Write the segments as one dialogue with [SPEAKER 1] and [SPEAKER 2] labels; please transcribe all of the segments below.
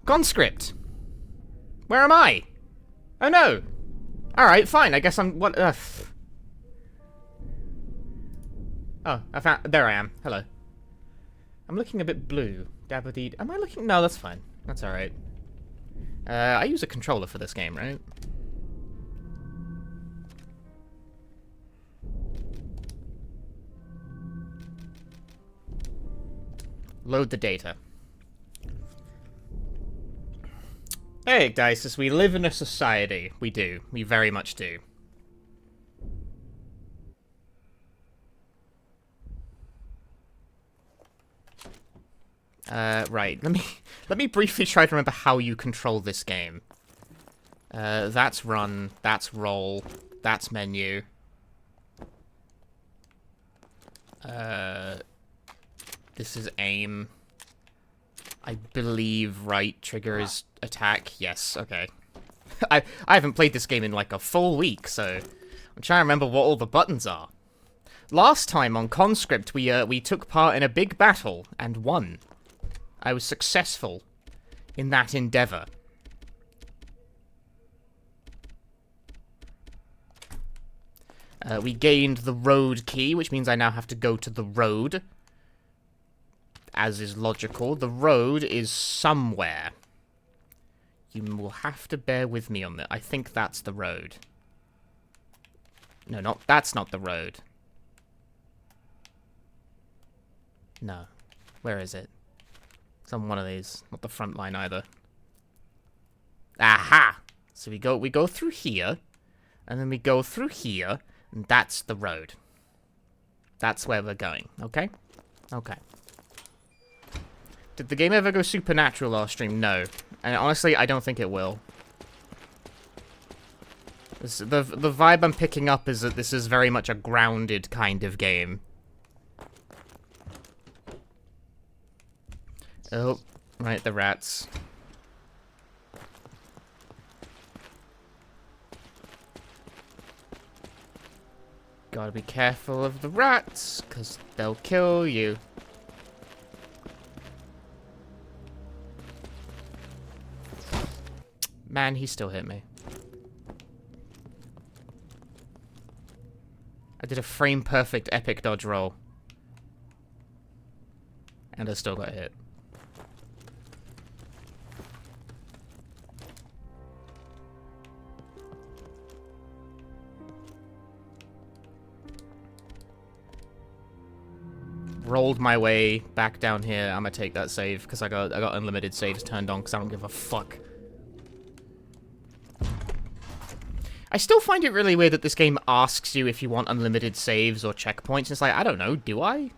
[SPEAKER 1] Conscript! Where am I? Oh no! Alright, fine, I guess I'm... what... Oh, I found... there I am. Hello. I'm looking a bit blue. Dabba-dee... am I looking... no, that's fine. That's alright. I use a controller for this game, right? Load the data. Hey, Dices, we live in a society. We do. We very much do. Right. Let me briefly try to remember how you control this game. That's run, that's roll, that's menu. This is aim. I believe right trigger is attack. Yes, okay. I haven't played this game in like a full week, so I'm trying to remember what all the buttons are. Last time on Conscript, we took part in a big battle and won. I was successful in that endeavor. We gained the road key, which means I now have to go to the road. As is logical, the road is somewhere. You will have to bear with me on that. I think that's the road. No, that's not the road. No. Where is it? It's on one of these. Not the front line either. Aha! So we go through here, and then we go through here, and that's the road. That's where we're going, okay? Okay. Did the game ever go supernatural last stream? No. And honestly, I don't think it will. The vibe I'm picking up is that this is very much a grounded kind of game. Oh, right, the rats. Gotta be careful of the rats, because they'll kill you. Man, he still hit me. I did a frame-perfect epic dodge roll. And I still got hit. Rolled my way back down here. I'm gonna take that save, because I got unlimited saves turned on, because I don't give a fuck. I still find it really weird that this game asks you if you want unlimited saves or checkpoints. It's like, I don't know, do I?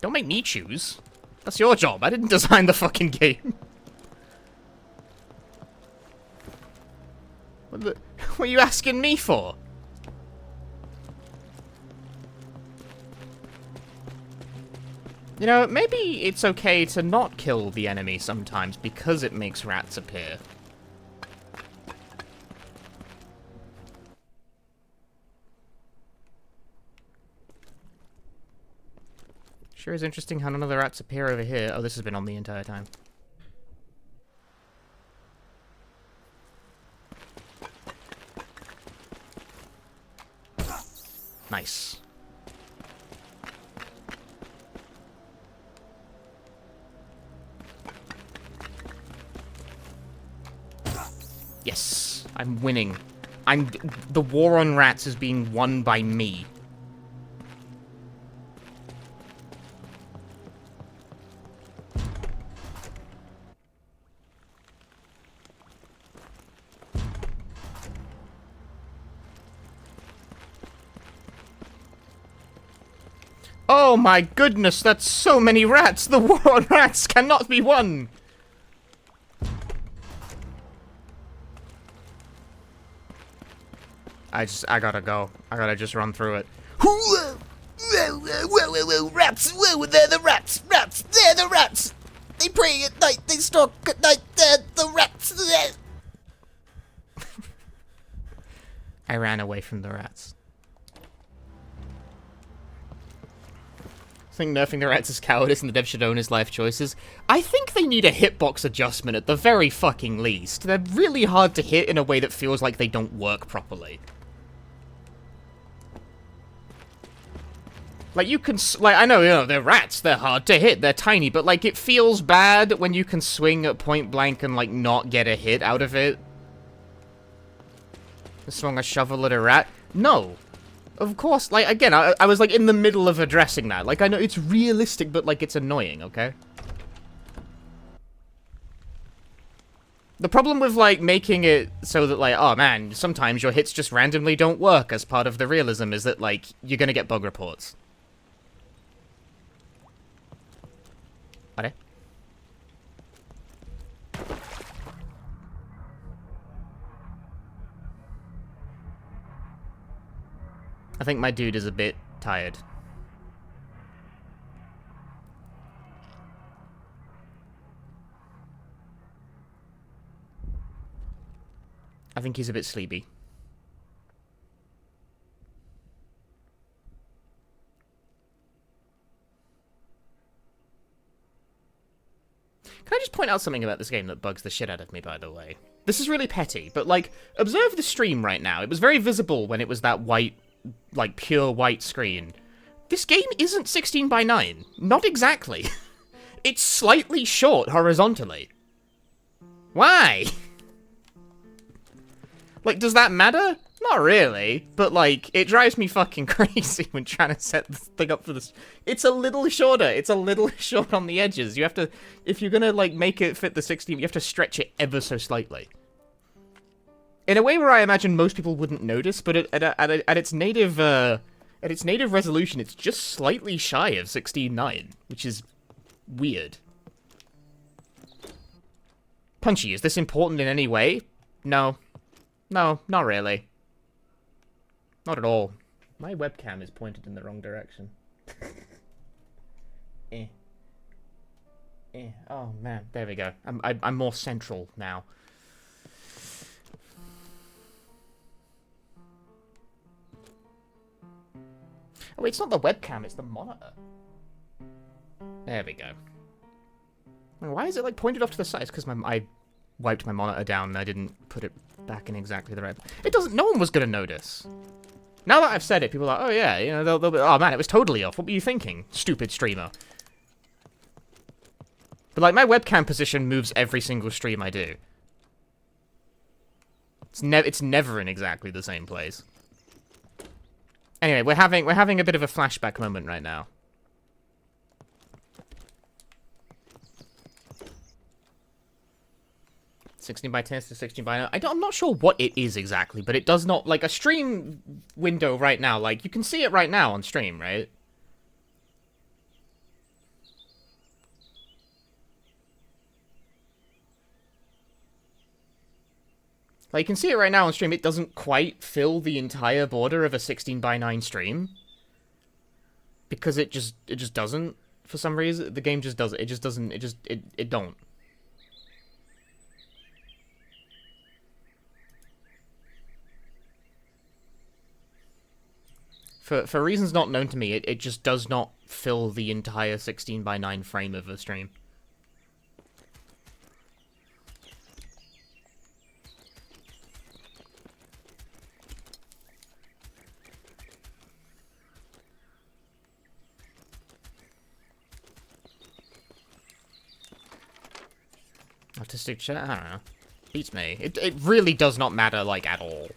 [SPEAKER 1] Don't make me choose. That's your job. I didn't design the fucking game. What are you asking me for? You know, maybe it's okay to not kill the enemy sometimes because it makes rats appear. Sure is interesting how none of the rats appear over here. Oh, this has been on the entire time. Nice. Yes, I'm winning. The war on rats is being won by me. Oh my goodness, that's so many rats! The war on rats cannot be won! I gotta go. I gotta just run through it.
[SPEAKER 2] Whoa, rats! Whoa, they're the rats! Rats! They're the rats! They prey at night, they stalk at night, they're the rats!
[SPEAKER 1] I ran away from the rats. think nerfing the rats is cowardice and the dev should own his life choices. I think they need a hitbox adjustment at the very fucking least. They're really hard to hit in a way that feels like they don't work properly. Like, you can, like, I know, you know, they're rats, they're hard to hit, they're tiny, but, like, it feels bad when you can swing at point blank and, like, not get a hit out of it. Swung a shovel at a rat? No. Of course, like, again, I was, like, in the middle of addressing that. Like, I know it's realistic, but, like, it's annoying, okay? The problem with, like, making it so that, like, oh, man, sometimes your hits just randomly don't work as part of the realism is that, like, you're gonna get bug reports. Are I think my dude is a bit tired. I think he's a bit sleepy. Can I just point out something about this game that bugs the shit out of me, by the way? This is really petty, but, like, observe the stream right now. It was very visible when it was that white, like, pure white screen. This game isn't 16 by 9. Not exactly. It's slightly short horizontally. Why? Like, does that matter? Not really, but, like, it drives me fucking crazy when trying to set this thing up for this. It's a little shorter. It's a little short on the edges. You have to, if you're gonna, like, make it fit the 16, you have to stretch it ever so slightly. In a way where I imagine most people wouldn't notice, but at its native resolution, it's just slightly shy of 16:9, which is weird. Punchy, is this important in any way? No. No, not really. Not at all. My webcam is pointed in the wrong direction. Oh, man. There we go. I'm more central now. Oh, wait, it's not the webcam, it's the monitor. There we go. Why is it, like, pointed off to the side? It's because I wiped my monitor down and I didn't put it back in exactly the right... It doesn't... No one was gonna notice. Now that I've said it, people are like, oh yeah, you know, they'll be... Oh man, it was totally off. What were you thinking, stupid streamer? But, like, my webcam position moves every single stream I do. It's never in exactly the same place. Anyway, we're having a bit of a flashback moment right now. $16 by 10 to 16 by 9. I'm not sure what it is exactly, but it does not, like, a stream window right now, like, you can see it right now on stream, right? Like, you can see it right now on stream, it doesn't quite fill the entire border of a 16 by 9 stream. Because it just doesn't, for some reason. The game just does it. It just doesn't, it don't. For reasons not known to me, it just does not fill the entire 16 by 9 frame of a stream. Artistic chat? I don't know. Beats me. It really does not matter, like, at all.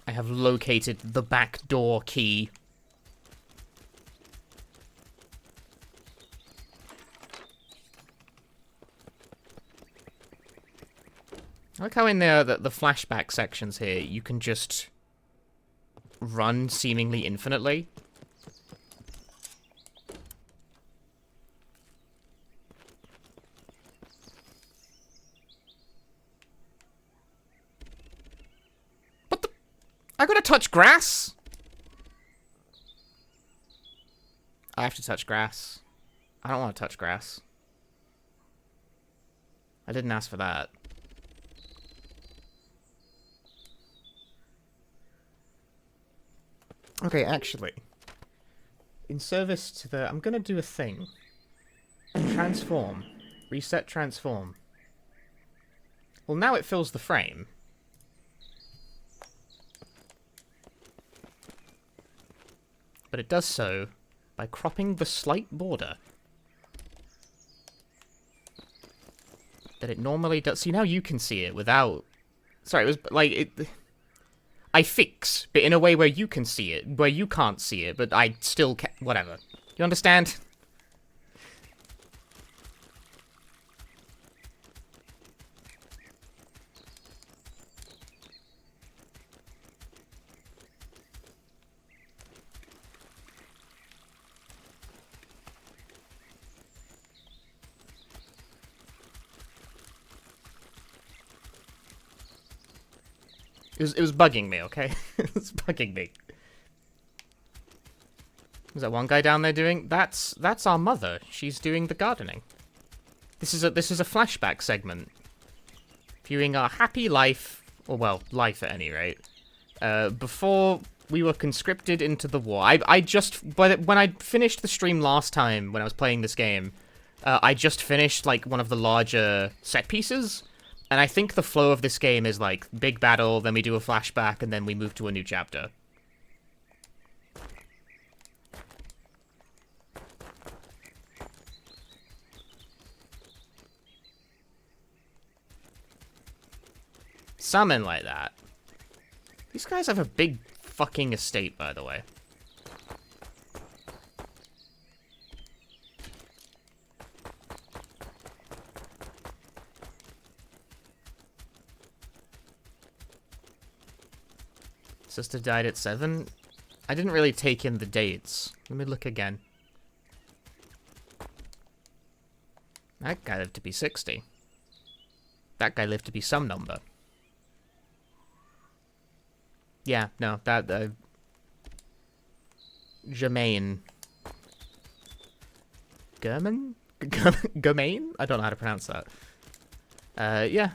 [SPEAKER 1] I have located the back door key. I like how in the flashback sections here, you can just run seemingly infinitely. What the? I gotta touch grass? have to touch grass? I don't want to touch grass. I didn't ask for that. Okay, actually. In service to the... I'm gonna do a thing. Transform. Reset transform. Well, now it fills the frame. But it does so by cropping the slight border that it normally does. See, now you can see it without... Sorry, it was like... I fix, but in a way where you can see it, where you can't see it, but I still can... Whatever. You understand? It was bugging me, okay? It was bugging me. Is that one guy down there doing? That's our mother. She's doing the gardening. This is a flashback segment. Viewing our happy life, or well, life at any rate. Before we were conscripted into the war. When I finished the stream last time when I was playing this game, I just finished like one of the larger set pieces. And I think the flow of this game is like big battle, then we do a flashback, and then we move to a new chapter. Something like that. These guys have a big fucking estate, by the way. Sister died at 7? I didn't really take in the dates. Let me look again. That guy lived to be 60. That guy lived to be some number. Yeah, no, that, Germain. German? Germain? I don't know how to pronounce that. Yeah.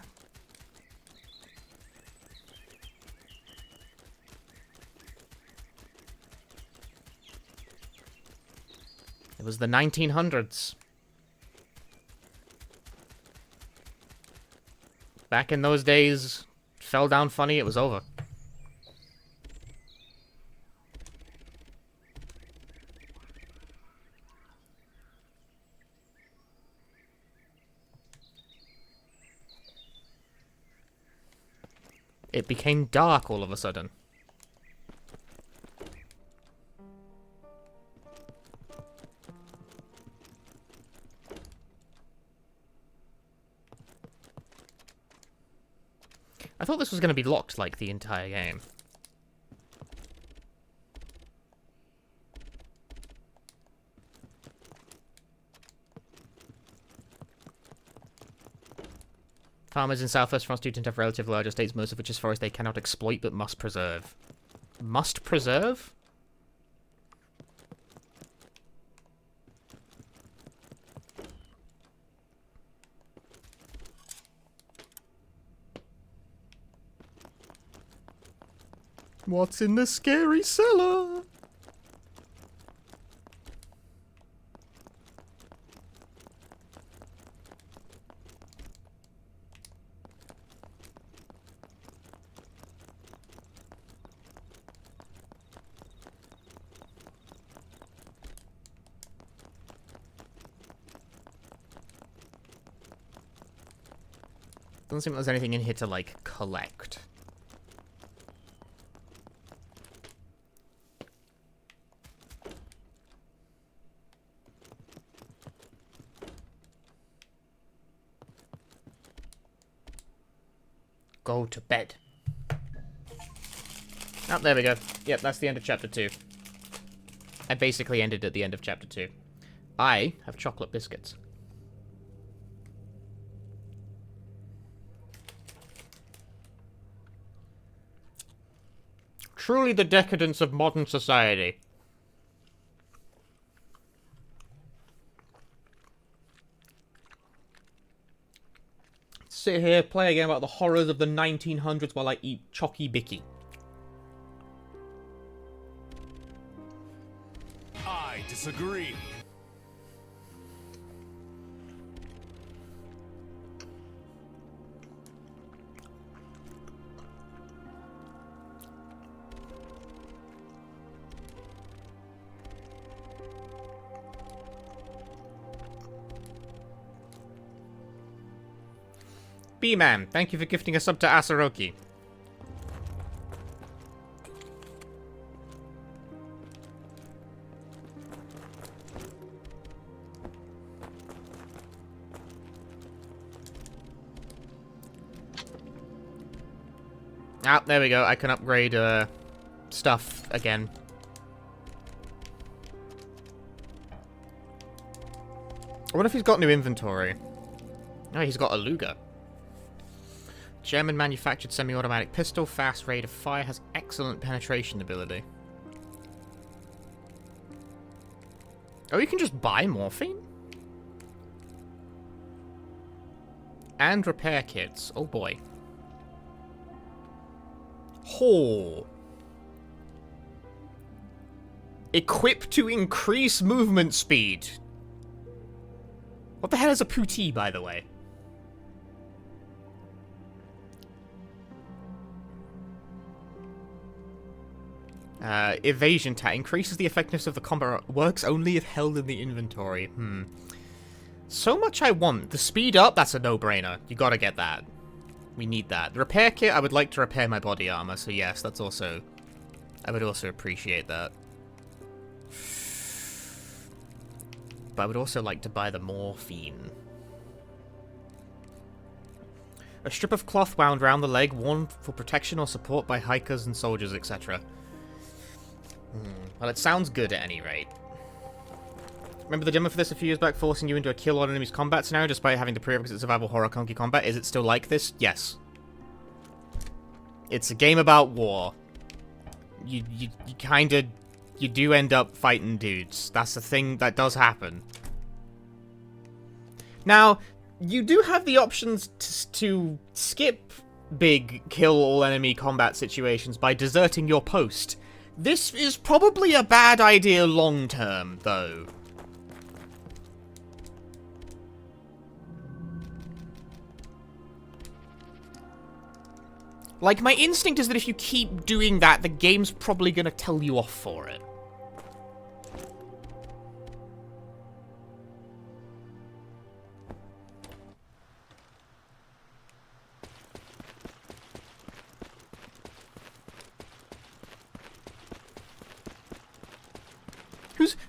[SPEAKER 1] It was the 1900s. Back in those days, fell down funny, it was over. It became dark all of a sudden. I thought this was going to be locked like the entire game. Farmers in Southwest France do tend to have relatively large estates, most of which is forest they cannot exploit but must preserve. Must preserve? What's in the scary cellar? Doesn't seem like there's anything in here to, like, collect. Go to bed. Oh, there we go. Yep, that's the end of chapter 2. I basically ended at the end of chapter 2. I have chocolate biscuits. Truly the decadence of modern society. sit here, play a game about the horrors of the 1900s while I eat Chocky Bicky.
[SPEAKER 3] I disagree.
[SPEAKER 1] B-Man, thank you for gifting a sub to Asaroki. Ah, there we go. I can upgrade stuff again. I wonder if he's got new inventory. No, he's got a Luger. German manufactured semi-automatic pistol, fast rate of fire, has excellent penetration ability. Oh, you can just buy morphine? And repair kits. Oh boy. Ho. Equip to increase movement speed. What the hell is a putty, by the way? Evasion tag increases the effectiveness of the combat. Works only if held in the inventory. So much I want. The speed up, that's a no-brainer. You gotta get that. We need that. The repair kit, I would like to repair my body armor, so yes, that's also... I would also appreciate that. But I would also like to buy the morphine. A strip of cloth wound round the leg, worn for protection or support by hikers and soldiers, etc. Well, it sounds good at any rate. Remember the demo for this a few years back, forcing you into a kill all enemies combat scenario despite having the prerequisite survival horror clunky combat? Is it still like this? Yes. It's a game about war. You kinda... You do end up fighting dudes. That's the thing that does happen. Now, you do have the options to skip big kill all enemy combat situations by deserting your post. This is probably a bad idea long term, though. Like, my instinct is that if you keep doing that, the game's probably gonna tell you off for it.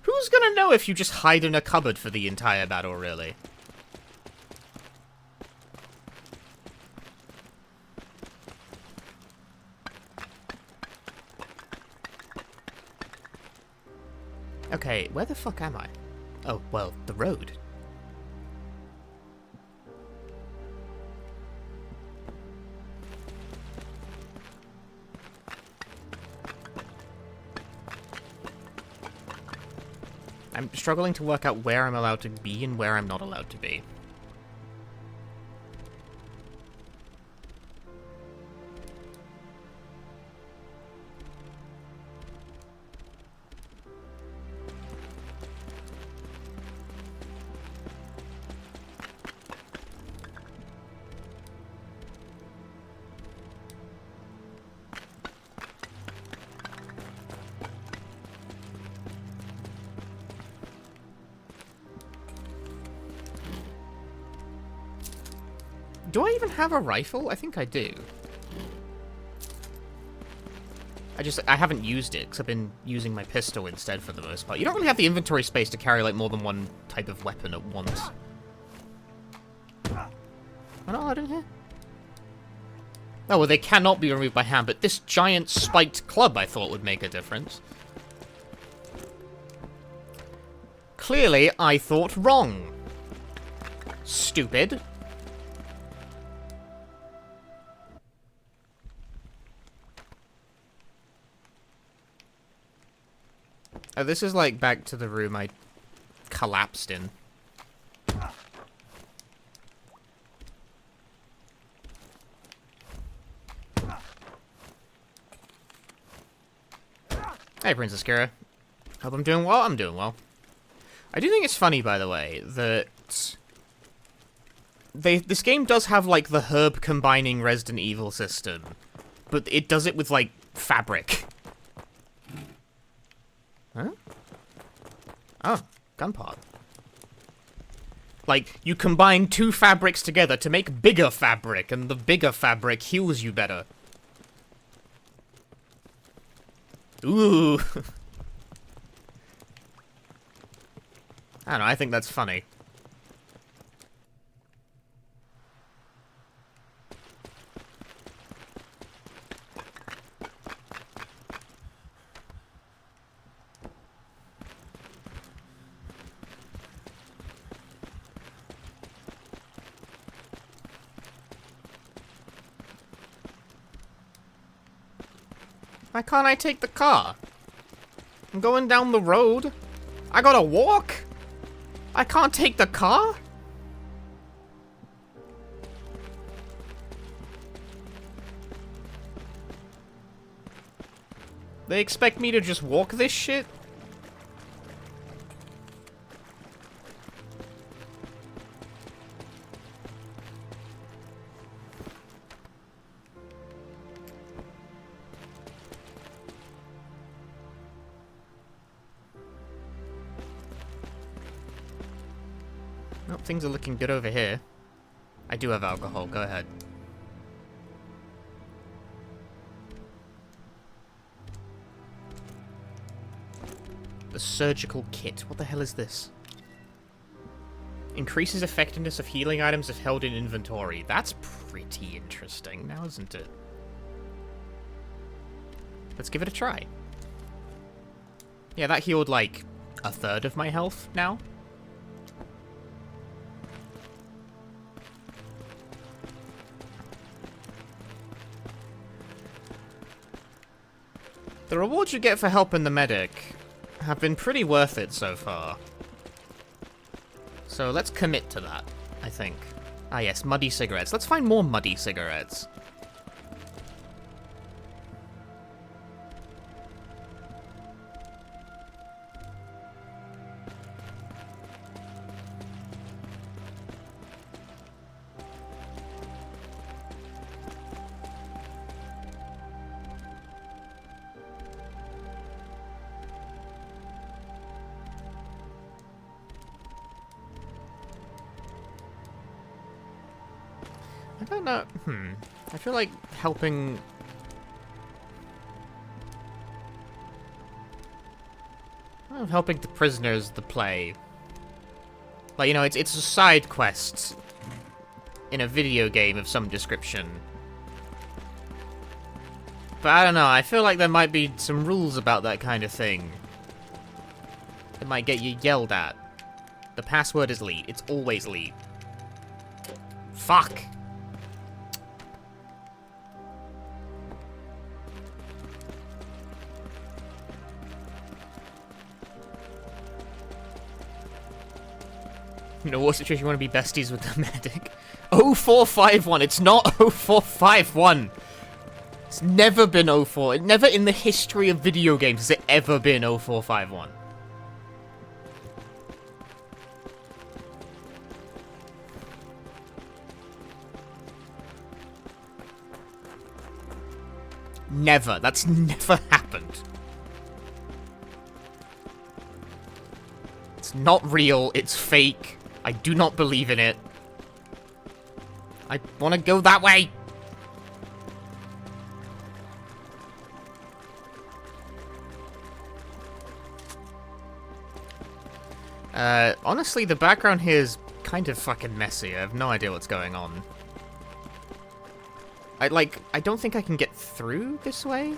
[SPEAKER 1] Who's gonna know if you just hide in a cupboard for the entire battle, really? Okay, where the fuck am I? Oh, well, the road. I'm struggling to work out where I'm allowed to be and where I'm not allowed to be. Do I even have a rifle? I think I do. I haven't used it, because I've been using my pistol instead for the most part. You don't really have the inventory space to carry, like, more than one type of weapon at once. Am I not allowed in here? Oh, well, they cannot be removed by hand, but this giant spiked club I thought would make a difference. Clearly, I thought wrong. Stupid. Oh, this is like back to the room I collapsed in. Hey, Princess Kira. Hope I'm doing well. I'm doing well. I do think it's funny, by the way, that this game does have, like, the herb combining Resident Evil system, but it does it with, like, fabric. Huh? Oh, gun pot. Like, you combine two fabrics together to make bigger fabric, and the bigger fabric heals you better. Ooh. I don't know, I think that's funny. Why can't I take the car? I'm going down the road. I gotta walk? I can't take the car? They expect me to just walk this shit? Oh, things are looking good over here. I do have alcohol, go ahead. The surgical kit. What the hell is this? Increases effectiveness of healing items if held in inventory. That's pretty interesting now, isn't it? Let's give it a try. Yeah, that healed like a third of my health now. The rewards you get for helping the medic have been pretty worth it so far. So let's commit to that, I think. Ah yes, muddy cigarettes. Let's find more muddy cigarettes. I don't know. I feel like helping... helping the prisoners the play. Like, you know, it's a side quest in a video game of some description. But I don't know, I feel like there might be some rules about that kind of thing. It might get you yelled at. The password is lead. It's always lead. Fuck! You know, what situation you want to be besties with the medic? 0451, it's not 0451! It's never been 04. Never in the history of video games has it ever been 0451. Never. That's never happened. It's not real. It's fake. I do not believe in it. I want to go that way. Honestly, the background here is kind of fucking messy. I have no idea what's going on. I don't think I can get through this way.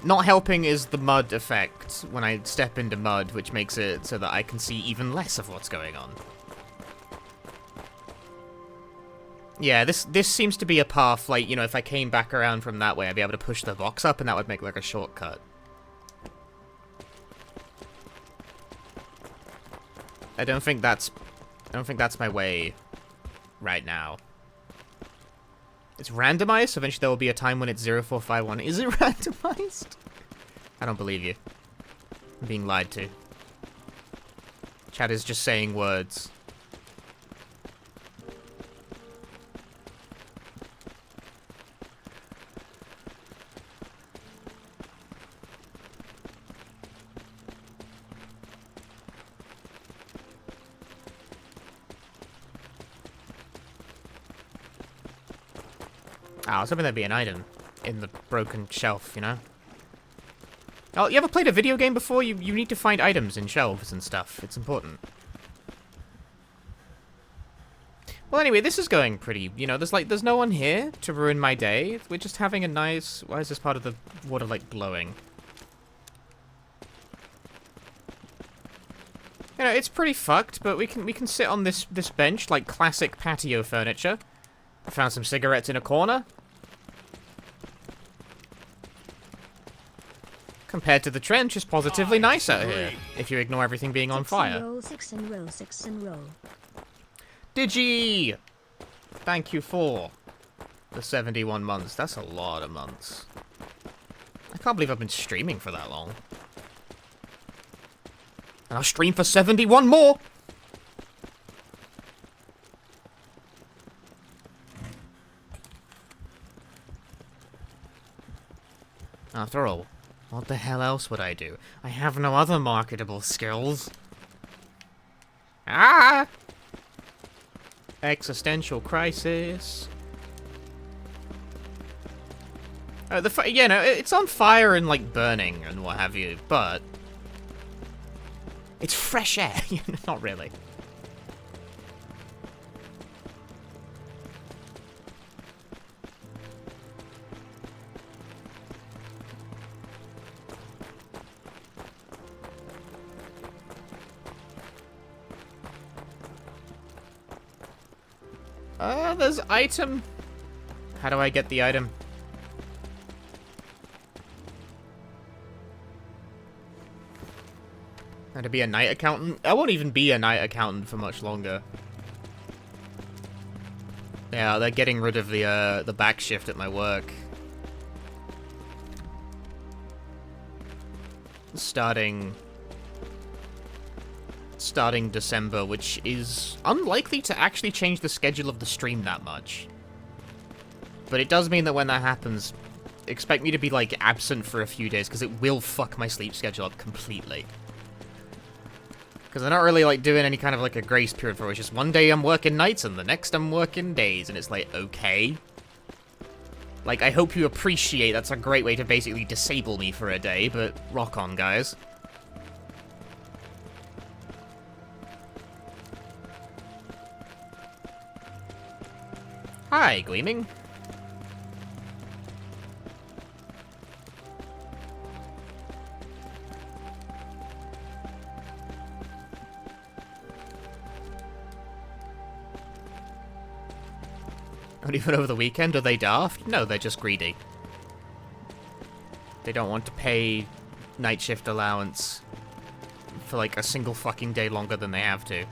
[SPEAKER 1] Not helping is the mud effect when I step into mud, which makes it so that I can see even less of what's going on. Yeah, this seems to be a path, like, you know, if I came back around from that way, I'd be able to push the box up, and that would make, like, a shortcut. I don't think that's my way right now. It's randomized, so eventually there will be a time when it's 0451. Is it randomized? I don't believe you. I'm being lied to. Chat is just saying words. I was hoping there'd be an item in the broken shelf, you know? Oh, you ever played a video game before? You need to find items in shelves and stuff. It's important. Well, anyway, this is going pretty, you know, there's no one here to ruin my day. We're just having a nice... Why is this part of the water, like, glowing? You know, it's pretty fucked, but we can sit on this bench like classic patio furniture. I found some cigarettes in a corner. Compared to the trench, it's positively nice out here, if you ignore everything being on fire.
[SPEAKER 4] Roll, 6 and roll, 6 and roll.
[SPEAKER 1] Digi! Thank you for the 71 months. That's a lot of months. I can't believe I've been streaming for that long. And I'll stream for 71 more! After all, what the hell else would I do? I have no other marketable skills. Ah! Existential crisis. Yeah, no, it's on fire and, like, burning and what have you, but... It's fresh air. Not really. There's item. How do I get the item? How to be a night accountant? I won't even be a night accountant for much longer. Yeah, they're getting rid of the back shift at my work. Starting December, which is unlikely to actually change the schedule of the stream that much. But it does mean that when that happens, expect me to be, like, absent for a few days, because it will fuck my sleep schedule up completely. Because I'm not really, like, doing any kind of, like, a grace period for it. It's just one day I'm working nights, and the next I'm working days, and it's like, okay. Like, I hope you appreciate that's a great way to basically disable me for a day, but rock on, guys. Hi, Gleaming. Not even over the weekend? Are they daft? No, they're just greedy. They don't want to pay night shift allowance for like a single fucking day longer than they have to.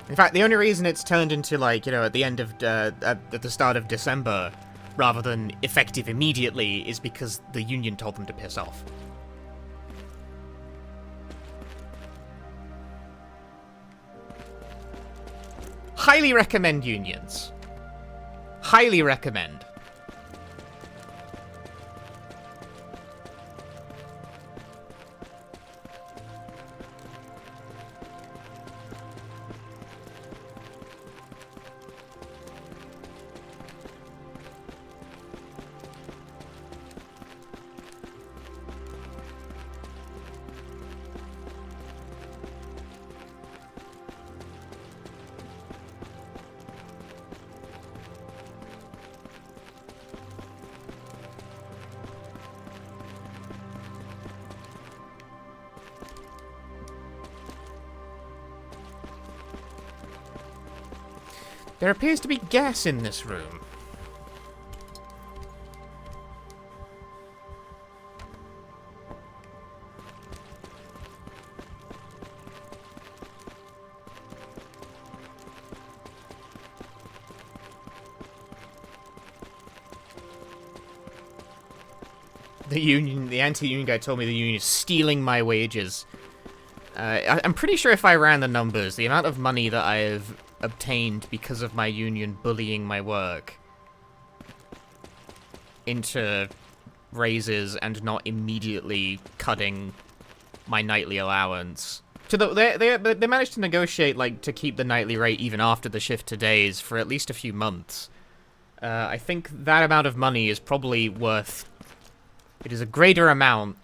[SPEAKER 1] In fact, the only reason it's turned into, like, you know, at the end of, at the start of December, rather than effective immediately, is because the union told them to piss off. Highly recommend unions. Highly recommend. There appears to be gas in this room. The union, the anti-union guy told me the union is stealing my wages. I'm pretty sure if I ran the numbers, the amount of money that I have obtained because of my union bullying my work into raises and not immediately cutting my nightly allowance. They managed to negotiate, like, to keep the nightly rate even after the shift to days for at least a few months. I think that amount of money is probably worth... It is a greater amount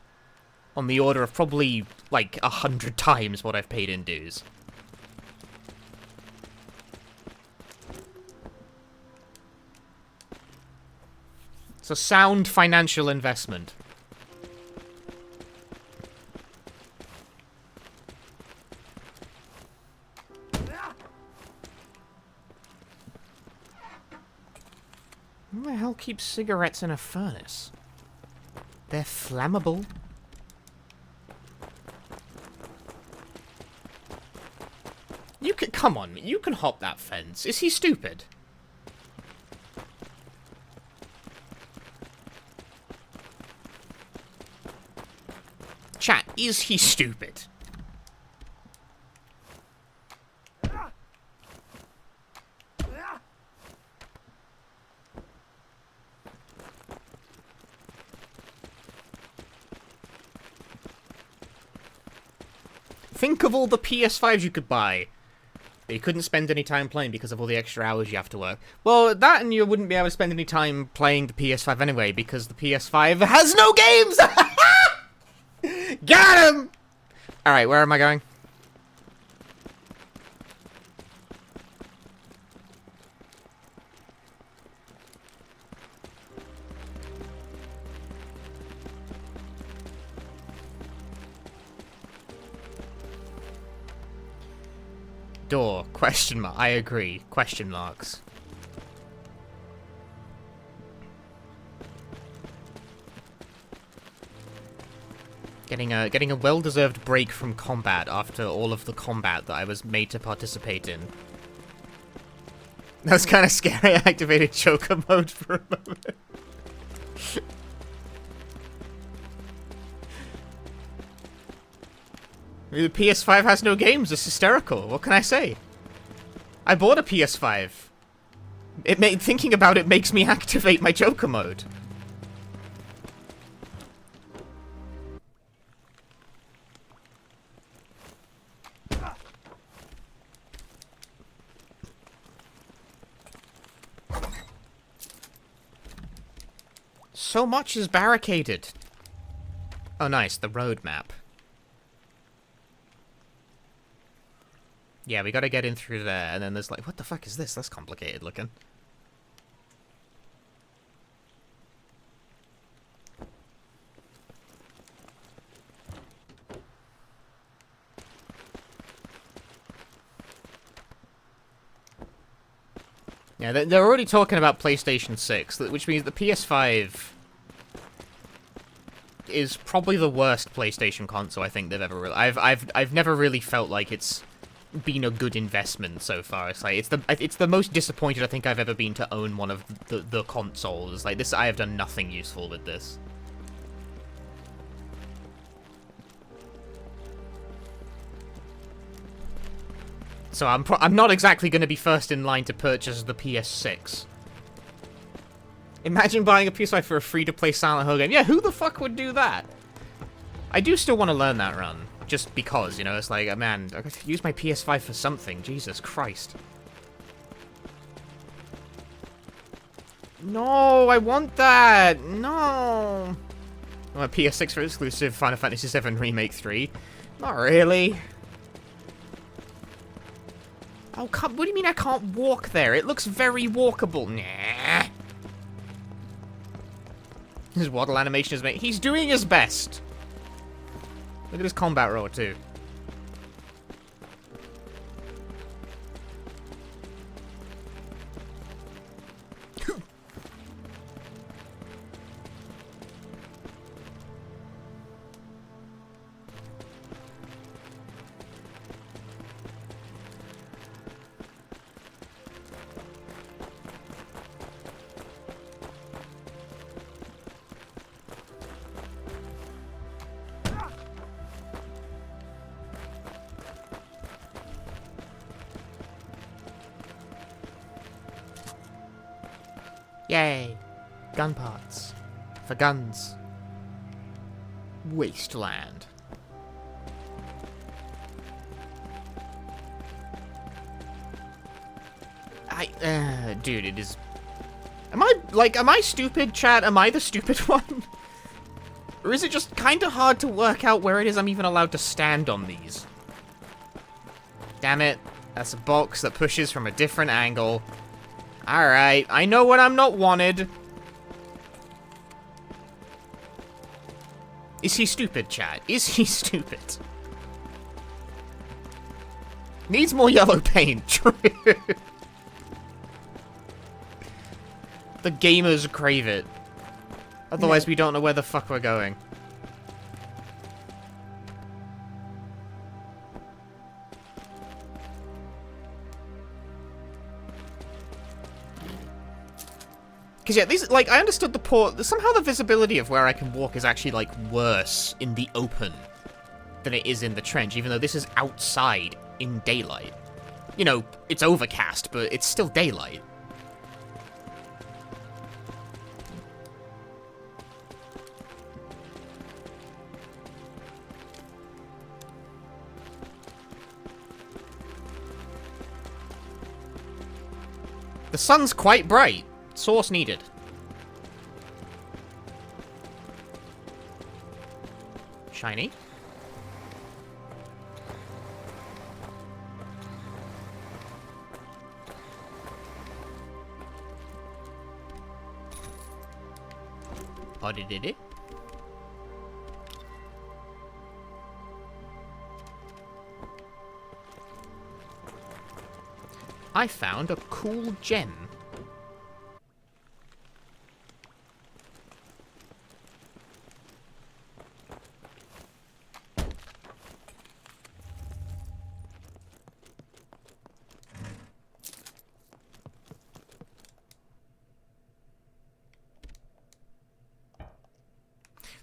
[SPEAKER 1] on the order of probably, like, 100 times what I've paid in dues. It's a sound financial investment. Who the hell keeps cigarettes in a furnace? They're flammable. You can, come on, you can hop that fence. Is he stupid? Chat, is he stupid? Think of all the PS5s you could buy that you couldn't spend any time playing because of all the extra hours you have to work. Well, that and you wouldn't be able to spend any time playing the PS5 anyway because the PS5 has no games! Got him! Alright, where am I going? Door, question mark, I agree, question marks. Getting a well-deserved break from combat after all of the combat that I was made to participate in. That was kind of scary, I activated choker mode for a moment. The PS5 has no games, it's hysterical. What can I say? I bought a PS5. Thinking about it makes me activate my Joker mode. So much is barricaded. Oh nice, the road map. Yeah, we gotta get in through there, and then there's like, what the fuck is this? That's complicated looking. Yeah, they're already talking about PlayStation 6, which means the PS5 is probably the worst PlayStation console I think they've ever... I've never really felt like it's been a good investment so far. It's like it's the most disappointed I think I've ever been to own one of the consoles. Like this, I have done nothing useful with this. So I'm not exactly going to be first in line to purchase the PS6. Imagine buying a PS5 for a free-to-play Silent Hill game. Yeah, who the fuck would do that? I do still want to learn that run. Just because, you know, it's like, man, I got to use my PS5 for something. Jesus Christ. No, I want that. No. I want a PS6 for exclusive Final Fantasy VII Remake 3. Not really. Oh, what do you mean I can't walk there? It looks very walkable. Nah. His waddle animation is made. He's doing his best. Look at his combat roar, too. Yay! Gun parts. For guns. Wasteland. Dude, it is... am I stupid, chat? Am I the stupid one? Or is it just kinda hard to work out where it is I'm even allowed to stand on these? Damn it. That's a box that pushes from a different angle. Alright, I know when I'm not wanted. Is he stupid, chat? Is he stupid? Needs more yellow paint. True. The gamers crave it. Otherwise, we don't know where the fuck we're going. Because, yeah, these, like, I understood the port. Somehow the visibility of where I can walk is actually, like, worse in the open than it is in the trench, even though this is outside in daylight. You know, it's overcast, but it's still daylight. The sun's quite bright. Source needed. Shiny. Oh, did it? I found a cool gem.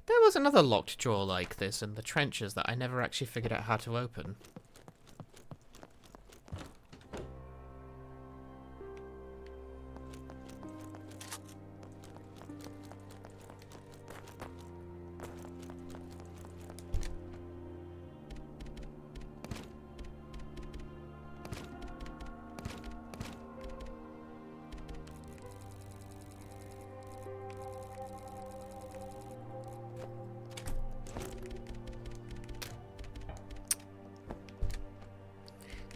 [SPEAKER 1] There was another locked drawer like this in the trenches that I never actually figured out how to open.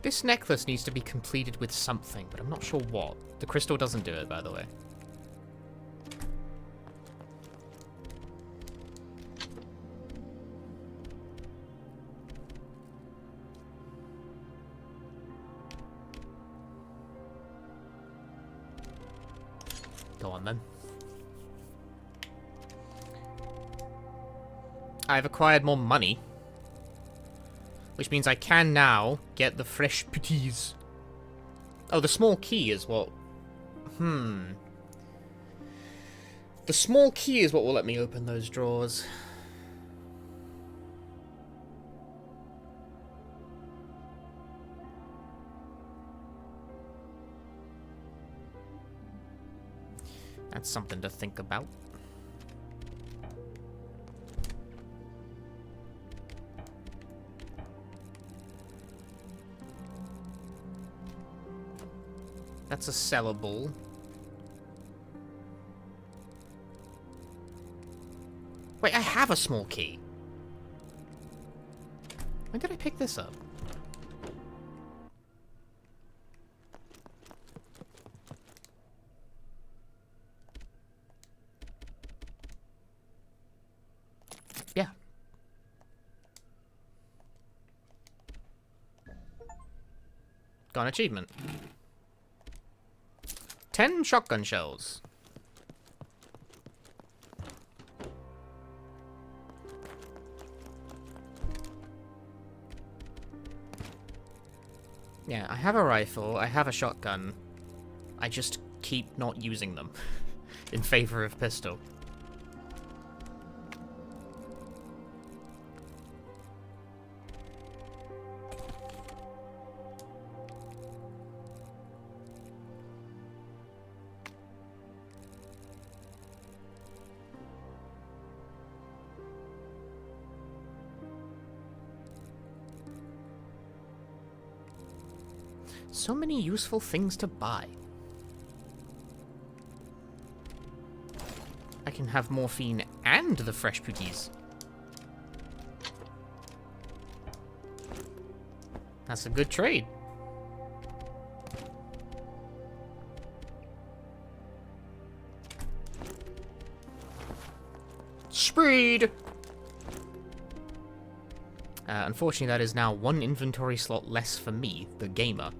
[SPEAKER 1] This necklace needs to be completed with something, but I'm not sure what. The crystal doesn't do it, by the way. Go on, then. I've acquired more money. Which means I can now get the fresh putties. Oh, the small key is what... The small key is what will let me open those drawers. That's something to think about. That's a sellable. Wait, I have a small key. When did I pick this up? Yeah. Got an achievement. 10 shotgun shells. Yeah, I have a rifle, I have a shotgun. I just keep not using them in favor of pistol. So many useful things to buy. I can have morphine and the fresh booties. That's a good trade. Speed! Unfortunately, that is now one inventory slot less for me, the gamer.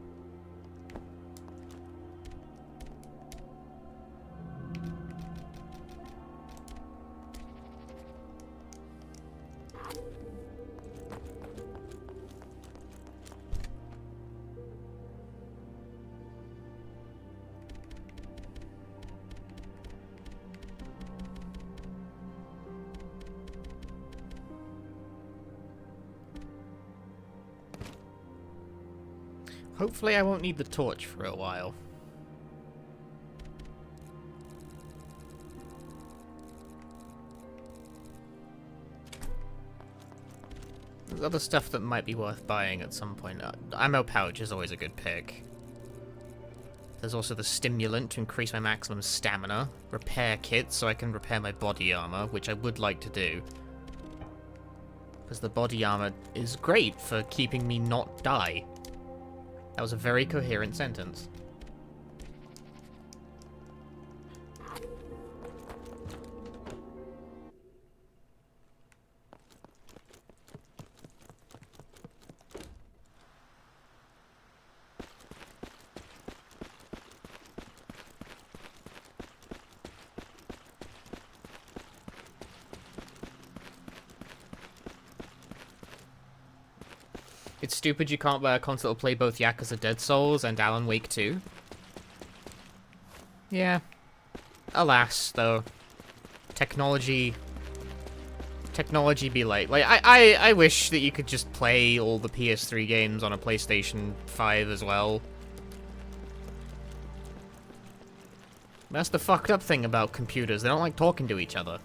[SPEAKER 1] Hopefully I won't need the torch for a while. There's other stuff that might be worth buying at some point. Ammo pouch is always a good pick. There's also the stimulant to increase my maximum stamina. Repair kit so I can repair my body armor, which I would like to do. Because the body armor is great for keeping me not die. That was a very coherent sentence. It's stupid you can't buy a console to play both Yakuza Dead Souls and Alan Wake 2. Yeah. Alas, though. Technology be late. Like, I wish that you could just play all the PS3 games on a PlayStation 5 as well. That's the fucked up thing about computers. They don't like talking to each other.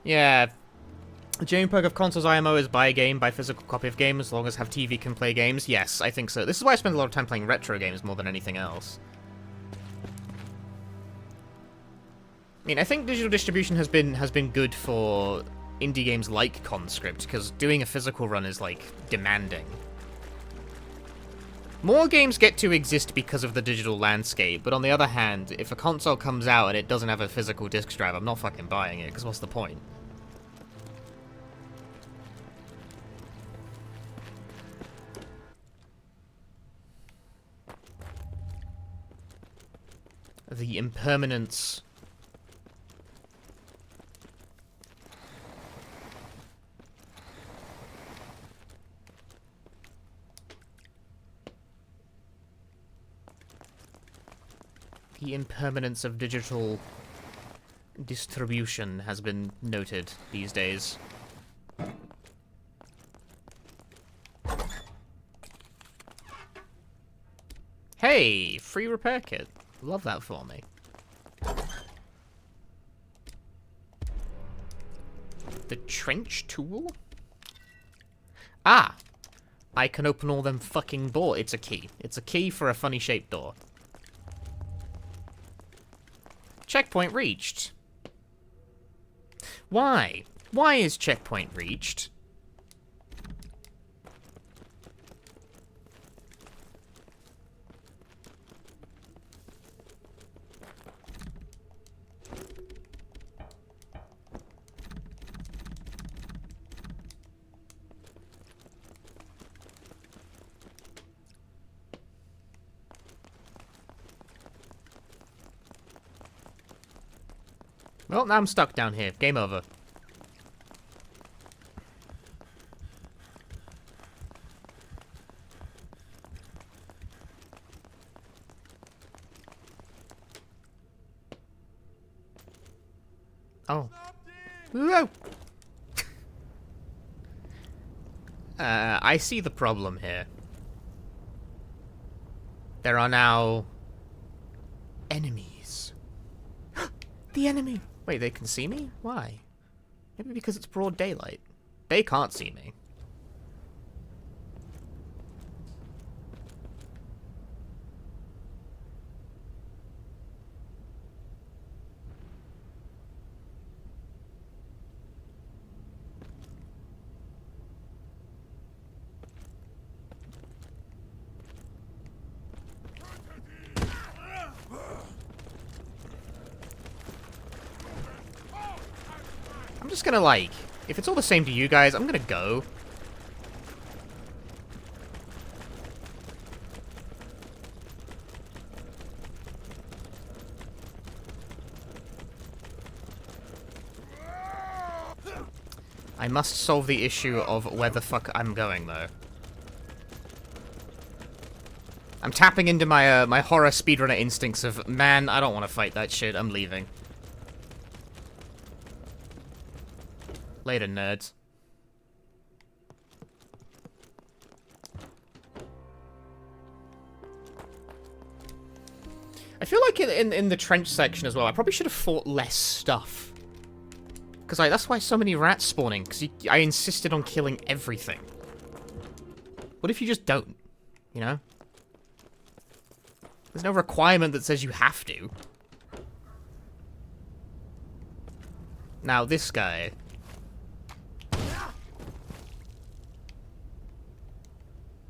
[SPEAKER 1] Yeah. The main perk of consoles IMO is buy a game, buy a physical copy of game, as long as have TV can play games. Yes, I think so. This is why I spend a lot of time playing retro games more than anything else. I mean, I think digital distribution has been good for indie games like Conscript, because doing a physical run is, like, demanding. More games get to exist because of the digital landscape, but on the other hand, if a console comes out and it doesn't have a physical disc drive, I'm not fucking buying it, because what's the point? The impermanence. The impermanence of digital distribution has been noted these days. Hey, free repair kit. Love that for me. The trench tool? Ah! I can open all them fucking doors. It's a key. It's a key for a funny shaped door. Checkpoint reached. Why? Why is checkpoint reached? Well, now I'm stuck down here. Game over. Oh. Whoa! I see the problem here. There are now enemies. The enemy! Wait, they can see me? Why? Maybe because it's broad daylight. They can't see me. I'm just gonna, like, if it's all the same to you guys, I'm gonna go. I must solve the issue of where the fuck I'm going, though. I'm tapping into my, my horror speedrunner instincts of, man, I don't want to fight that shit, I'm leaving. Later, nerds. I feel like in the trench section as well, I probably should have fought less stuff. Because that's why so many rats spawning, because I insisted on killing everything. What if you just don't? You know? There's no requirement that says you have to. Now, this guy...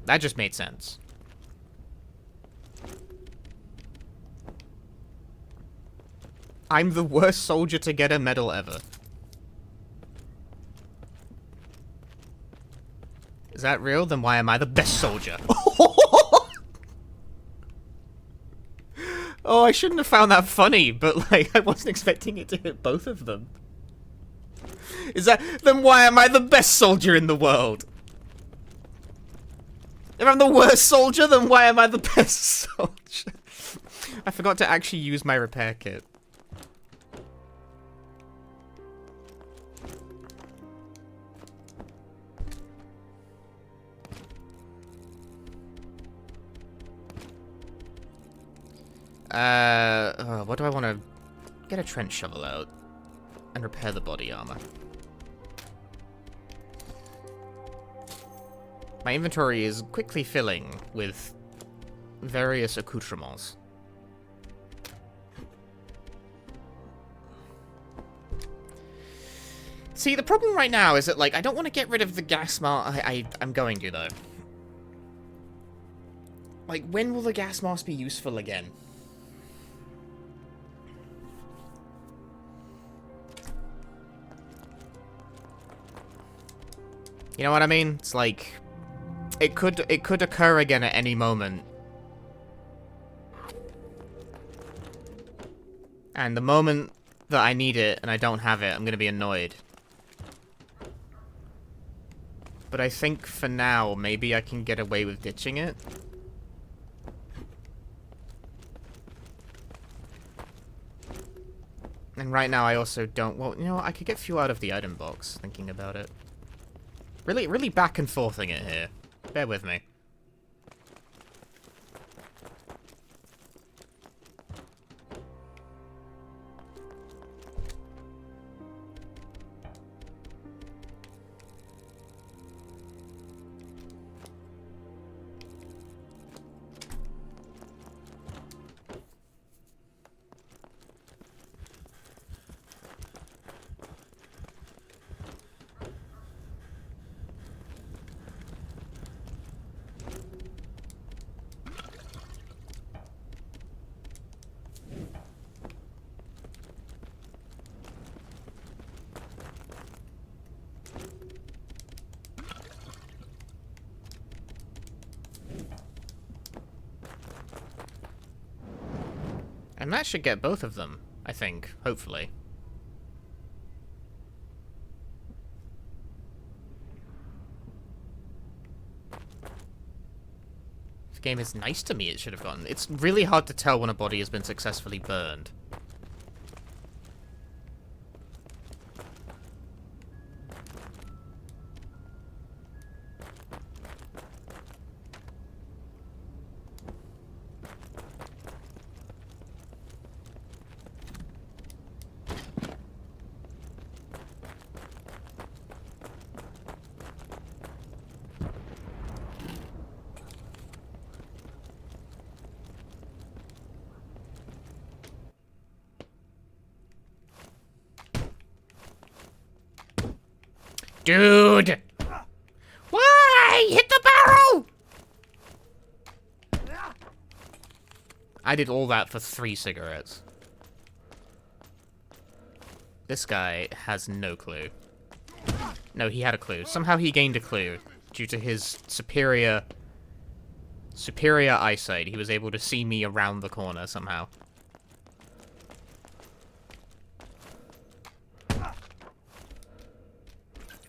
[SPEAKER 1] That just made sense. I'm the worst soldier to get a medal ever. Is that real? Then why am I the best soldier? Oh, I shouldn't have found that funny, but, like, I wasn't expecting it to hit both of them. Is that... Then why am I the best soldier in the world? If I'm the worst soldier, then why am I the best soldier? I forgot to actually use my repair kit. What do I want to... Get a trench shovel out. And repair the body armor. My inventory is quickly filling with various accoutrements. See, the problem right now is that, like, I don't want to get rid of the gas mask. I'm going to, though. Like, when will the gas mask be useful again? You know what I mean? It's like... It could occur again at any moment. And the moment that I need it and I don't have it, I'm gonna be annoyed. But I think for now, maybe I can get away with ditching it. And right now I also don't... Well, you know what? I could get fuel out of the item box, thinking about it. Really back and forthing it here. Bear with me. And that should get both of them, I think, hopefully. This game is nice to me, it should have gotten. It's really hard to tell when a body has been successfully burned. Dude! Why? Hit the barrel! I did all that for 3 cigarettes. This guy has no clue. No, he had a clue. Somehow he gained a clue. Due to his superior eyesight, he was able to see me around the corner somehow.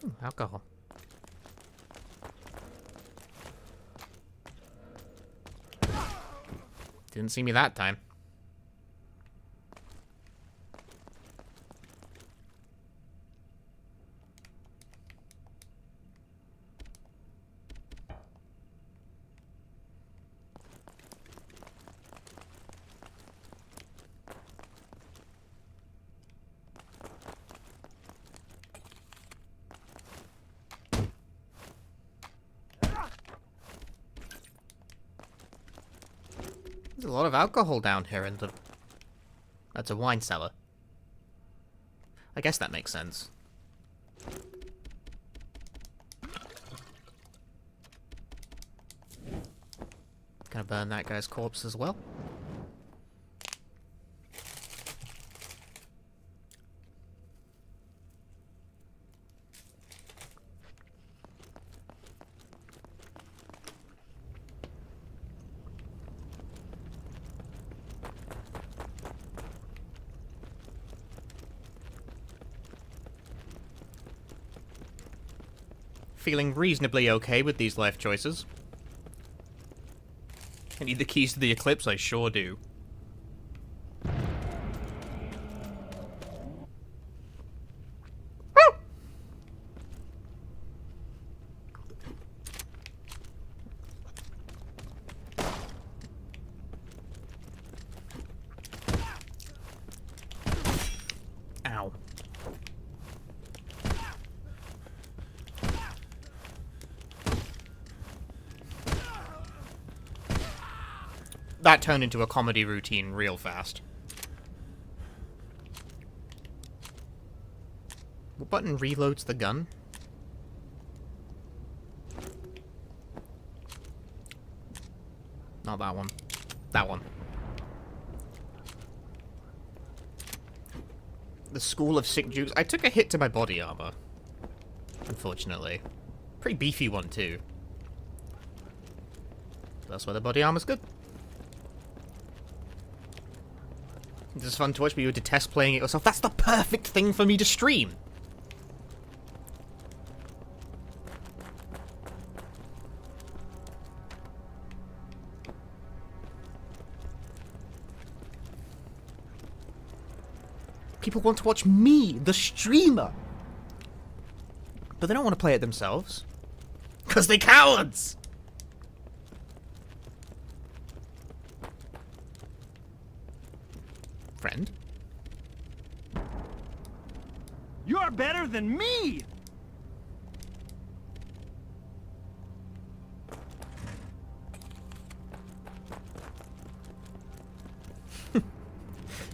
[SPEAKER 1] Ooh, alcohol. Didn't see me that time. There's a lot of alcohol down here in the... That's a wine cellar. I guess that makes sense. Gonna burn that guy's corpse as well. Feeling reasonably okay with these life choices. I need the keys to the Eclipse, I sure do. Woo! Ow. That turned into a comedy routine real fast. What button reloads the gun? Not that one. That one. The School of Sick Jukes. I took a hit to my body armor. Unfortunately. Pretty beefy one, too. That's why the body armor's good. This is fun to watch, but you would detest playing it yourself. That's the perfect thing for me to stream! People want to watch me, the streamer! But they don't want to play it themselves. Because they're cowards! Friend?
[SPEAKER 3] You're better than me!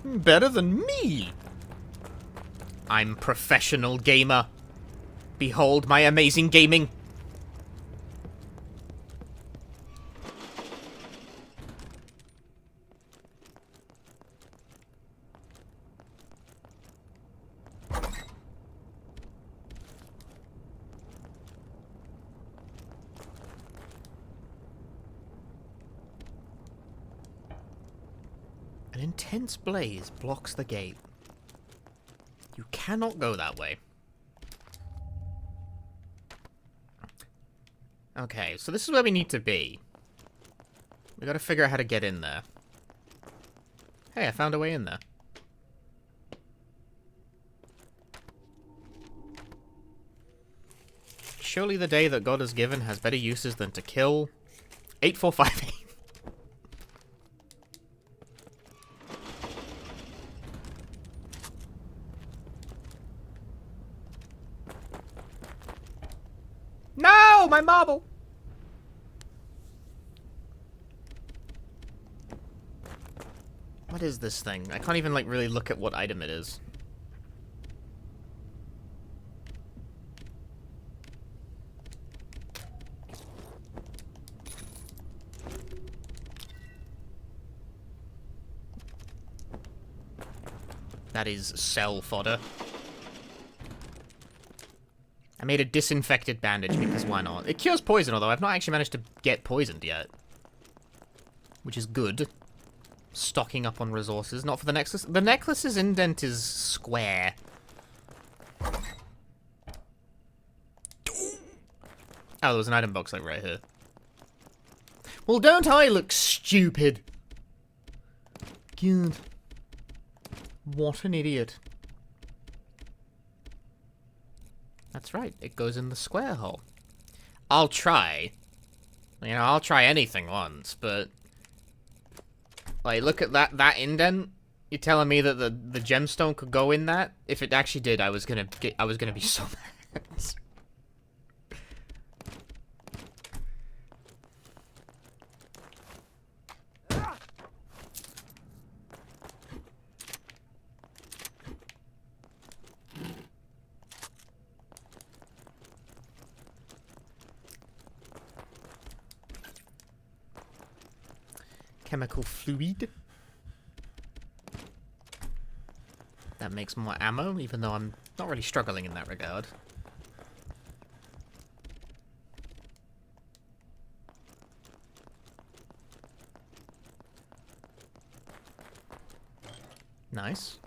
[SPEAKER 1] Better than me! I'm professional gamer. Behold my amazing gaming. An intense blaze blocks the gate. You cannot go that way. Okay, so this is where we need to be. We gotta figure out how to get in there. Hey, I found a way in there. Surely the day that God has given has better uses than to kill 8458. No, my marble! What is this thing? I can't even, like, really look at what item it is. That is cell fodder. I made a disinfected bandage because why not? It cures poison, although I've not actually managed to get poisoned yet. Which is good. Stocking up on resources. Not for the necklace. The necklace's indent is square. Oh, there was an item box like right here. Well, don't I look stupid? God. What an idiot. That's right, it goes in the square hole. I'll try. You know, I'll try anything once, but... Like, look at that indent. You're telling me that the gemstone could go in that? If it actually did, I was gonna be so mad. Chemical fluid. That makes more ammo, even though I'm not really struggling in that regard. Nice.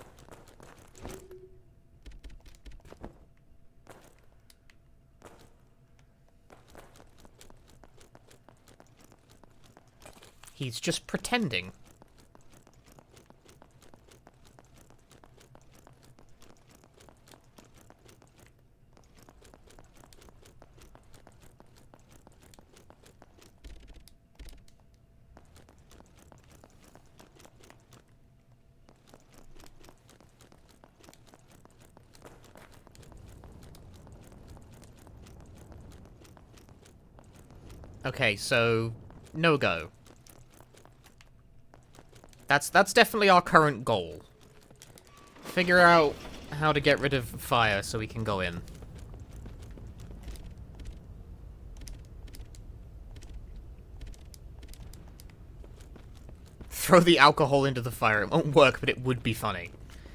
[SPEAKER 1] He's just pretending. Okay, so no go. That's definitely our current goal. Figure out how to get rid of fire so we can go in. Throw the alcohol into the fire. It won't work, but it would be funny.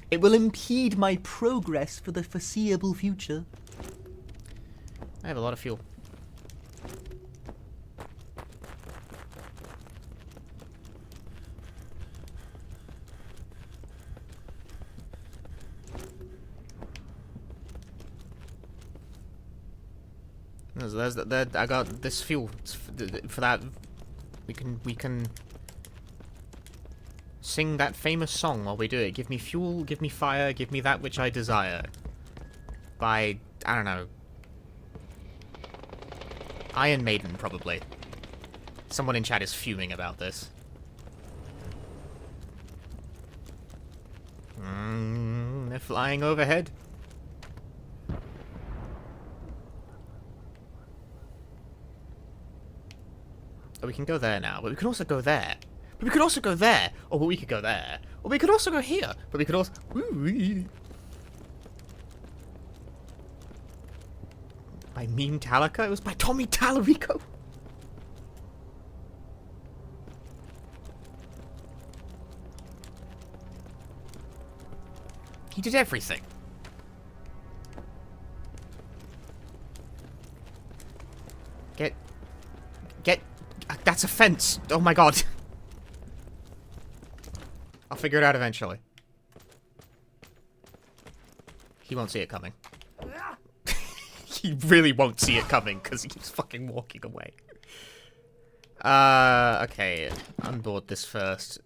[SPEAKER 1] It will impede my progress for the foreseeable future. I have a lot of fuel. I got this fuel for that. We can sing that famous song while we do it. Give me fuel, give me fire, give me that which I desire. By, I don't know, Iron Maiden, probably. Someone in chat is fuming about this. They're flying overhead. Oh, we can go there now, but we can also go there. But we could also go there. Or but we could go there. Or we could also go here. But we could also... By Meme Talica? It was by Tommy Tallarico. He did everything. Get... That's a fence. Oh my god. I'll figure it out eventually. He won't see it coming. He really won't see it coming because he keeps fucking walking away. Okay. Unboard this first.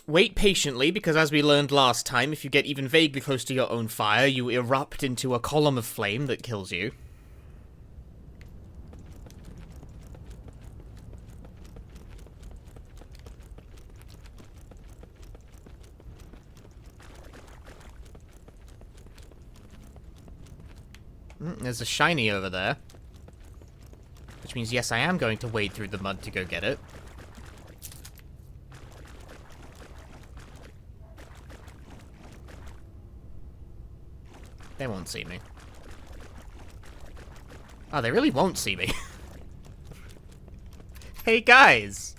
[SPEAKER 1] Wait patiently, because as we learned last time, if you get even vaguely close to your own fire, you erupt into a column of flame that kills you. There's a shiny over there. Which means, yes, I am going to wade through the mud to go get it. They won't see me. Oh, they really won't see me. Hey, guys!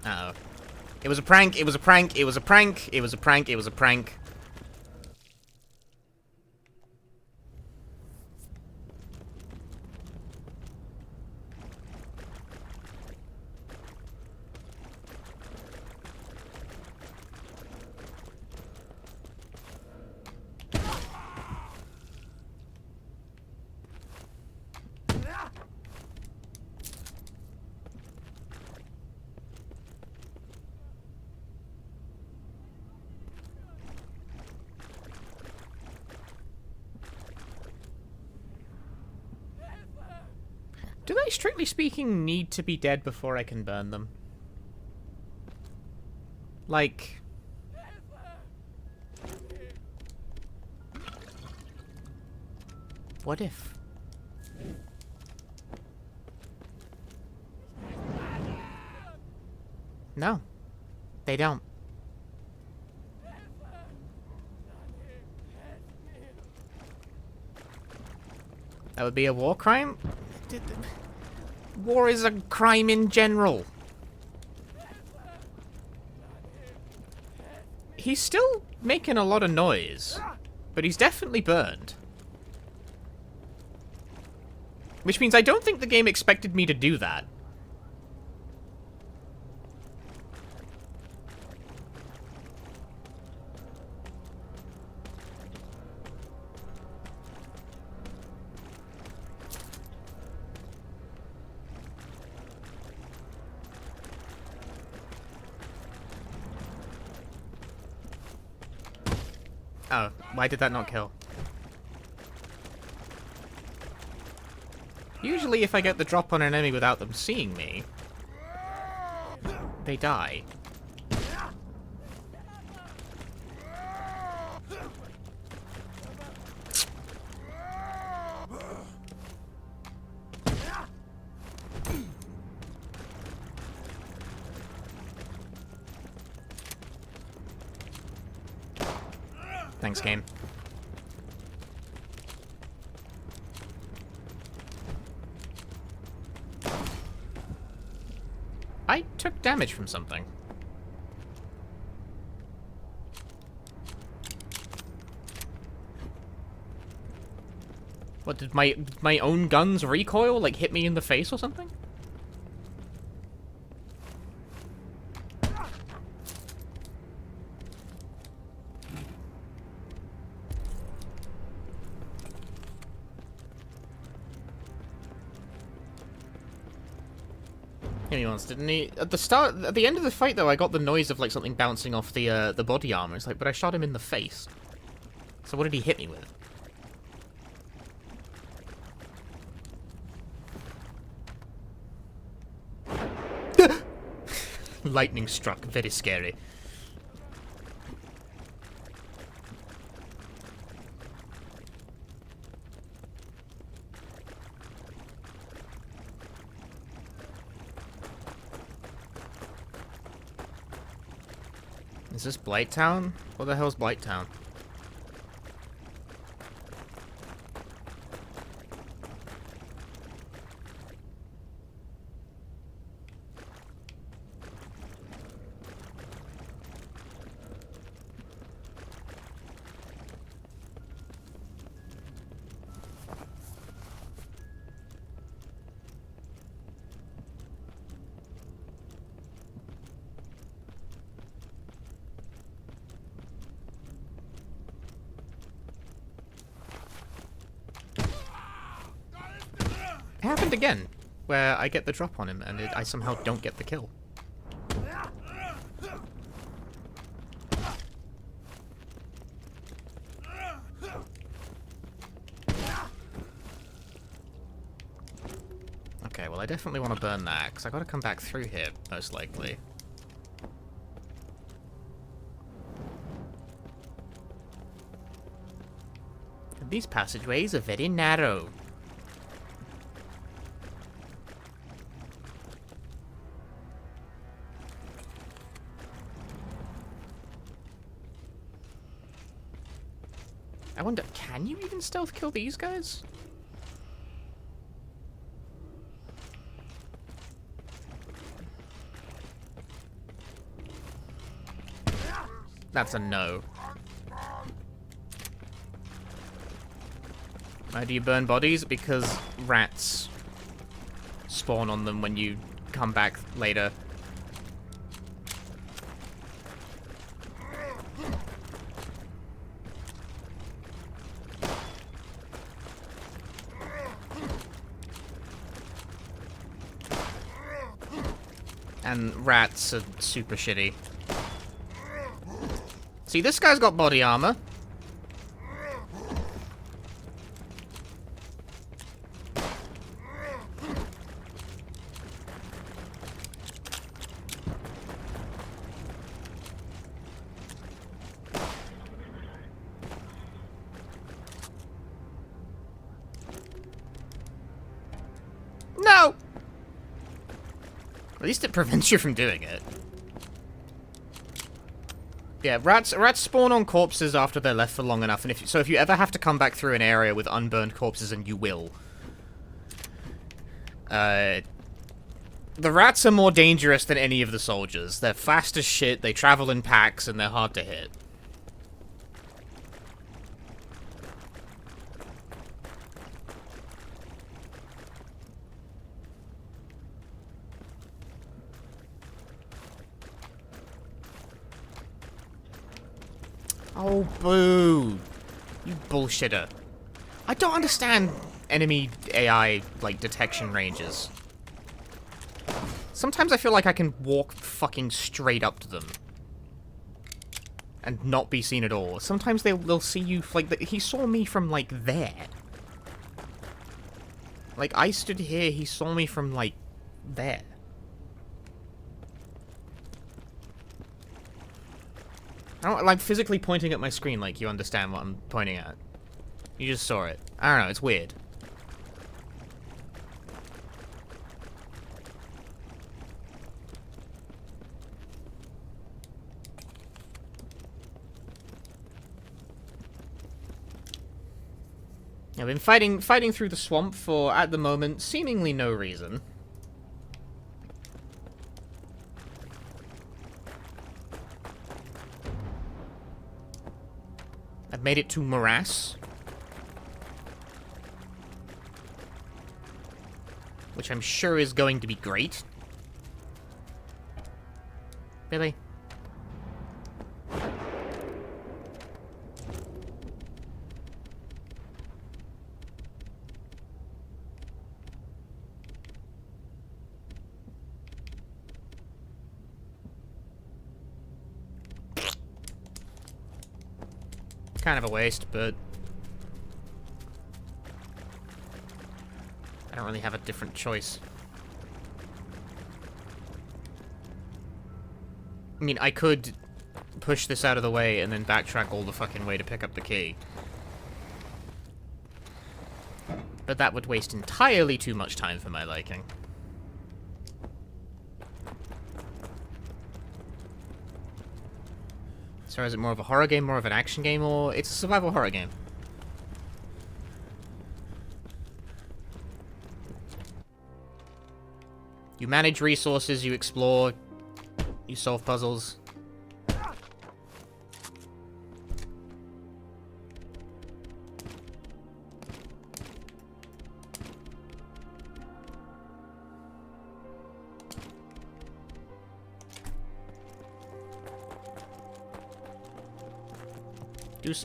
[SPEAKER 1] Uh-oh. It was a prank, it was a prank, it was a prank, it was a prank, it was a prank. Do they, strictly speaking, need to be dead before I can burn them? Like... What if? No. They don't. That would be a war crime? War is a crime in general. He's still making a lot of noise, but he's definitely burned. Which means I don't think the game expected me to do that. Oh, why did that not kill? Usually if I get the drop on an enemy without them seeing me, they die. Thanks, game. I took damage from something. What, did my own guns recoil, like hit me in the face or something? He once, didn't he? At the end of the fight, though, I got the noise of like something bouncing off the body armor. It's like, but I shot him in the face. So what did he hit me with? Lightning struck. Very scary. Is this Blighttown? What the hell's Blighttown? It happened again, where I get the drop on him and I somehow don't get the kill. Okay, well I definitely want to burn that, because I gotta come back through here, most likely. And these passageways are very narrow. I wonder, can you even stealth kill these guys? That's a no. Why do you burn bodies? Because rats spawn on them when you come back later. And rats are super shitty. See, this guy's got body armor. No! At least it prevents you from doing it. Yeah, rats spawn on corpses after they're left for long enough, and if you ever have to come back through an area with unburned corpses, and you will, the rats are more dangerous than any of the soldiers. They're fast as shit, they travel in packs, and they're hard to hit. Oh, boo. You bullshitter. I don't understand enemy AI, like, detection ranges. Sometimes I feel like I can walk fucking straight up to them. And not be seen at all. Sometimes they'll see you, like, he saw me from, like, there. Like, I stood here, he saw me from, like, there. I don't like physically pointing at my screen like you understand what I'm pointing at. You just saw it. I don't know, it's weird. I've been fighting through the swamp for, at the moment, seemingly no reason. I've made it to Morass. Which I'm sure is going to be great. Really? Kind of a waste, but I don't really have a different choice. I mean, I could push this out of the way and then backtrack all the fucking way to pick up the key. But that would waste entirely too much time for my liking. So is it more of a horror game, more of an action game, or it's a survival horror game? You manage resources, you explore, you solve puzzles.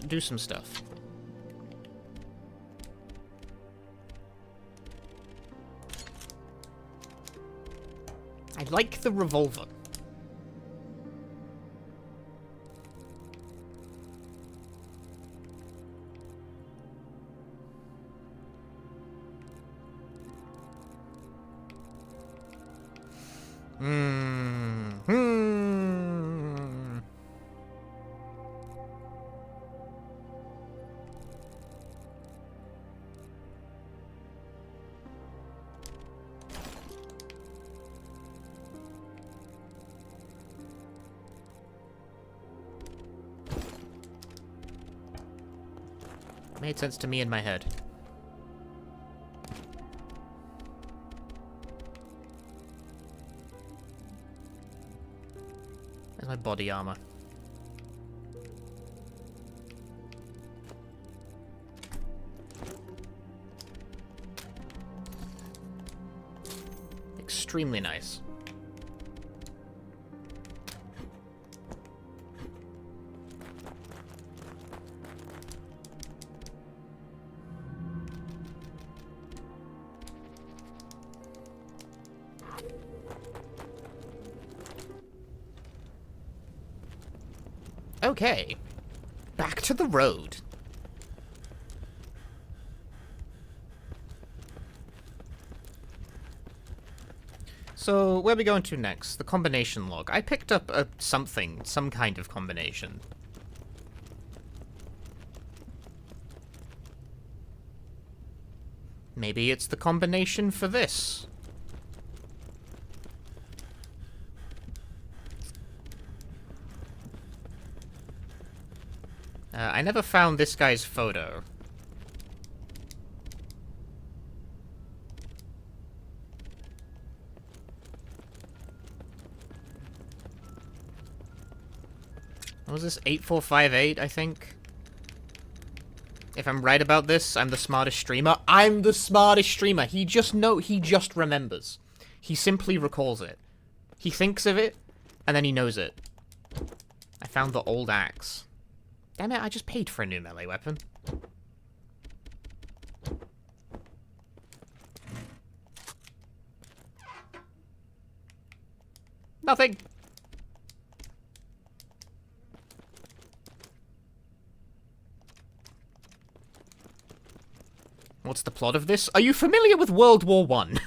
[SPEAKER 1] Do some stuff. I like the revolver. Made sense to me in my head. There's my body armor. Extremely nice. Okay. Back to the road. So, where are we going to next? The combination log. I picked up something, some kind of combination. Maybe it's the combination for this. I never found this guy's photo. What was this? 8458, I think? If I'm right about this, I'm the smartest streamer. I'm the smartest streamer. He just remembers. He simply recalls it. He thinks of it, and then he knows it. I found the old axe. Damn it, I just paid for a new melee weapon. Nothing. What's the plot of this? Are you familiar with World War I?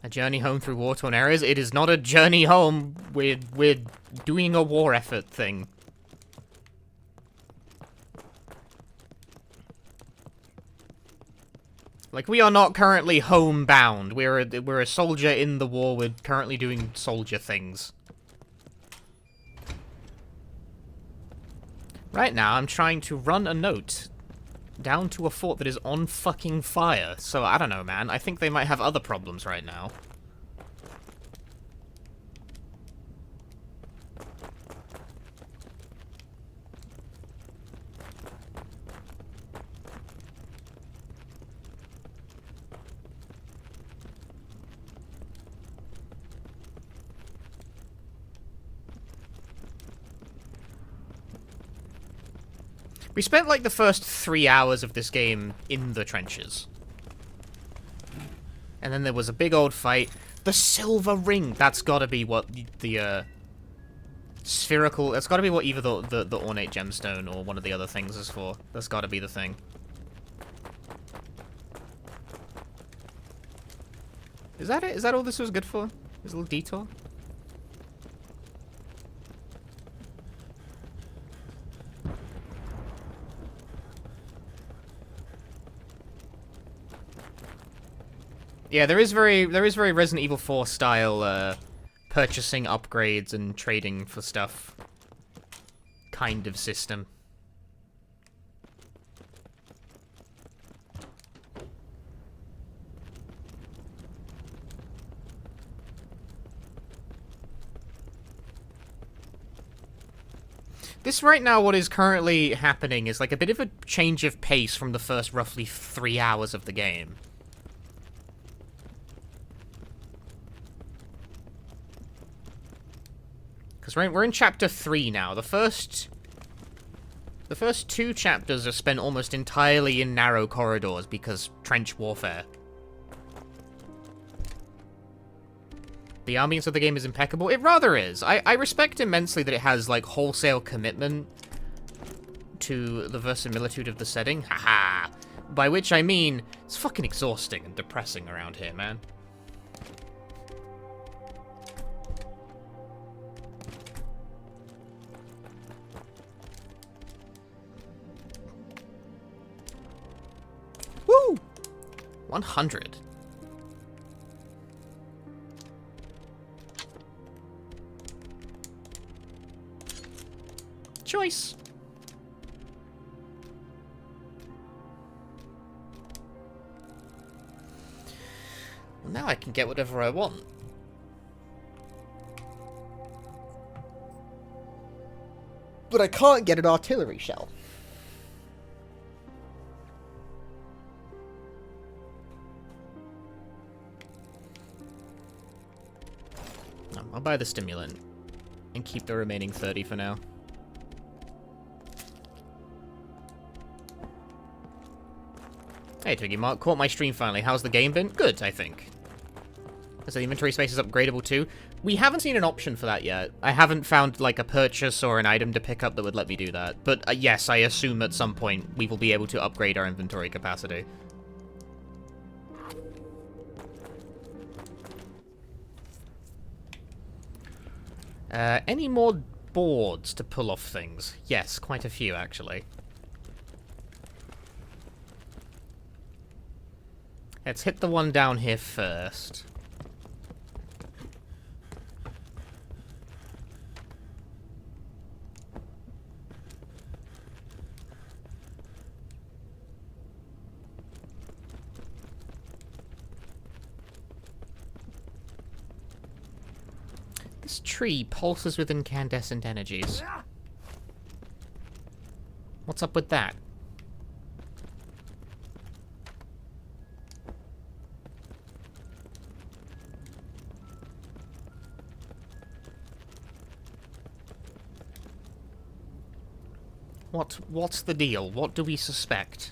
[SPEAKER 1] A journey home through war-torn areas? It is not a journey home. We're doing a war effort thing. Like, we are not currently homebound. We're a soldier in the war. We're currently doing soldier things. Right now, I'm trying to run a note down to a fort that is on fucking fire. So, I don't know, man. I think they might have other problems right now. We spent, like, the first 3 hours of this game in the trenches. And then there was a big old fight. The silver ring! That's gotta be what the spherical... That's gotta be what either the ornate gemstone or one of the other things is for. That's gotta be the thing. Is that it? Is that all this was good for? This little detour? Yeah, there is very Resident Evil 4 style purchasing upgrades and trading for stuff kind of system. This right now, what is currently happening is like a bit of a change of pace from the first roughly 3 hours of the game. Because we're in chapter 3 now. The first 2 chapters are spent almost entirely in narrow corridors because trench warfare. The ambience of the game is impeccable. It rather is. I respect immensely that it has, like, wholesale commitment to the verisimilitude of the setting. Haha. By which I mean, it's fucking exhausting and depressing around here, man. Woo! 100. Choice. Well, now I can get whatever I want. But I can't get an artillery shell. I'll buy the stimulant and keep the remaining 30 for now. Hey, Twiggy Mark, caught my stream finally. How's the game been? Good, I think. So the inventory space is upgradable too. We haven't seen an option for that yet. I haven't found, like, a purchase or an item to pick up that would let me do that. But, yes, I assume at some point we will be able to upgrade our inventory capacity. Any more boards to pull off things? Yes, quite a few, actually. Let's hit the one down here first. This tree pulses with incandescent energies. What's up with that? What's the deal? What do we suspect?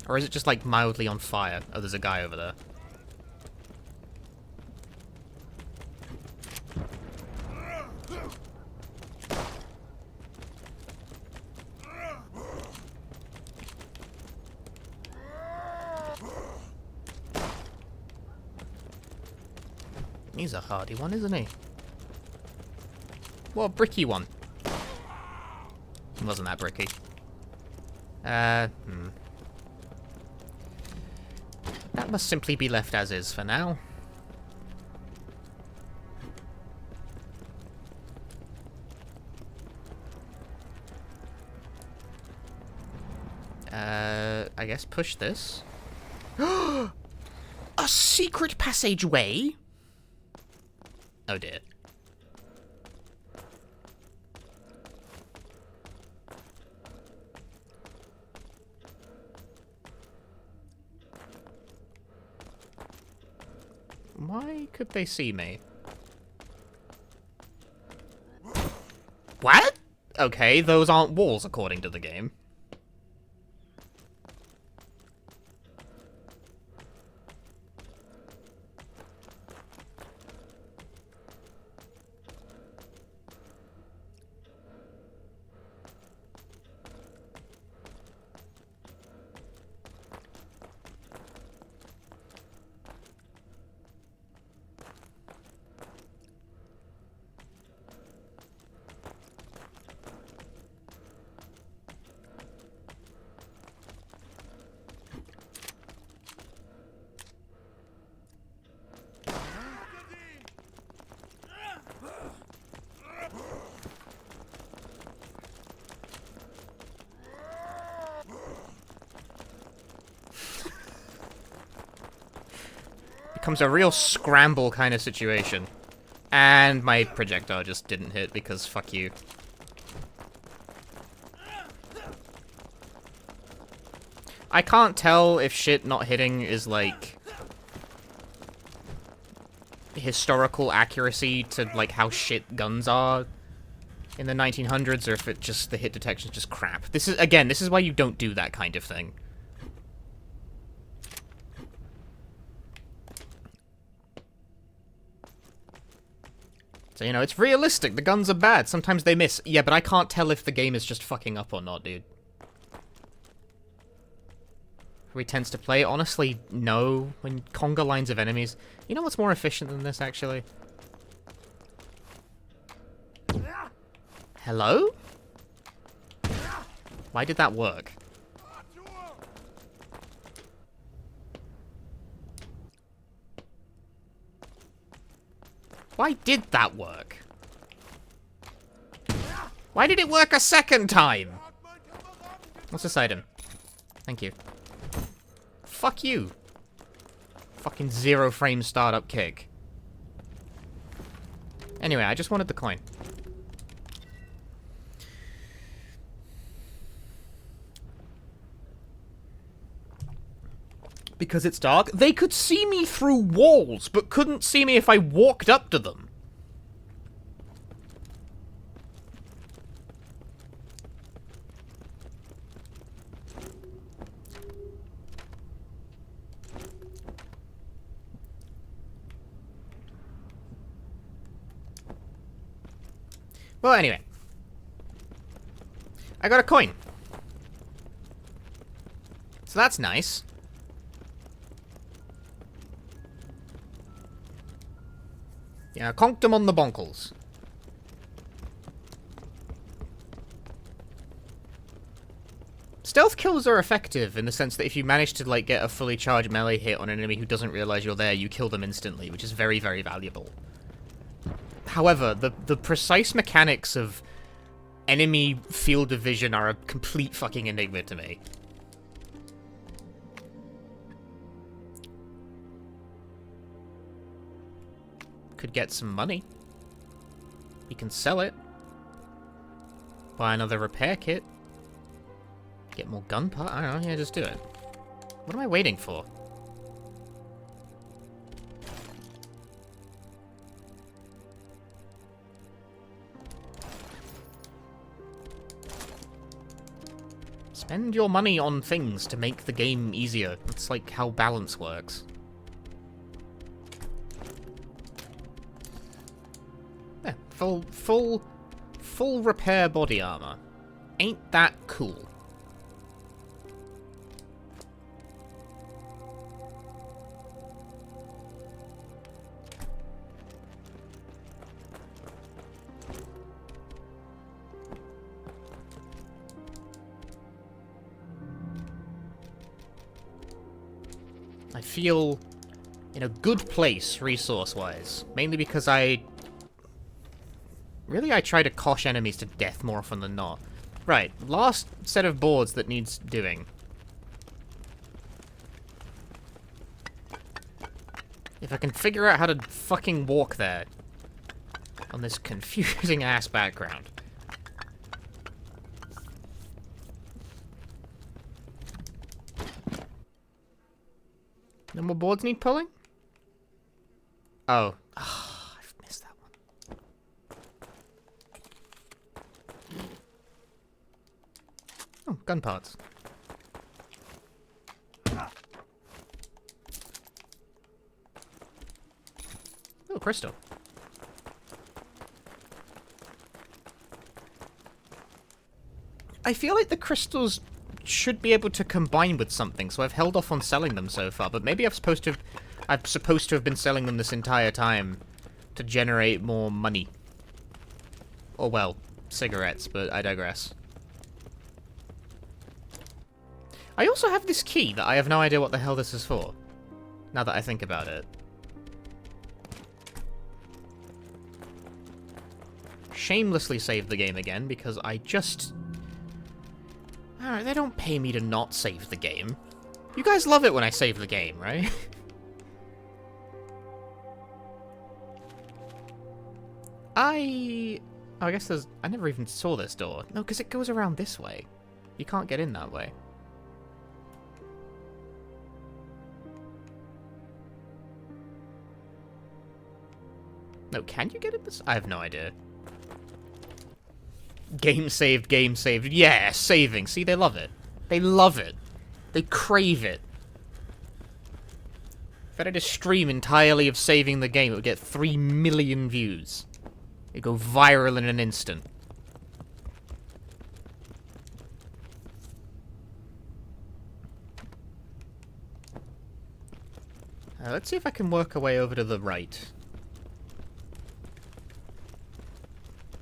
[SPEAKER 1] Or is it just, like, mildly on fire? Oh, there's a guy over there. He's a hardy one, isn't he? What a bricky one. He wasn't that bricky. That must simply be left as is for now. I guess push this. A secret passageway? Oh dear. Why could they see me? What? Okay, those aren't walls according to the game. Becomes a real scramble kind of situation. And my projectile just didn't hit because fuck you. I can't tell if shit not hitting is like historical accuracy to like how shit guns are in the 1900s, or if it just the hit detection is just crap. This is why you don't do that kind of thing. So, you know, it's realistic. The guns are bad. Sometimes they miss. Yeah, but I can't tell if the game is just fucking up or not, dude. Who he tends to play? Honestly, no. When conga lines of enemies. You know what's more efficient than this, actually? Hello? Why did that work? Why did that work? Why did it work a second time? What's this item? Thank you. Fuck you. Fucking 0 frame startup kick. Anyway, I just wanted the coin. Because it's dark, they could see me through walls, but couldn't see me if I walked up to them. Well, anyway. I got a coin. So that's nice. Yeah, conked them on the bonkles. Stealth kills are effective in the sense that if you manage to, like, get a fully charged melee hit on an enemy who doesn't realize you're there, you kill them instantly, which is very, very valuable. However, the precise mechanics of enemy field of vision are a complete fucking enigma to me. Could get some money. You can sell it. Buy another repair kit. Get more gun part. I don't know. Yeah, just do it. What am I waiting for? Spend your money on things to make the game easier. That's like how balance works. Yeah, full repair body armor. Ain't that cool? I feel in a good place, resource-wise. Mainly because I try to kosh enemies to death more often than not. Right, last set of boards that needs doing. If I can figure out how to fucking walk there on this confusing-ass background. No more boards need pulling? Oh. Oh, I've missed that one. Oh, gun parts. Oh, crystal. I feel like the crystals should be able to combine with something, so I've held off on selling them so far, but maybe I'm supposed to have been selling them this entire time to generate more money. Or, well, cigarettes, but I digress. I also have this key that I have no idea what the hell this is for, now that I think about it. Shamelessly saved the game again, because I just... Alright, they don't pay me to not save the game. You guys love it when I save the game, right? Oh, I guess there's... I never even saw this door. No, because it goes around this way. You can't get in that way. No, can you get in this? I have no idea. Game saved, game saved. Yeah, saving. See, they love it. They love it. They crave it. If I did a stream entirely of saving the game, it would get 3 million views. It go viral in an instant. Let's see if I can work our way over to the right.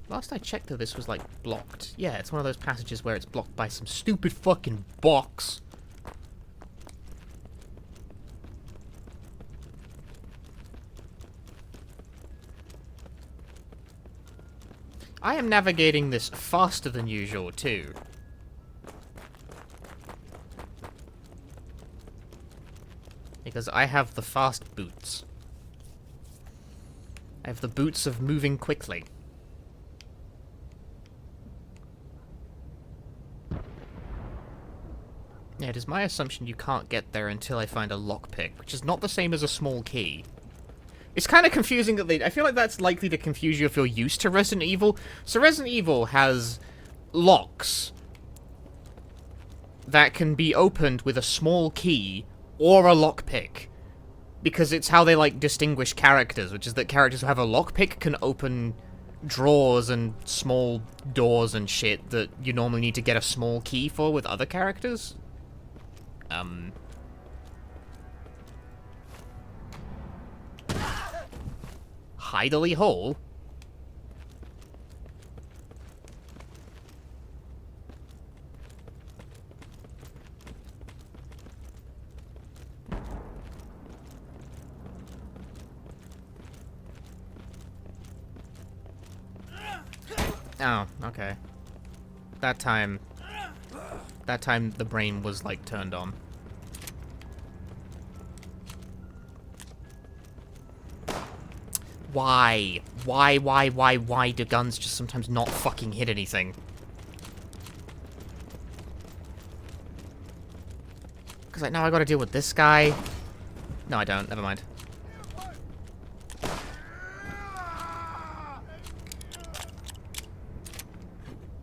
[SPEAKER 1] Last I checked, though, this was, like, blocked. Yeah, it's one of those passages where it's blocked by some stupid fucking box. I am navigating this faster than usual, too. Because I have the fast boots. I have the boots of moving quickly. Yeah, it is my assumption you can't get there until I find a lockpick, which is not the same as a small key. It's kind of confusing that I feel like that's likely to confuse you if you're used to Resident Evil. So Resident Evil has locks that can be opened with a small key or a lockpick. Because it's how they, like, distinguish characters, which is that characters who have a lockpick can open drawers and small doors and shit that you normally need to get a small key for with other characters. Hidely hole? Oh, okay. That time the brain was, like, turned on. Why? Why do guns just sometimes not fucking hit anything? Because, like, now I gotta deal with this guy. No, I don't. Never mind.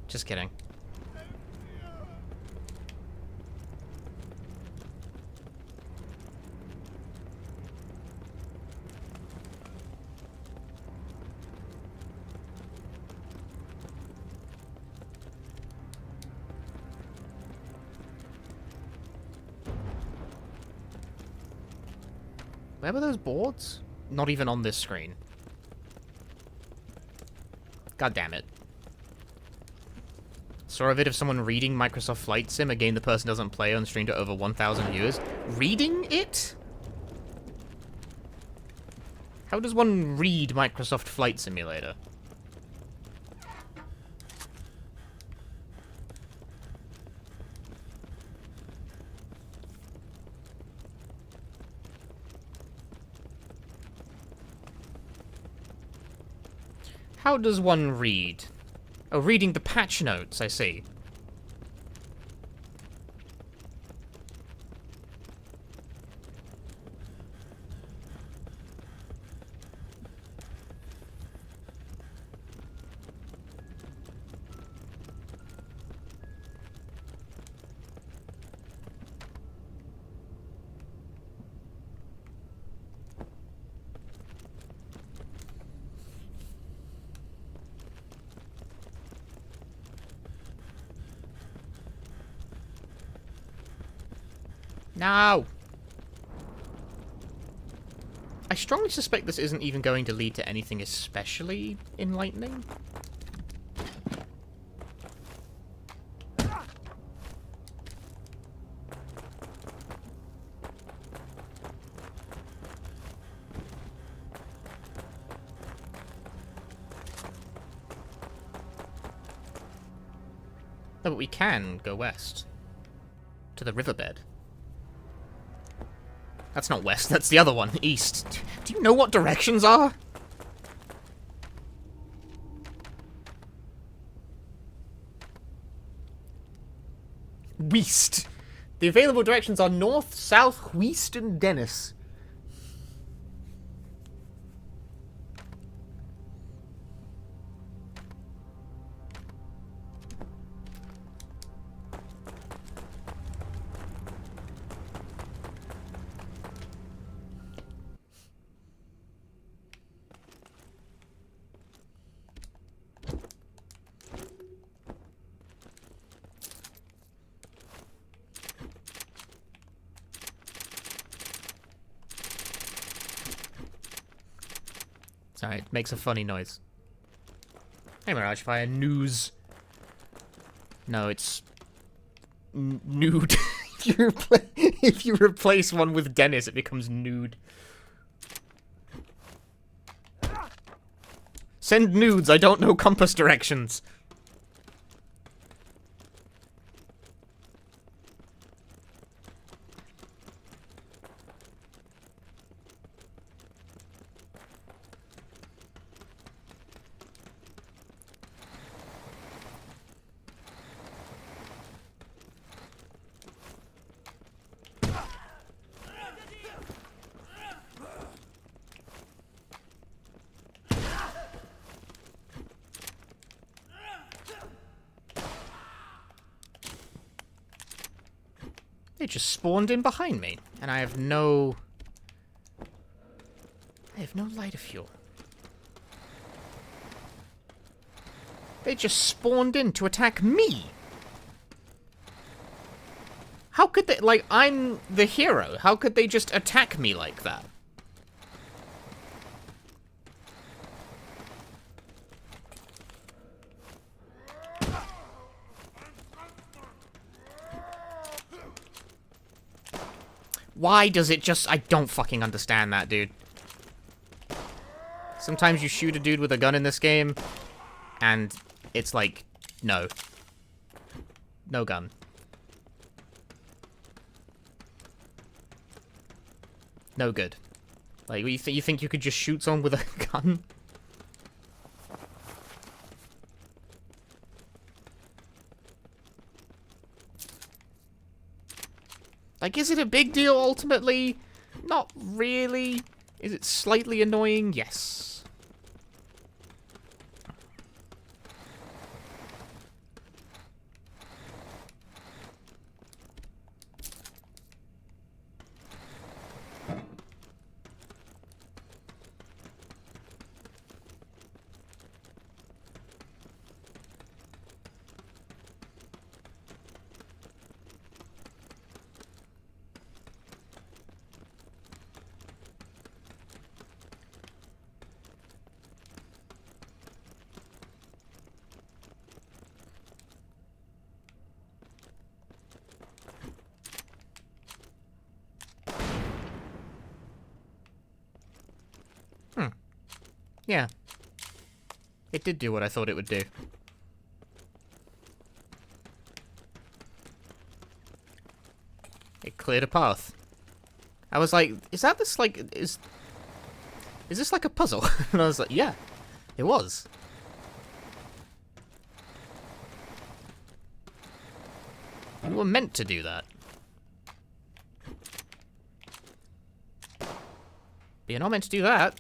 [SPEAKER 1] Just kidding. Where were those boards? Not even on this screen. God damn it. Saw a vid of someone reading Microsoft Flight Sim, a game the person doesn't play on stream to over 1,000 viewers. Reading it? How does one read Microsoft Flight Simulator? How does one read? Oh, reading the patch notes, I see. No! I strongly suspect this isn't even going to lead to anything especially enlightening. No, but we can go west. To the riverbed. That's not west, that's the other one, east. Do you know what directions are? West. The available directions are north, south, west, and Dennis. Sorry, it makes a funny noise. Hey, Mirage Fire, news. No, it's... nude. If you replace one with Dennis, it becomes nude. Send nudes, I don't know compass directions. They just spawned in behind me, and I have no lighter fuel. They just spawned in to attack me. How could they, like, I'm the hero. How could they just attack me like that? Why does it just... I don't fucking understand that, dude. Sometimes you shoot a dude with a gun in this game, and it's like, no. No gun. No good. Like, you think you could just shoot someone with a gun? Like, is it a big deal, ultimately? Not really. Is it slightly annoying? Yes. Yeah. It did do what I thought it would do. It cleared a path. I was like, is that this, like, is this like a puzzle? And I was like, yeah, it was. You were meant to do that. But you're not meant to do that.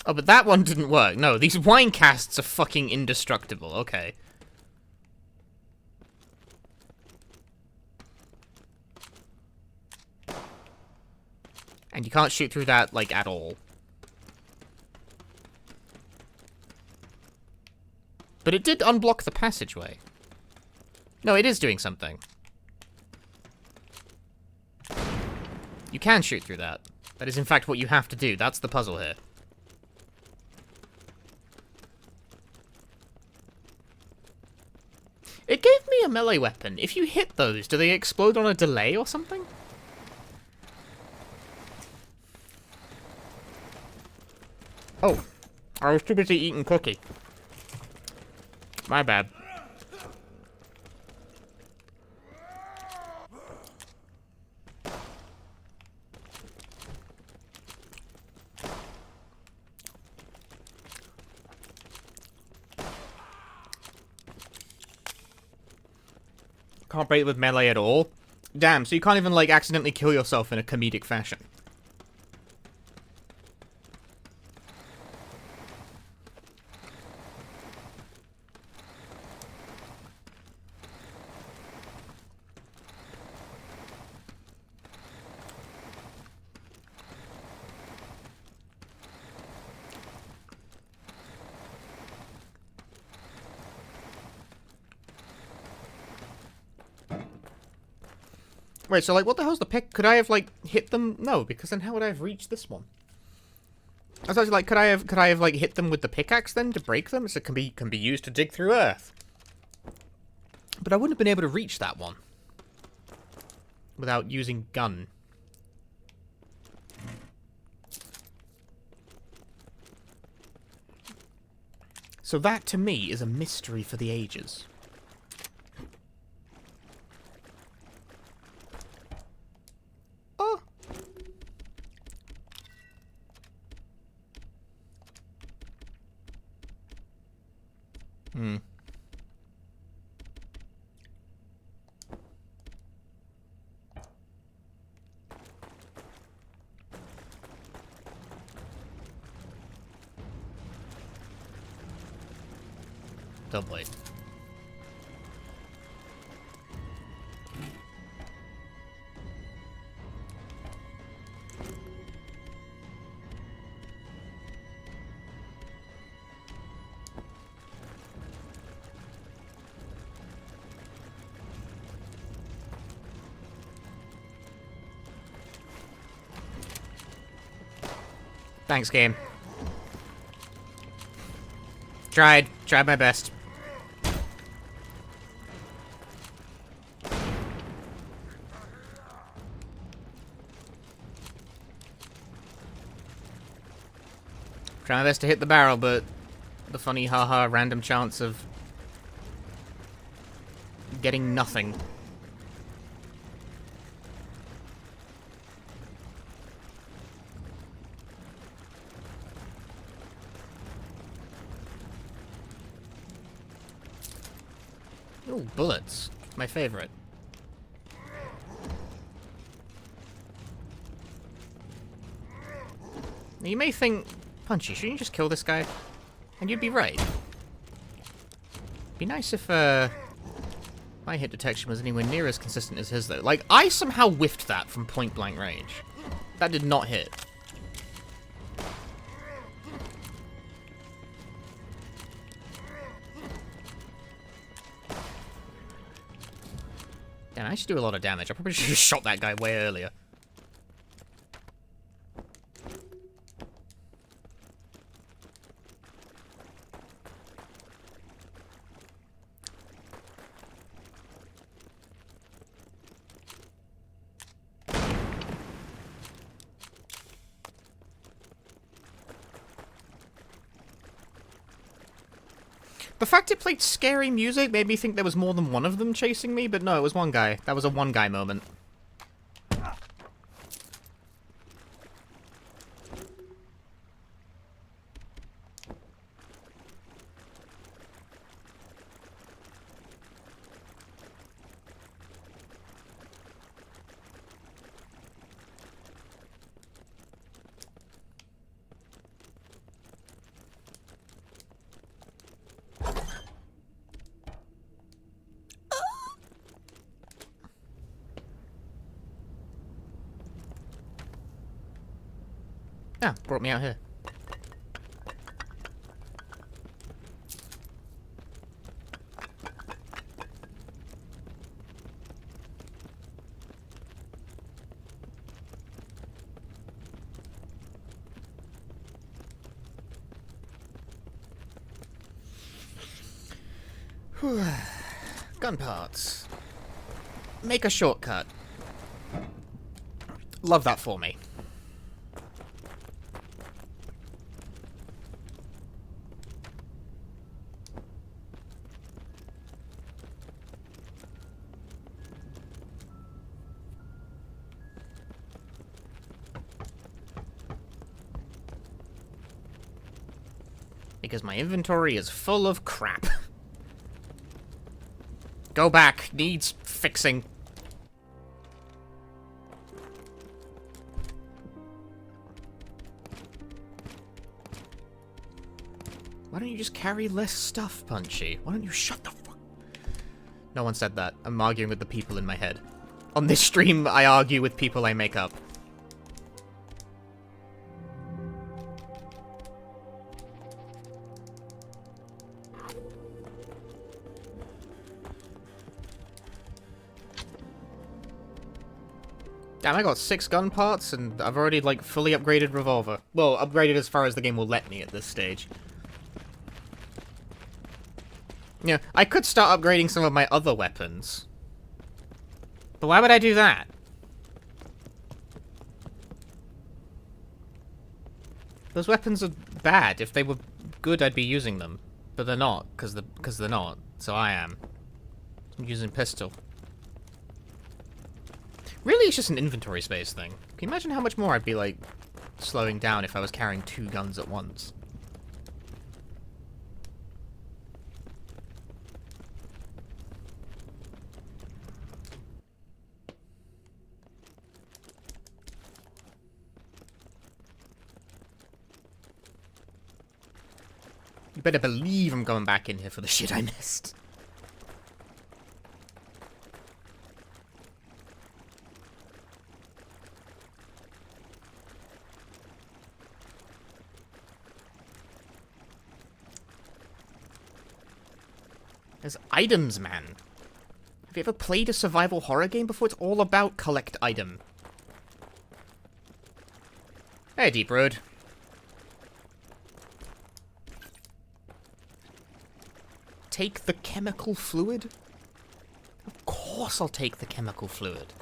[SPEAKER 1] Oh, but that one didn't work. No, these wine casts are fucking indestructible. Okay. And you can't shoot through that, like, at all. But it did unblock the passageway. No, it is doing something. You can shoot through that. That is, in fact, what you have to do. That's the puzzle here. It gave me a melee weapon. If you hit those, do they explode on a delay or something? Oh, I was too busy eating cookie. My bad. Can't break it with melee at all? Damn, so you can't even, like, accidentally kill yourself in a comedic fashion. Wait, so, like, what the hell's the pick? Could I have, like, hit them? No, because then how would I have reached this one? I was actually like, could I have, like, hit them with the pickaxe then to break them? So it can be used to dig through earth. But I wouldn't have been able to reach that one without using gun. So that, to me, is a mystery for the ages. Oh! Hmm. Lovely. Thanks, game. Tried my best. Try my best to hit the barrel, but the funny haha random chance of getting nothing. Ooh, bullets. My favorite. Now you may think, Punchy, shouldn't you just kill this guy? And you'd be right. Be nice if, my hit detection was anywhere near as consistent as his, though. Like, I somehow whiffed that from point-blank range. That did not hit. Damn, I should do a lot of damage. I probably should have shot that guy way earlier. The fact it played scary music made me think there was more than one of them chasing me, but no, it was one guy. That was a one-guy moment. Ah, brought me out here. Gun parts. Make a shortcut. Love that for me. Because my inventory is full of crap. Go back. Needs fixing. Why don't you just carry less stuff, Punchy? Why don't you shut the fuck... No one said that. I'm arguing with the people in my head. On this stream, I argue with people I make up. Damn, I got 6 gun parts, and I've already, like, fully upgraded revolver. Well, upgraded as far as the game will let me at this stage. Yeah, I could start upgrading some of my other weapons. But why would I do that? Those weapons are bad. If they were good, I'd be using them. But they're not, because they're not. So I am. I'm using pistol. Really, it's just an inventory space thing. Can you imagine how much more I'd be, like, slowing down if I was carrying 2 guns at once? You better believe I'm going back in here for the shit I missed. There's items, man. Have you ever played a survival horror game before? It's all about collect item. Hey, Deep Road. Take the chemical fluid? Of course I'll take the chemical fluid.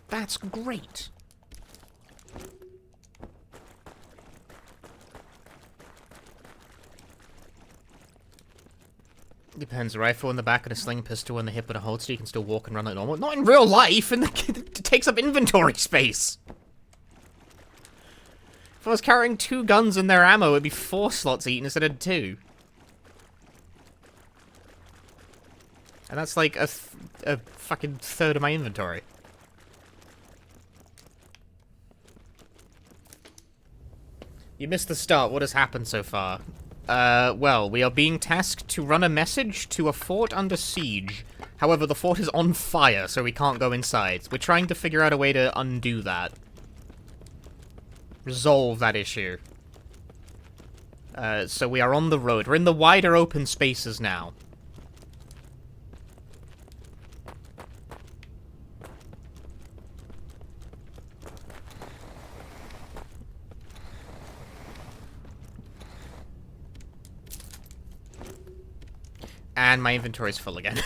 [SPEAKER 1] That's great. Depends. A rifle in the back and a sling pistol in the hip and a holster. You can still walk and run like normal. Not in real life, and it takes up inventory space. If I was carrying 2 guns and their ammo, it'd be 4 slots eaten instead of 2. And that's like a fucking third of my inventory. You missed the start. What has happened so far? Well, we are being tasked to run a message to a fort under siege. However, the fort is on fire, so we can't go inside. We're trying to figure out a way to undo that. Resolve that issue. So we are on the road. We're in the wider open spaces now. And my inventory's full again.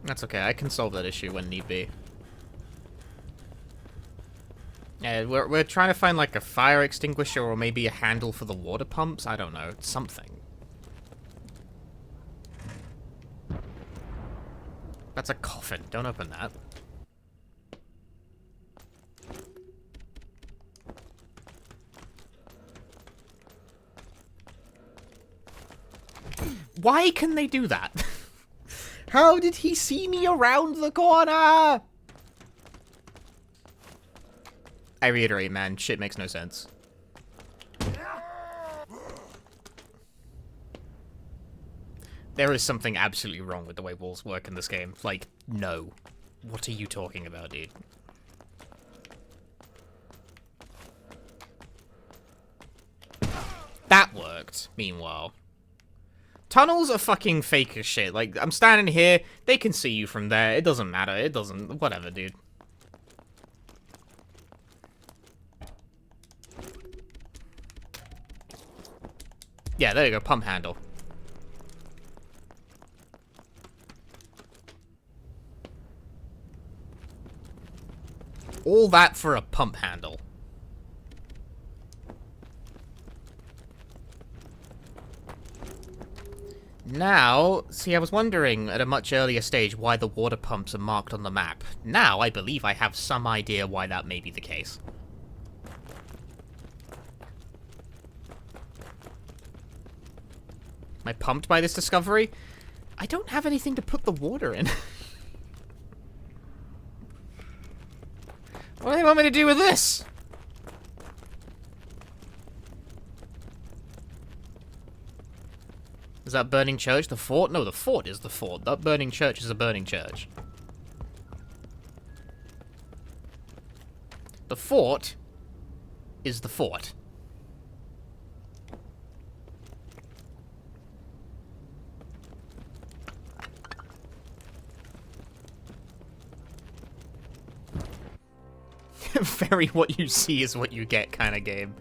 [SPEAKER 1] That's okay, I can solve that issue when need be. Yeah, we're trying to find like a fire extinguisher or maybe a handle for the water pumps. I don't know, something. That's a coffin. Don't open that. Why can they do that? How did he see me around the corner? I reiterate, man, shit makes no sense. There is something absolutely wrong with the way walls work in this game. Like, no. What are you talking about, dude? That worked, meanwhile. Tunnels are fucking fake as shit. Like, I'm standing here, they can see you from there. It doesn't matter. It doesn't... Whatever, dude. Yeah, there you go. Pump handle. All that for a pump handle. Now, see, I was wondering at a much earlier stage why the water pumps are marked on the map. Now, I believe I have some idea why that may be the case. Am I pumped by this discovery? I don't have anything to put the water in. What do they want me to do with this? Is that burning church the fort? No, the fort is the fort. That burning church is a burning church. The fort is the fort. Very what you see is what you get kind of game.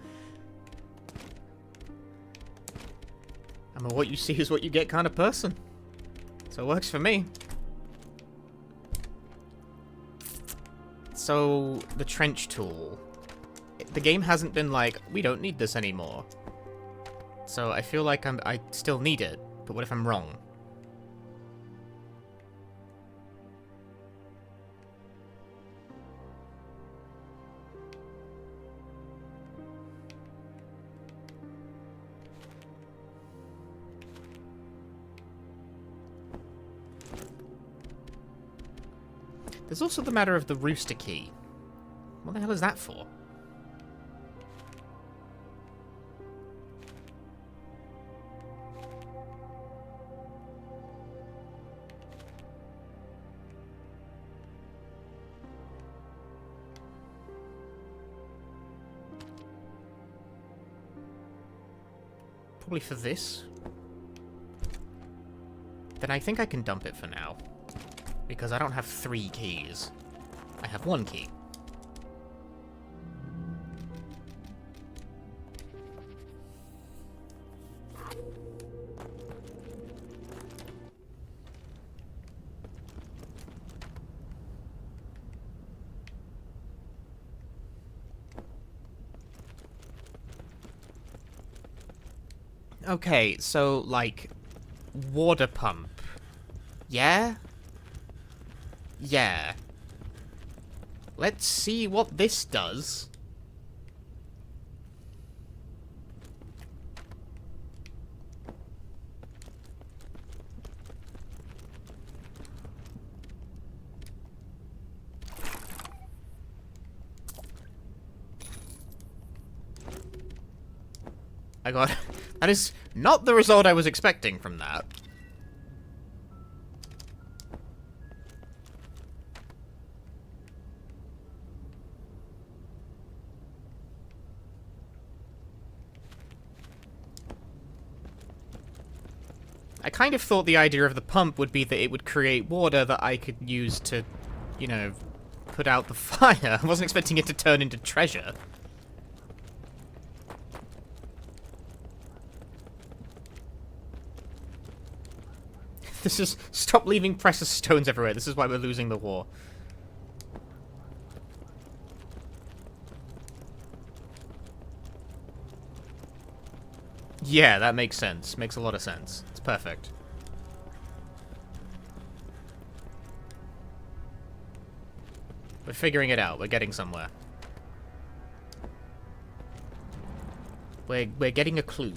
[SPEAKER 1] I'm a what you see is what you get kind of person. So it works for me. So, the trench tool. The game hasn't been like, we don't need this anymore. So I feel like I still need it, but what if I'm wrong? There's also the matter of the rooster key. What the hell is that for? Probably for this. Then I think I can dump it for now. Because I don't have 3 keys. I have 1 key. Okay, so, like, water pump. Yeah? Yeah. Let's see what this does. I got... That is not the result I was expecting from that. I kind of thought the idea of the pump would be that it would create water that I could use to, you know, put out the fire. I wasn't expecting it to turn into treasure. This is... Stop leaving precious stones everywhere. This is why we're losing the war. Yeah, that makes sense. Makes a lot of sense. It's perfect. We're figuring it out. We're getting somewhere. We're getting a clue.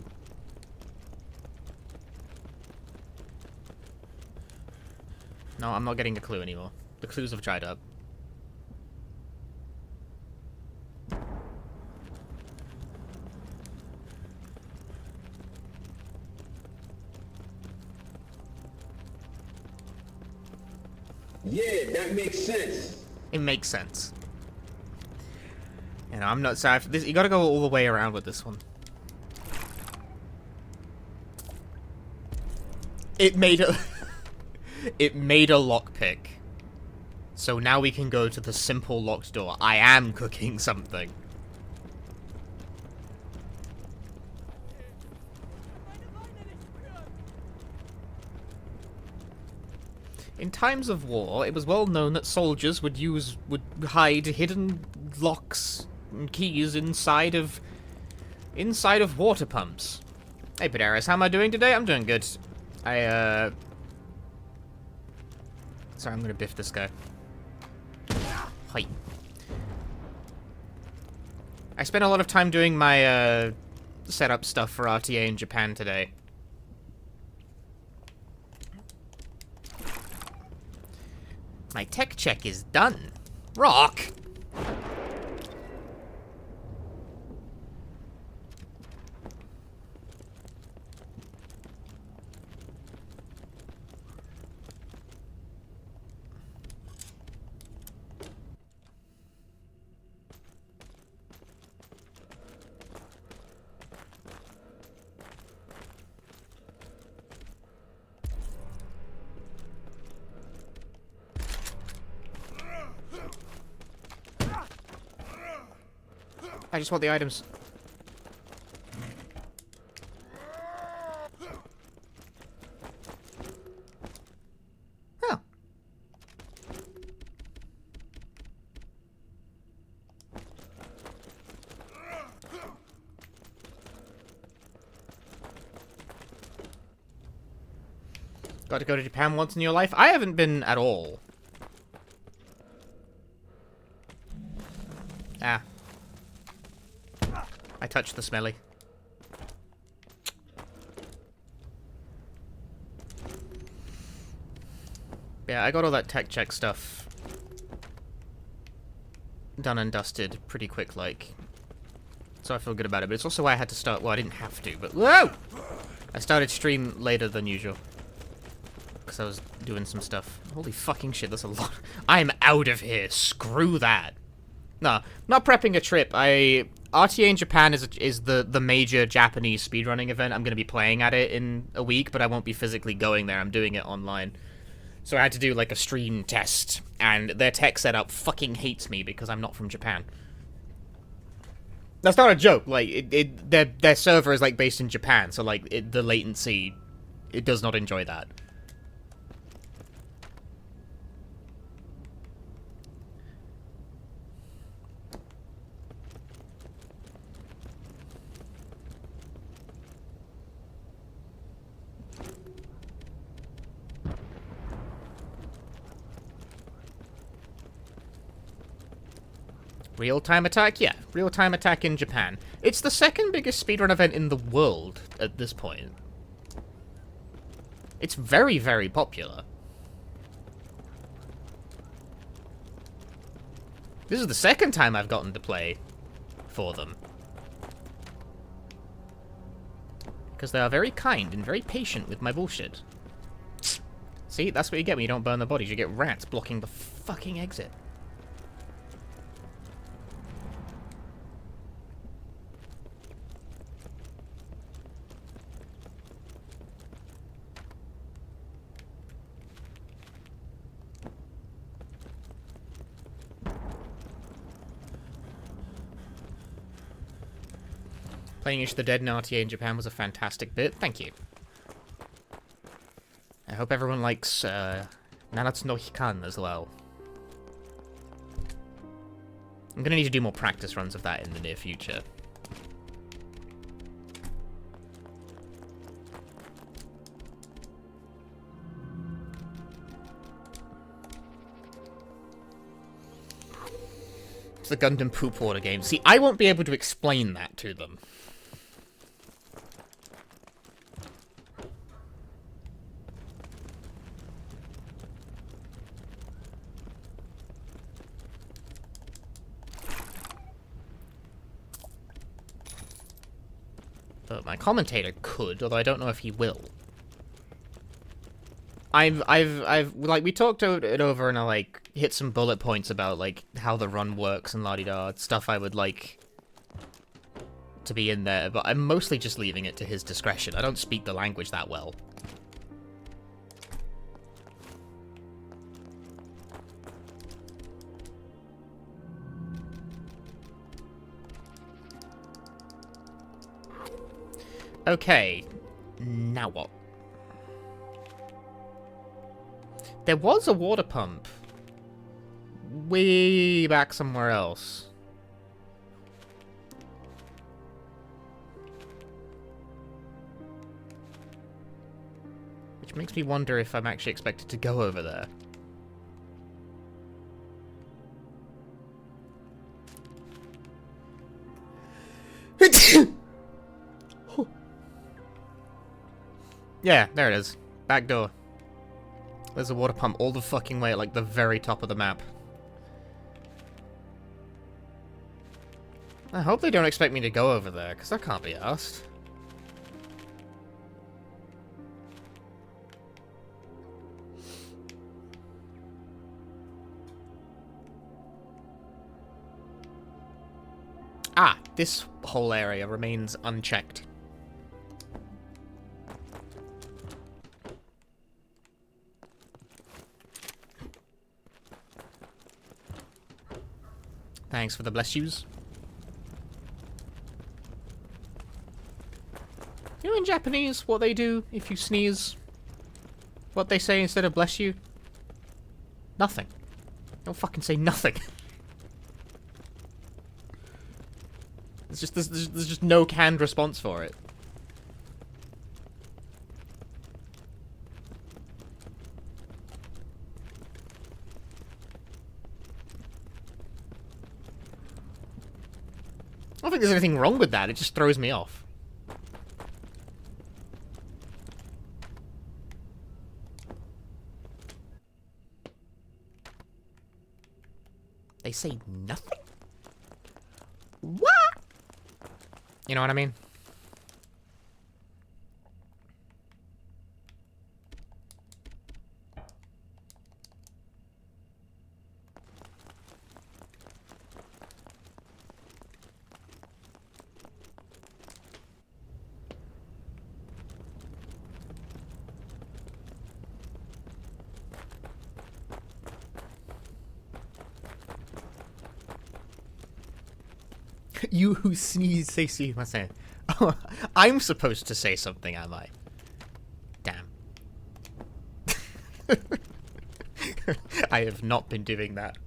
[SPEAKER 1] No, I'm not getting a clue anymore. The clues have dried up.
[SPEAKER 5] Yeah, that makes sense.
[SPEAKER 1] It makes sense. You know, I'm not sorry for this. You gotta go all the way around with this one. It made a... It made a lockpick. So now we can go to the simple locked door. I am cooking something. In times of war, it was well known that soldiers would hide hidden locks and keys inside of water pumps. Hey, Padaris, how am I doing today? I'm doing good. Sorry, I'm gonna biff this guy. Hi. I spent a lot of time doing my, setup stuff for RTA in Japan today. My tech check is done. Rock! I just want the items. Oh. Got to go to Japan once in your life? I haven't been at all. Ah. I touched the smelly. Yeah, I got all that tech check stuff done and dusted pretty quick, like. So I feel good about it, but it's also why I had to start. Well, I didn't have to, but whoa! I started stream later than usual because I was doing some stuff. Holy fucking shit, that's a lot. I'm out of here. Screw that. No, not prepping a trip. RTA in Japan is the major Japanese speedrunning event. I'm going to be playing at it in a week, but I won't be physically going there. I'm doing it online. So I had to do, like, a stream test, and their tech setup fucking hates me because I'm not from Japan. That's not a joke. Like, their server is, like, based in Japan, so, like, the latency, it does not enjoy that. Real-time attack? Yeah, real-time attack in Japan. It's the second biggest speedrun event in the world at this point. It's very, very popular. This is the second time I've gotten to play for them. Because they are very kind and very patient with my bullshit. See, that's what you get when you don't burn the bodies. You get rats blocking the fucking exit. Playing Ish the Dead in RTA in Japan was a fantastic bit. Thank you. I hope everyone likes Nanatsu no Hikan as well. I'm gonna need to do more practice runs of that in the near future. It's the Gundam Poop Water game. See, I won't be able to explain that to them. But my commentator could, although I don't know if he will. I've like, we talked it over and I, like, hit some bullet points about, like, how the run works and la-di-da, stuff I would like to be in there, but I'm mostly just leaving it to his discretion. I don't speak the language that well. Okay, now what? There was a water pump way back somewhere else. Which makes me wonder if I'm actually expected to go over there. Yeah, there it is. Back door. There's a water pump all the fucking way at, like, the very top of the map. I hope they don't expect me to go over there, because I can't be asked. Ah, this whole area remains unchecked. Thanks for the bless yous. Japanese what they do if you sneeze? What they say instead of bless you? Nothing. Don't fucking say nothing. There's just no canned response for it. I don't think there's anything wrong with that, it just throws me off. They say nothing? What? You know what I mean? You who sneeze say sumimasen. Oh, I'm supposed to say something, am I? Damn. I have not been doing that.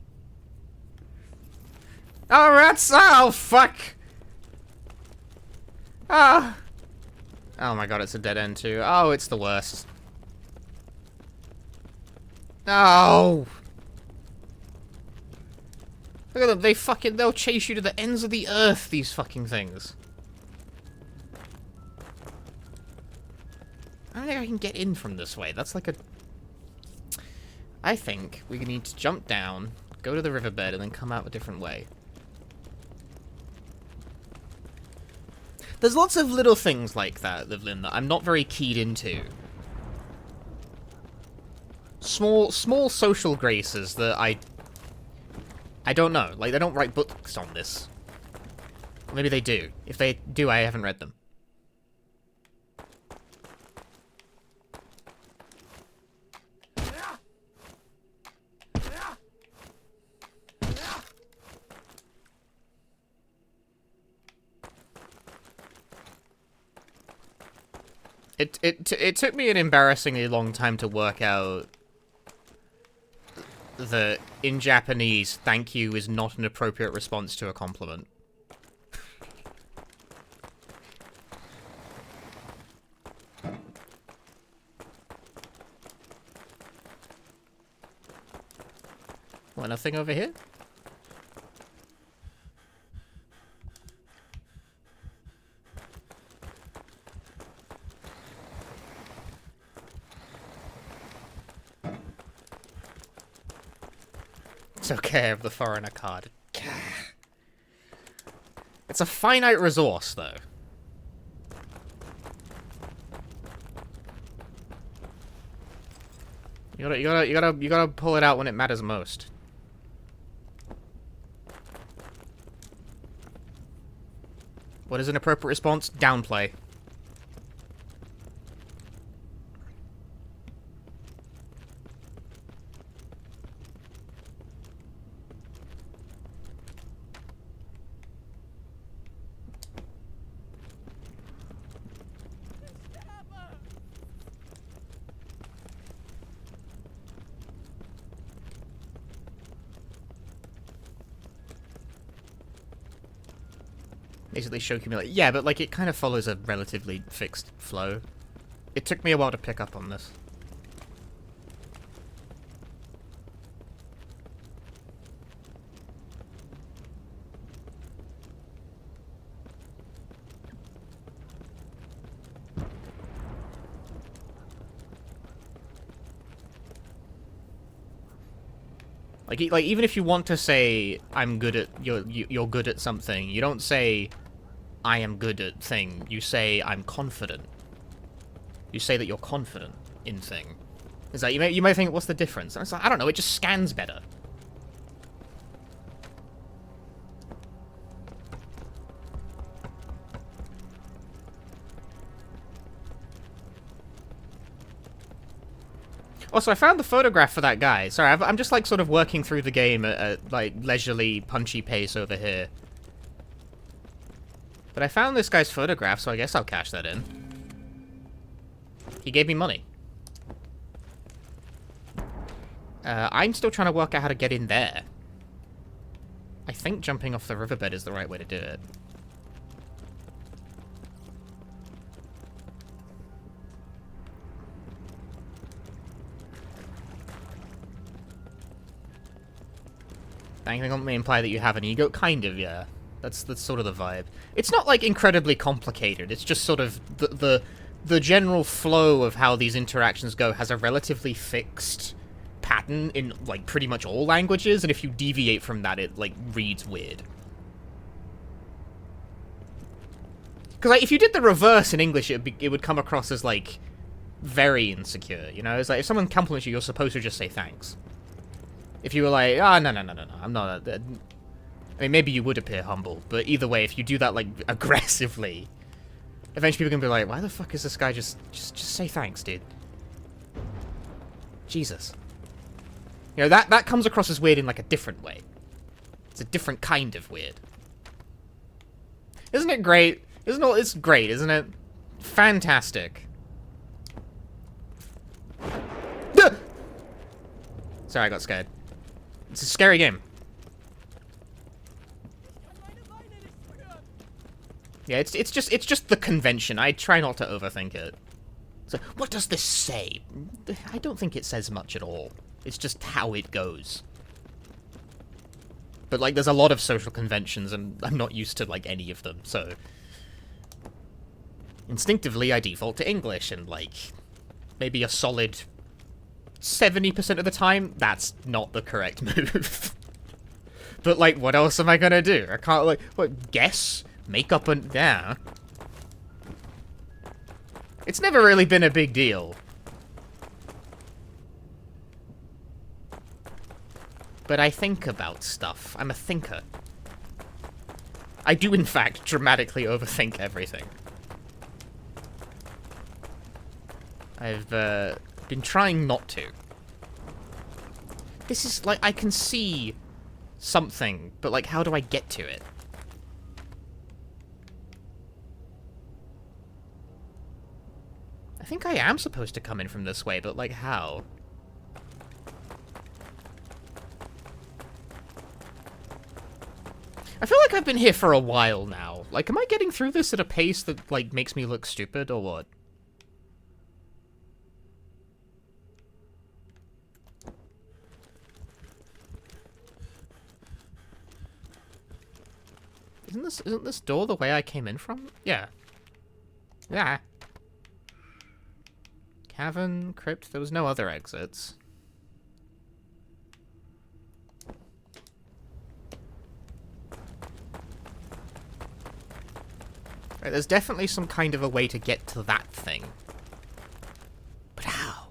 [SPEAKER 1] Oh, rats! Oh, fuck! Ah! Oh my god, it's a dead end too. Oh, it's the worst. Oh! Look at them, they'll chase you to the ends of the earth, these fucking things. I don't think I can get in from this way. That's like a... I think we need to jump down, go to the riverbed, and then come out a different way. There's lots of little things like that, Livlin, that I'm not very keyed into. Small social graces that I don't know. Like, they don't write books on this. Maybe they do. If they do, I haven't read them. It took me an embarrassingly long time to work out that in Japanese, thank you is not an appropriate response to a compliment. What, nothing over here? It's okay, I have the foreigner card. It's a finite resource, though. You gotta pull it out when it matters most. What is an appropriate response? Downplay. Basically Shoku me like, yeah, but like it kind of follows a relatively fixed flow. It took me a while to pick up on this. Like even if you want to say I'm good at you're good at something, you don't say I am good at thing. You say I'm confident. You say that you're confident in thing. Is that you may think what's the difference? And it's like I don't know. It just scans better. Also, I found the photograph for that guy. Sorry, I'm just like sort of working through the game at like leisurely, punchy pace over here. But I found this guy's photograph, so I guess I'll cash that in. He gave me money. I'm still trying to work out how to get in there. I think jumping off the riverbed is the right way to do it. Anything may imply that you have an ego? Kind of, yeah. That's sort of the vibe. It's not, like, incredibly complicated. It's just sort of the general flow of how these interactions go has a relatively fixed pattern in, like, pretty much all languages, and if you deviate from that, it, like, reads weird. Because, like, if you did the reverse in English, it would come across as, like, very insecure, you know? It's like, if someone compliments you, you're supposed to just say thanks. If you were like, no, I'm not I mean, maybe you would appear humble, but either way, if you do that, like, aggressively, eventually people can be like, why the fuck is this guy just say thanks, dude? Jesus. You know, that comes across as weird in, like, a different way. It's a different kind of weird. Isn't it great? It's great, isn't it? Fantastic. Sorry, I got scared. It's a scary game. Yeah, it's just the convention. I try not to overthink it. So, what does this say? I don't think it says much at all. It's just how it goes. But, like, there's a lot of social conventions, and I'm not used to, like, any of them, so... Instinctively, I default to English, and, like, maybe a solid 70% of the time, that's not the correct move. But, like, what else am I gonna do? I can't, like, what, guess? Make up and... yeah. It's never really been a big deal. But I think about stuff. I'm a thinker. I do, in fact, dramatically overthink everything. I've, been trying not to. This is, like, I can see something, but, like, how do I get to it? I think I am supposed to come in from this way, but, like, how? I feel like I've been here for a while now. Like, am I getting through this at a pace that, like, makes me look stupid, or what? Isn't this door the way I came in from? Yeah. Yeah. Cavern, crypt, there was no other exits. Right, there's definitely some kind of a way to get to that thing. But how?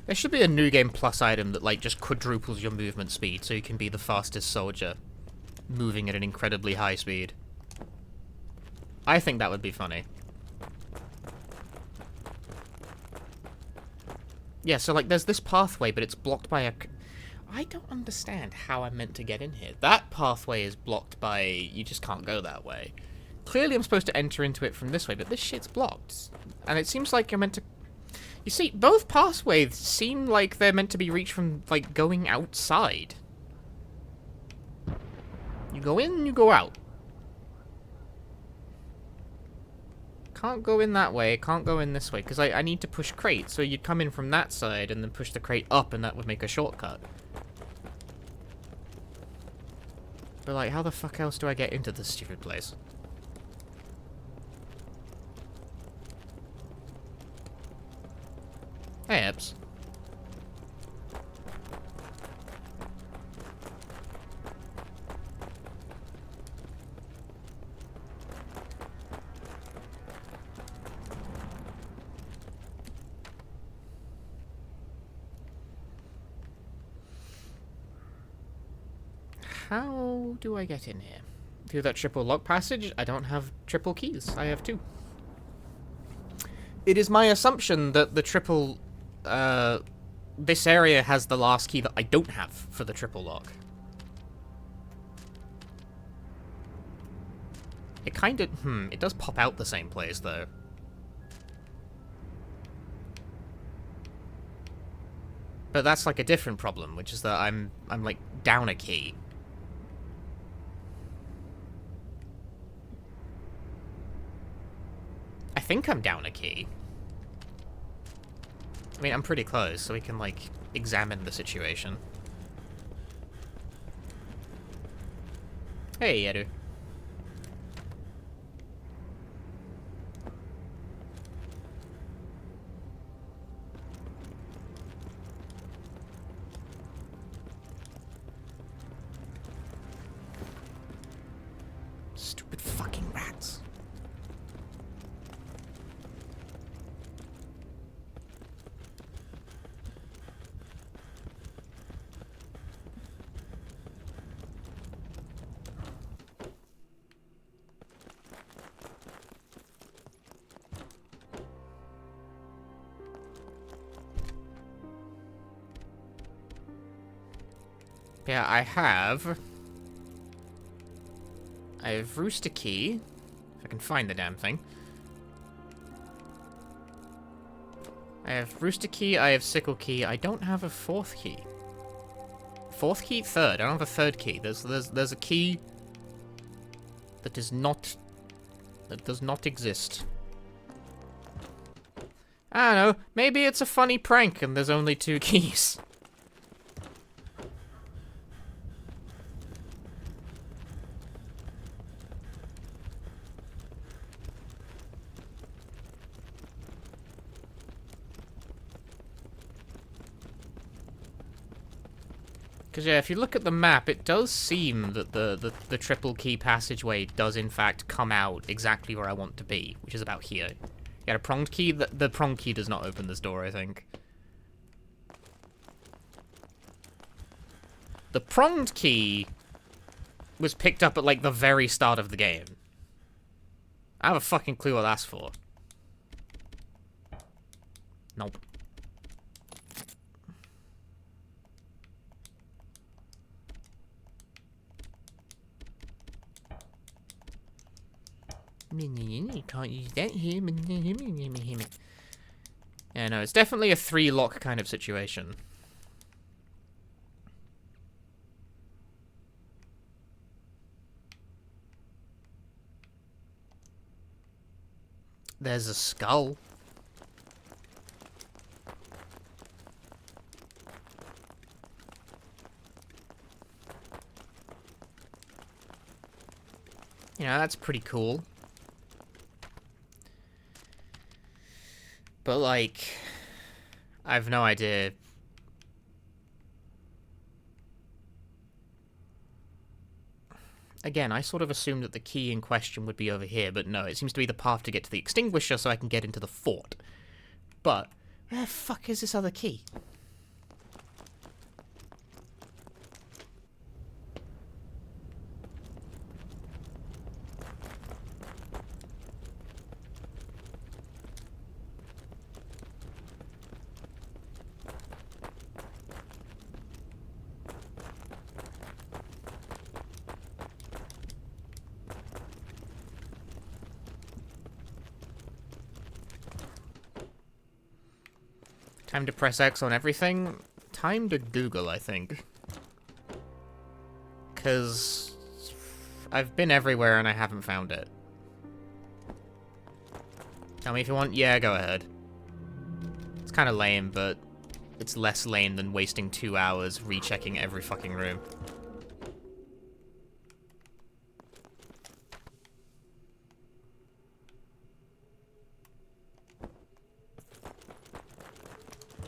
[SPEAKER 1] There should be a New Game Plus item that, like, just quadruples your movement speed so you can be the fastest soldier, moving at an incredibly high speed. I think that would be funny. Yeah, so, like, there's this pathway, but it's blocked by a... I don't understand how I'm meant to get in here. That pathway is blocked by... You just can't go that way. Clearly I'm supposed to enter into it from this way, but this shit's blocked. And it seems like you're meant to... You see, both pathways seem like they're meant to be reached from, like, going outside. You go in, you go out. Can't go in that way, can't go in this way, because I need to push crate, so you'd come in from that side and then push the crate up, and that would make a shortcut. But, like, how the fuck else do I get into this stupid place? Hey, Ebbs. How do I get in here? Through that triple lock passage? I don't have triple keys. I have two. It is my assumption that the triple, this area has the last key that I don't have for the triple lock. It kind of, it does pop out the same place, though. But that's, like, a different problem, which is that I'm like, down a key. I think I'm down a key. I mean, I'm pretty close, so we can, like, examine the situation. Hey, Edu. Stupid fucking rats. Yeah, I have Rooster Key, if I can find the damn thing. I have Rooster Key, I have Sickle Key, I don't have a fourth key. Fourth key? Third. I don't have a third key. There's a key that does not exist. I don't know, maybe it's a funny prank and there's only 2 keys. Because, yeah, if you look at the map, it does seem that the triple key passageway does, in fact, come out exactly where I want to be, which is about here. Yeah, a pronged key. The pronged key does not open this door, I think. The pronged key was picked up at, like, the very start of the game. I have a fucking clue what that's for. Nope. You can't use that here. Yeah, no, it's definitely a 3-lock kind of situation. There's a skull. You know, that's pretty cool. But, like, I have no idea. Again, I sort of assumed that the key in question would be over here, but no, it seems to be the path to get to the extinguisher so I can get into the fort. But, where the fuck is this other key? Time to press X on everything. Time to Google, I think. Because I've been everywhere and I haven't found it. Tell me if you want. Yeah, go ahead. It's kind of lame, but it's less lame than wasting 2 hours rechecking every fucking room.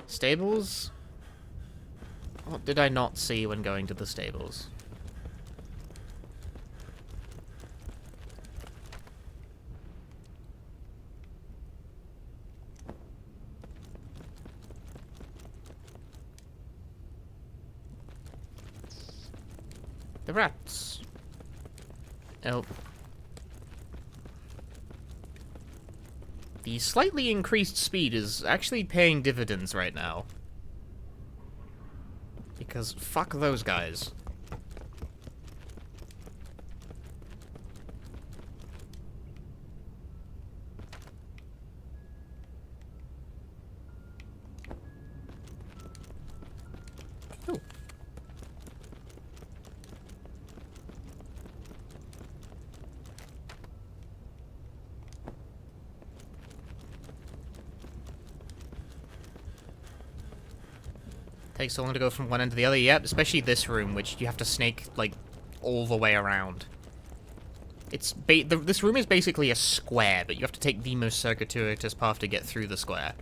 [SPEAKER 1] Stables? What did I not see when going to the stables? The rats. Oh. The slightly increased speed is actually paying dividends right now. Because fuck those guys. Ooh. Takes so long to go from one end to the other. Yep, especially this room, which you have to snake, like, all the way around. It's this room is basically a square, but you have to take the most circuitous path to get through the square.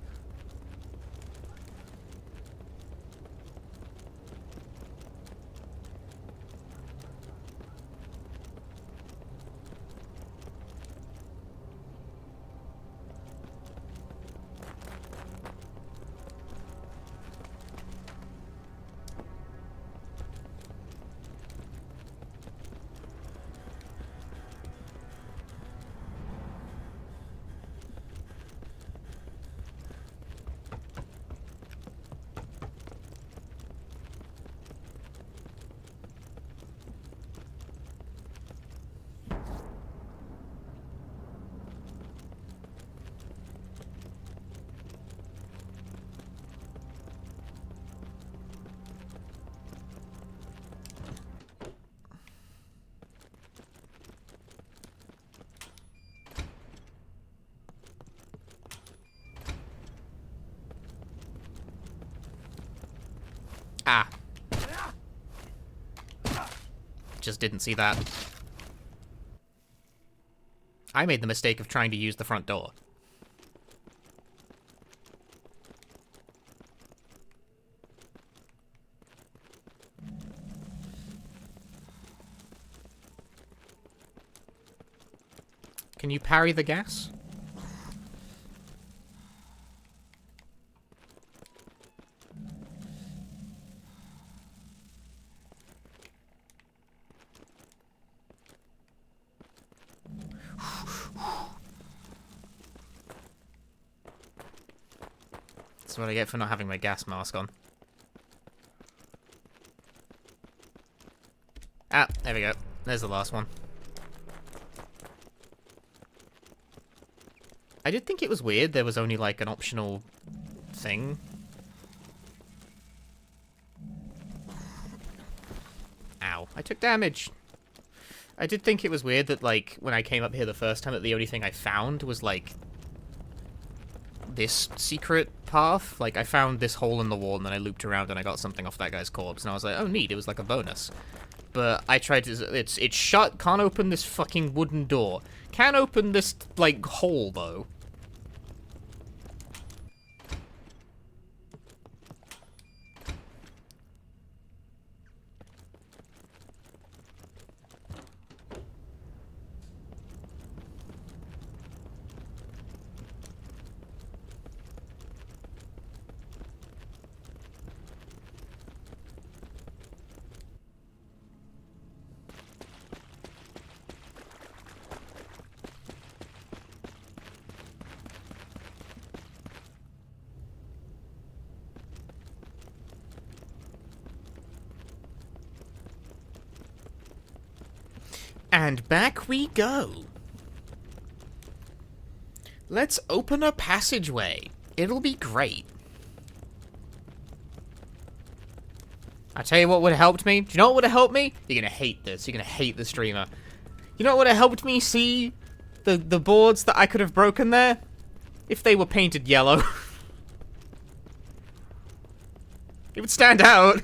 [SPEAKER 1] Ah. Just didn't see that. I made the mistake of trying to use the front door. Can you parry the gas? That's what I get for not having my gas mask on. Ah, there we go. There's the last one. I did think it was weird there was only, like, an optional thing. Ow. I took damage. I did think it was weird that, like, when I came up here the first time, that the only thing I found was, like, this secret path. Like, I found this hole in the wall, and then I looped around and I got something off that guy's corpse, and I was like, oh, neat, it was like a bonus. But I tried to... It's shut, can't open this fucking wooden door. Can open this, like, hole, though. And back we go. Let's open a passageway. It'll be great. I tell you what would have helped me. Do you know what would have helped me? You're gonna hate this. You're gonna hate the streamer. You know what would have helped me see the boards that I could have broken there? If they were painted yellow. It would stand out.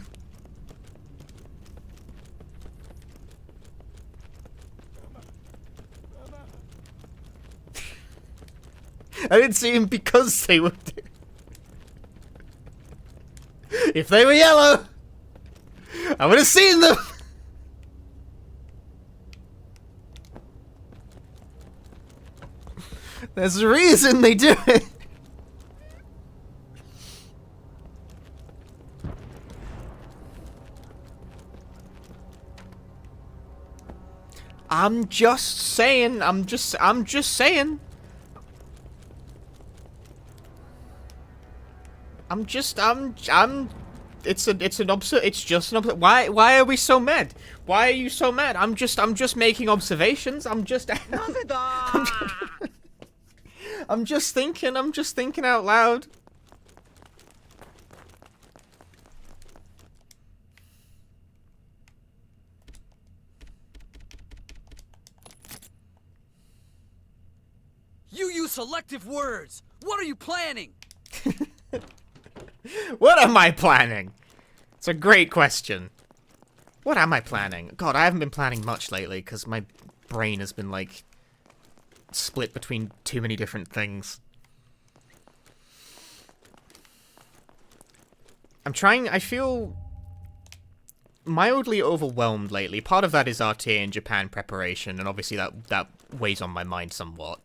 [SPEAKER 1] I didn't see him because they were... If they were yellow, I would have seen them! There's a reason they do it! I'm just saying, I'm just saying. It's just an why are we so mad? Why are you so mad? I'm just making observations. I'm just thinking out loud.
[SPEAKER 6] You use selective words. What are you planning?
[SPEAKER 1] What am I planning? It's a great question. What am I planning? God, I haven't been planning much lately because my brain has been, like, split between too many different things. I feel mildly overwhelmed lately. Part of that is RTA in Japan preparation, and obviously that weighs on my mind somewhat.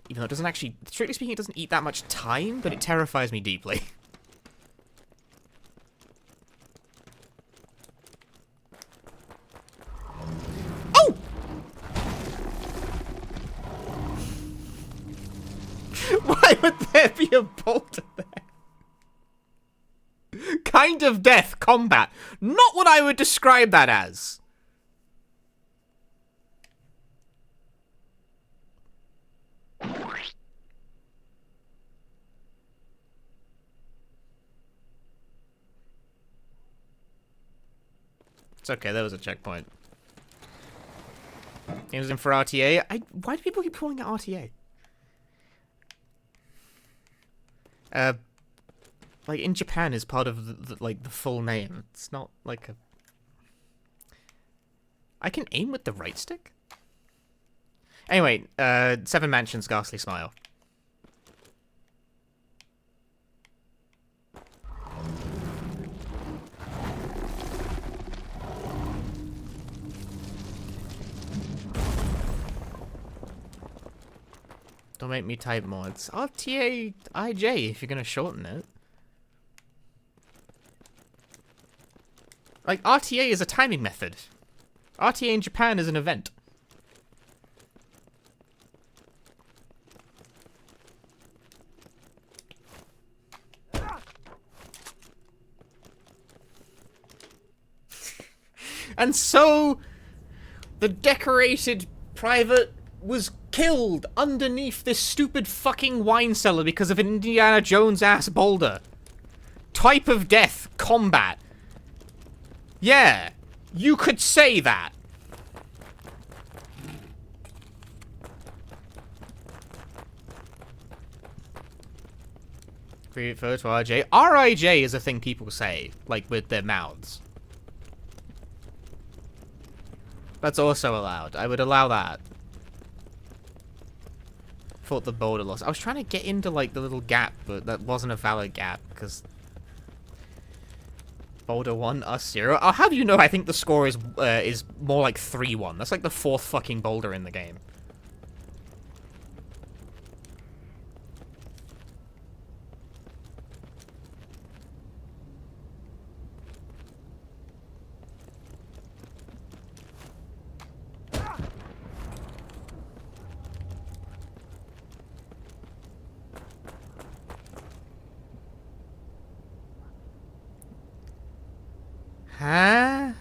[SPEAKER 1] Even though it doesn't actually, strictly speaking, it doesn't eat that much time, but it terrifies me deeply. Oh! Why would there be a boulder there? Kind of death combat. Not what I would describe that as. It's okay, that was a checkpoint. Games in for RTA. Why do people keep calling it RTA? Like in Japan is part of the full name. It's not like a. I can aim with the right stick. Anyway, Seven Mansions, Ghastly Smile. Don't make me type more. It's RTA IJ if you're gonna shorten it. Like, RTA is a timing method. RTA in Japan is an event. And so, the decorated private was killed underneath this stupid fucking wine cellar because of an Indiana Jones ass boulder. Type of death, combat. Yeah, you could say that. Refer to RJ. RIJ is a thing people say, like with their mouths. That's also allowed. I would allow that. Thought the boulder lost. I was trying to get into like the little gap, but that wasn't a valid gap because boulder 1, us 0. Oh, how do you know? I think the score is more like 3-1. That's like the 4th fucking boulder in the game. Huh?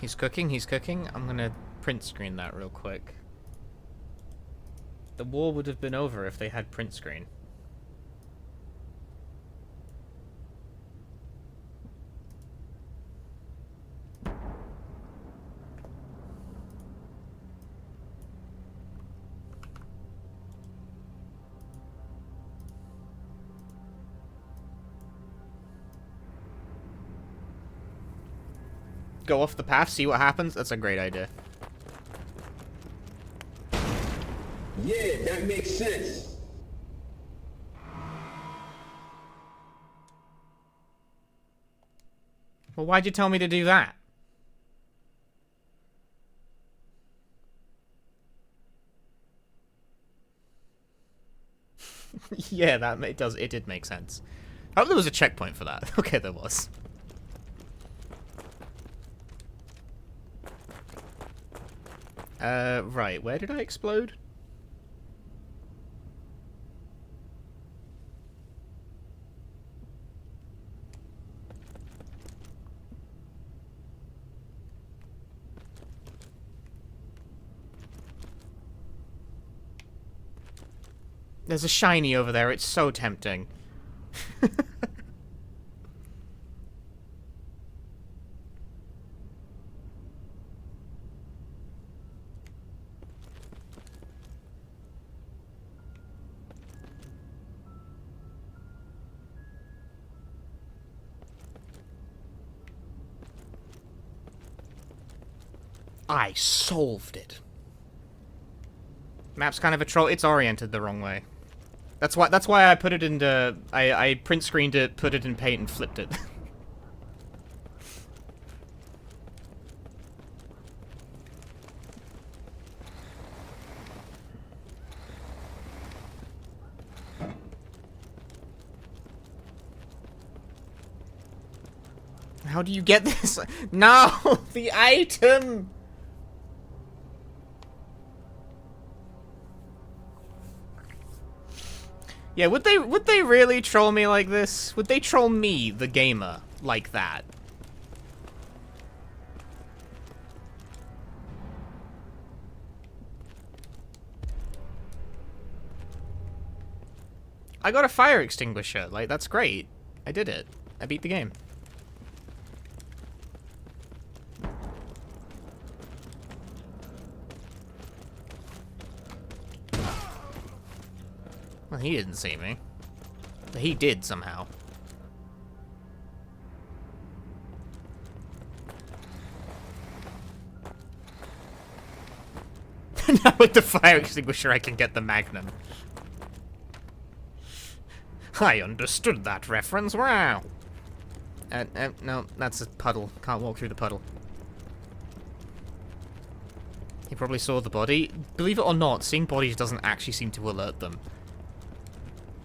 [SPEAKER 1] He's cooking, he's cooking. I'm gonna print screen that real quick. The war would have been over if they had print screen. Go off the path, see what happens? That's a great idea.
[SPEAKER 5] Yeah, that makes sense.
[SPEAKER 1] Well, why'd you tell me to do that? Yeah, it did make sense. I hope there was a checkpoint for that. Okay, there was. Right, where did I explode? There's a shiny over there, it's so tempting. I solved it. Map's kind of a troll. It's oriented the wrong way. That's why I put it into... I print screened it, put it in paint, and flipped it. How do you get this? No! The item! Yeah, would they really troll me like this? Would they troll me, the gamer, like that? I got a fire extinguisher, like, that's great. I did it. I beat the game. Well, he didn't see me. But he did, somehow. Now with the fire extinguisher, I can get the magnum. I understood that reference, wow! No, that's a puddle. Can't walk through the puddle. He probably saw the body. Believe it or not, seeing bodies doesn't actually seem to alert them.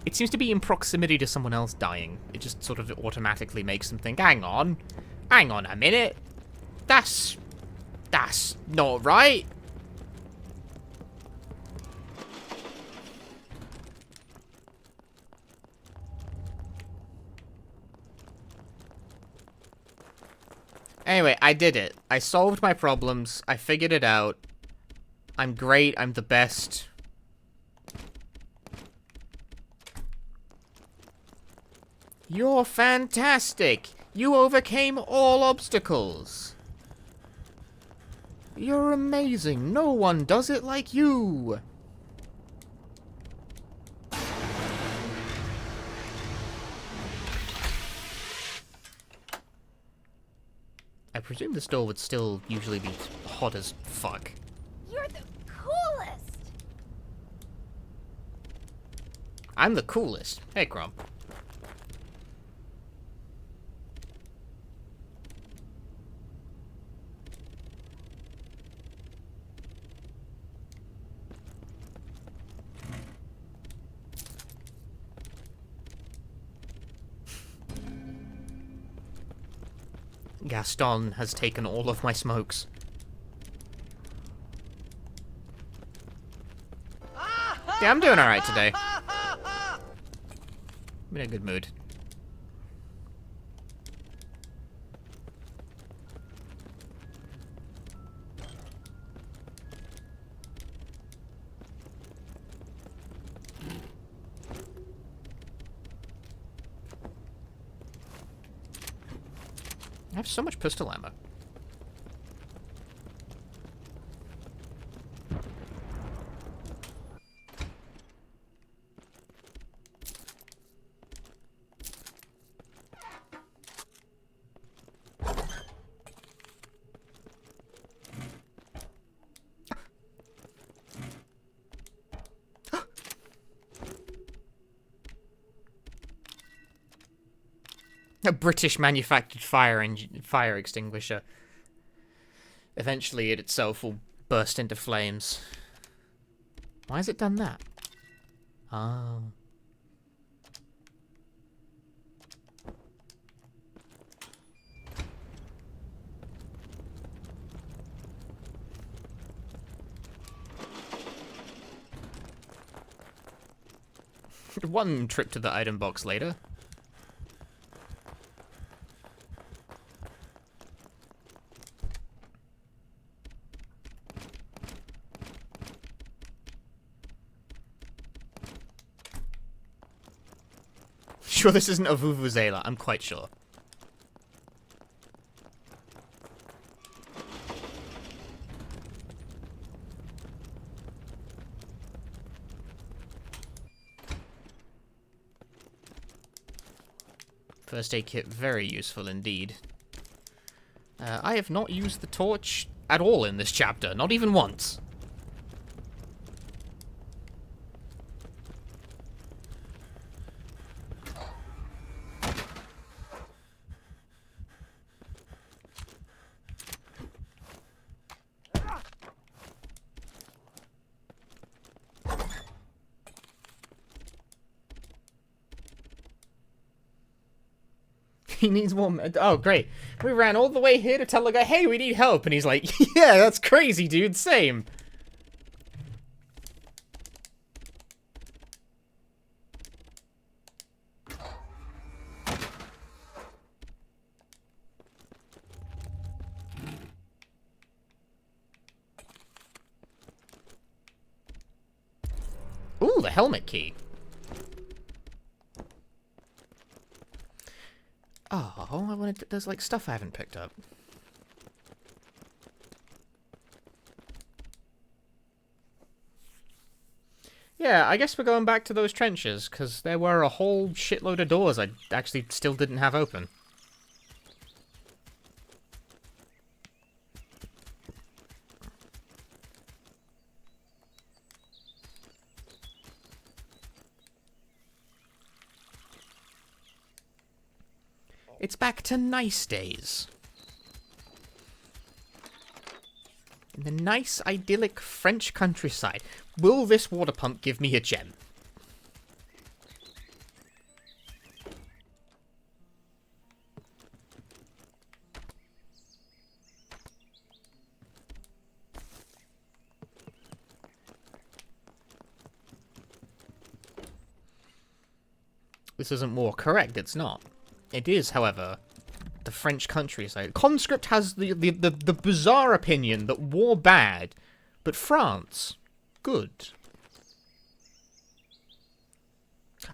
[SPEAKER 1] It seems to be in proximity to someone else dying. It just sort of automatically makes them think, hang on a minute. That's not right. Anyway, I did it. I solved my problems. I figured it out. I'm great. I'm the best. You're fantastic! You overcame all obstacles! You're amazing! No one does it like you! I presume this door would still usually be hot as fuck.
[SPEAKER 7] You're the coolest!
[SPEAKER 1] I'm the coolest. Hey, Crump. Gaston has taken all of my smokes. Yeah, I'm doing alright today. I'm in a good mood. I have so much pistol ammo. A British manufactured fire extinguisher. Eventually it itself will burst into flames. Why has it done that? Oh. One trip to the item box later. Sure this isn't a Vuvuzela, I'm quite sure. First aid kit, very useful indeed. I have not used the torch at all in this chapter, not even once. He needs more. Oh, great. We ran all the way here to tell the guy, hey, we need help. And he's like, yeah, that's crazy, dude. Same. Ooh, the helmet key. Oh, I wanted. There's like stuff I haven't picked up. Yeah, I guess we're going back to those trenches, because there were a whole shitload of doors I actually still didn't have open. It's back to nice days. In the nice, idyllic French countryside. Will this water pump give me a gem? This isn't war. Correct, it's not. It is, however, the French countryside. Conscript has the bizarre opinion that war bad, but France, good.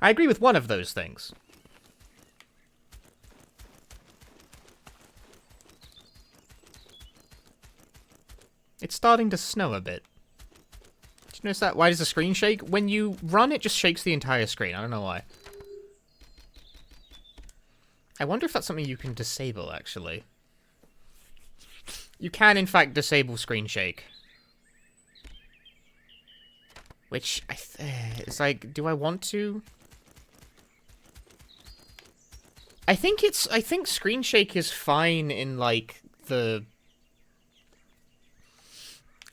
[SPEAKER 1] I agree with one of those things. It's starting to snow a bit. Did you notice that? Why does the screen shake? When you run, it just shakes the entire screen. I don't know why. I wonder if that's something you can disable, actually. You can, in fact, disable screen shake. Which, it's like, do I want to? I think screen shake is fine in, like,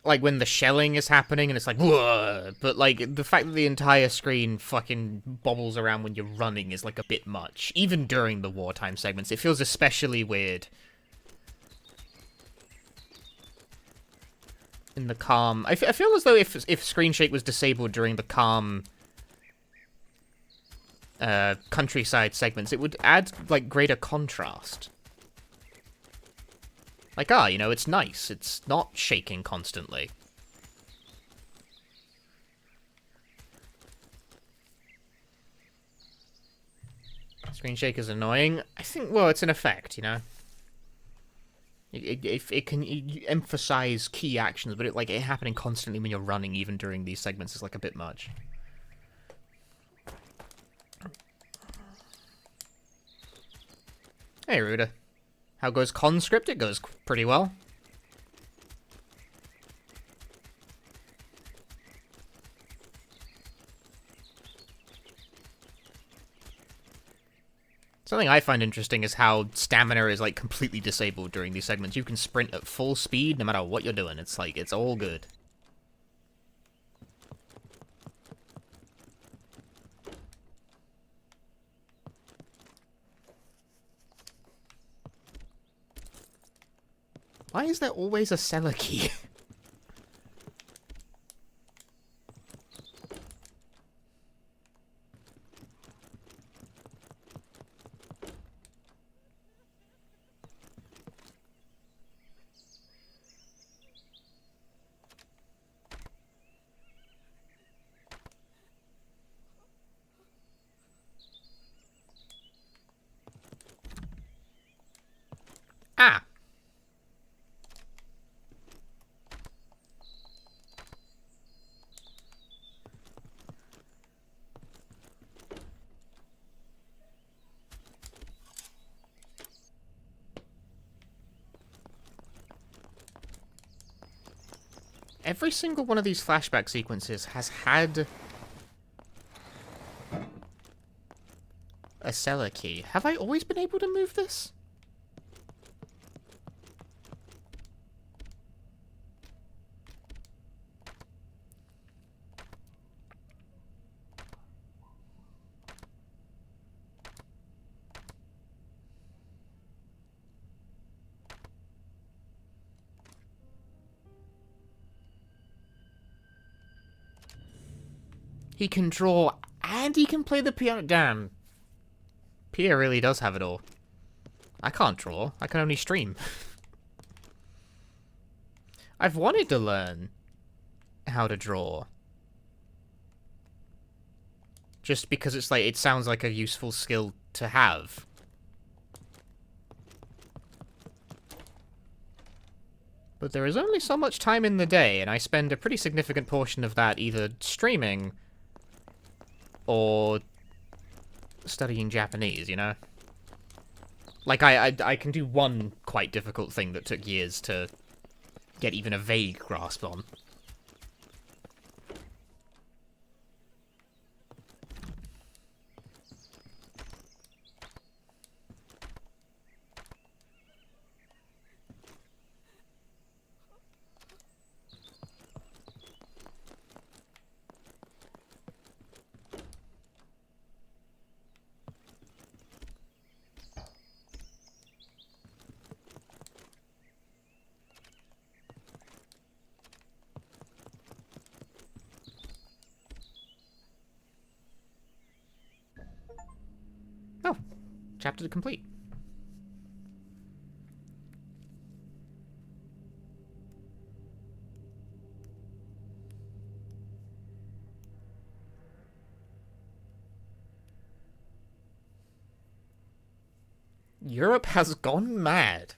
[SPEAKER 1] like, when the shelling is happening and it's like, whoa! But, like, the fact that the entire screen fucking bobbles around when you're running is, like, a bit much. Even during the wartime segments, it feels especially weird. In the calm... I feel as though if screen shake was disabled during the calm countryside segments, it would add, like, greater contrast. Like, you know, it's nice. It's not shaking constantly. Screen shake is annoying. I think, well, it's an effect, you know? It can emphasize key actions, but it happening constantly when you're running, even during these segments, is, like, a bit much. Hey, Ruda. How goes Conscript? It goes pretty well. Something I find interesting is how stamina is, like, completely disabled during these segments. You can sprint at full speed no matter what you're doing. It's like, it's all good. Why is there always a cellar key? Ah! Every single one of these flashback sequences has had a cellar key. Have I always been able to move this? He can draw and he can play the piano. Damn. Pia really does have it all. I can't draw. I can only stream. I've wanted to learn how to draw. Just because it's like, it sounds like a useful skill to have. But there is only so much time in the day, and I spend a pretty significant portion of that either streaming or studying Japanese, you know? Like, I can do one quite difficult thing that took years to get even a vague grasp on. Oh, chapter complete. Europe has gone mad.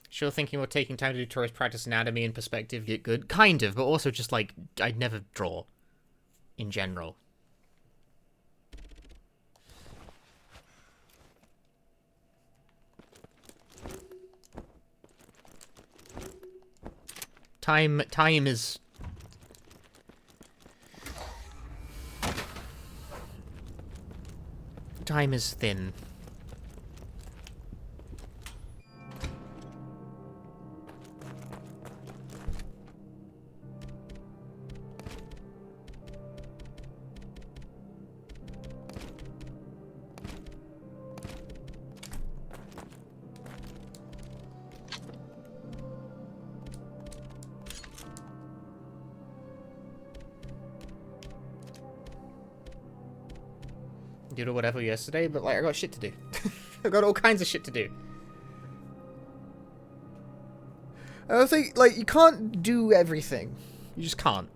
[SPEAKER 1] Sure, thinking about taking time to do tourist practice anatomy and perspective get good? Kind of, but also just like, I'd never draw. In general. Time is... Time is thin. Did or whatever yesterday, but like I got shit to do. I got all kinds of shit to do. I think like you can't do everything. You just can't.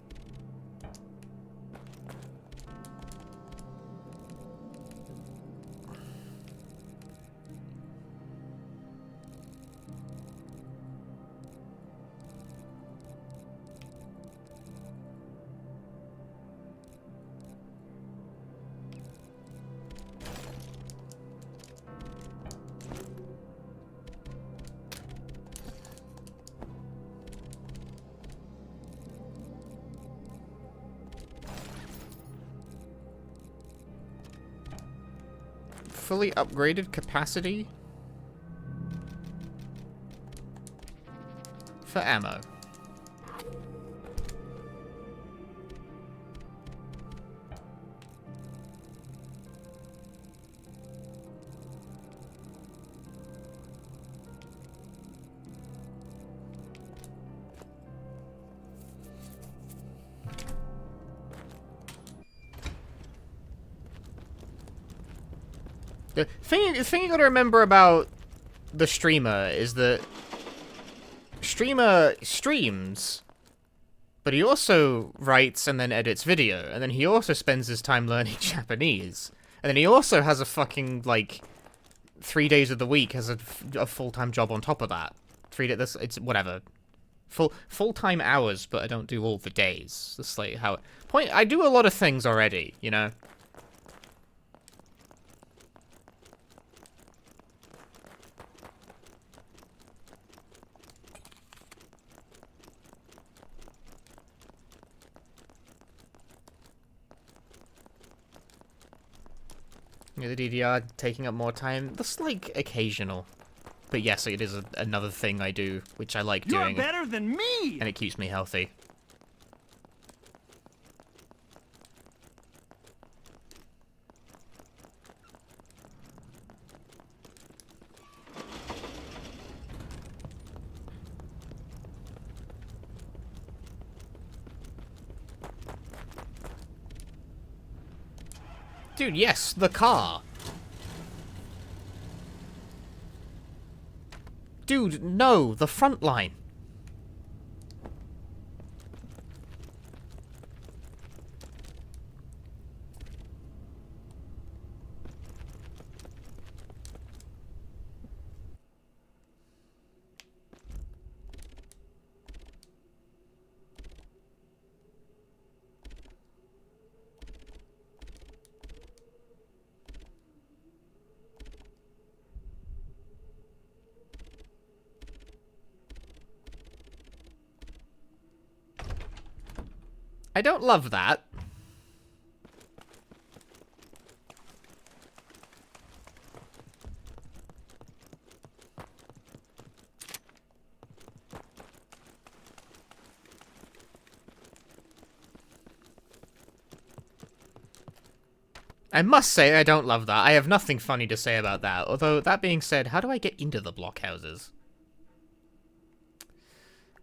[SPEAKER 1] Fully upgraded capacity for ammo. The thing you gotta remember about the streamer is that streamer streams, but he also writes and then edits video, and then he also spends his time learning Japanese, and then he also has a fucking, like, 3 days of the week has a full-time job on top of that. 3 days, it's whatever. Full-time hours, but I don't do all the days. That's like how... I do a lot of things already, you know? The DDR taking up more time. That's like occasional. But yes, it is another thing I do, which I like doing.
[SPEAKER 3] You're better than me!
[SPEAKER 1] And it keeps me healthy. Dude, yes, the car. Dude, no, the front line. I don't love that. I must say I don't love that. I have nothing funny to say about that. Although, that being said, how do I get into the blockhouses?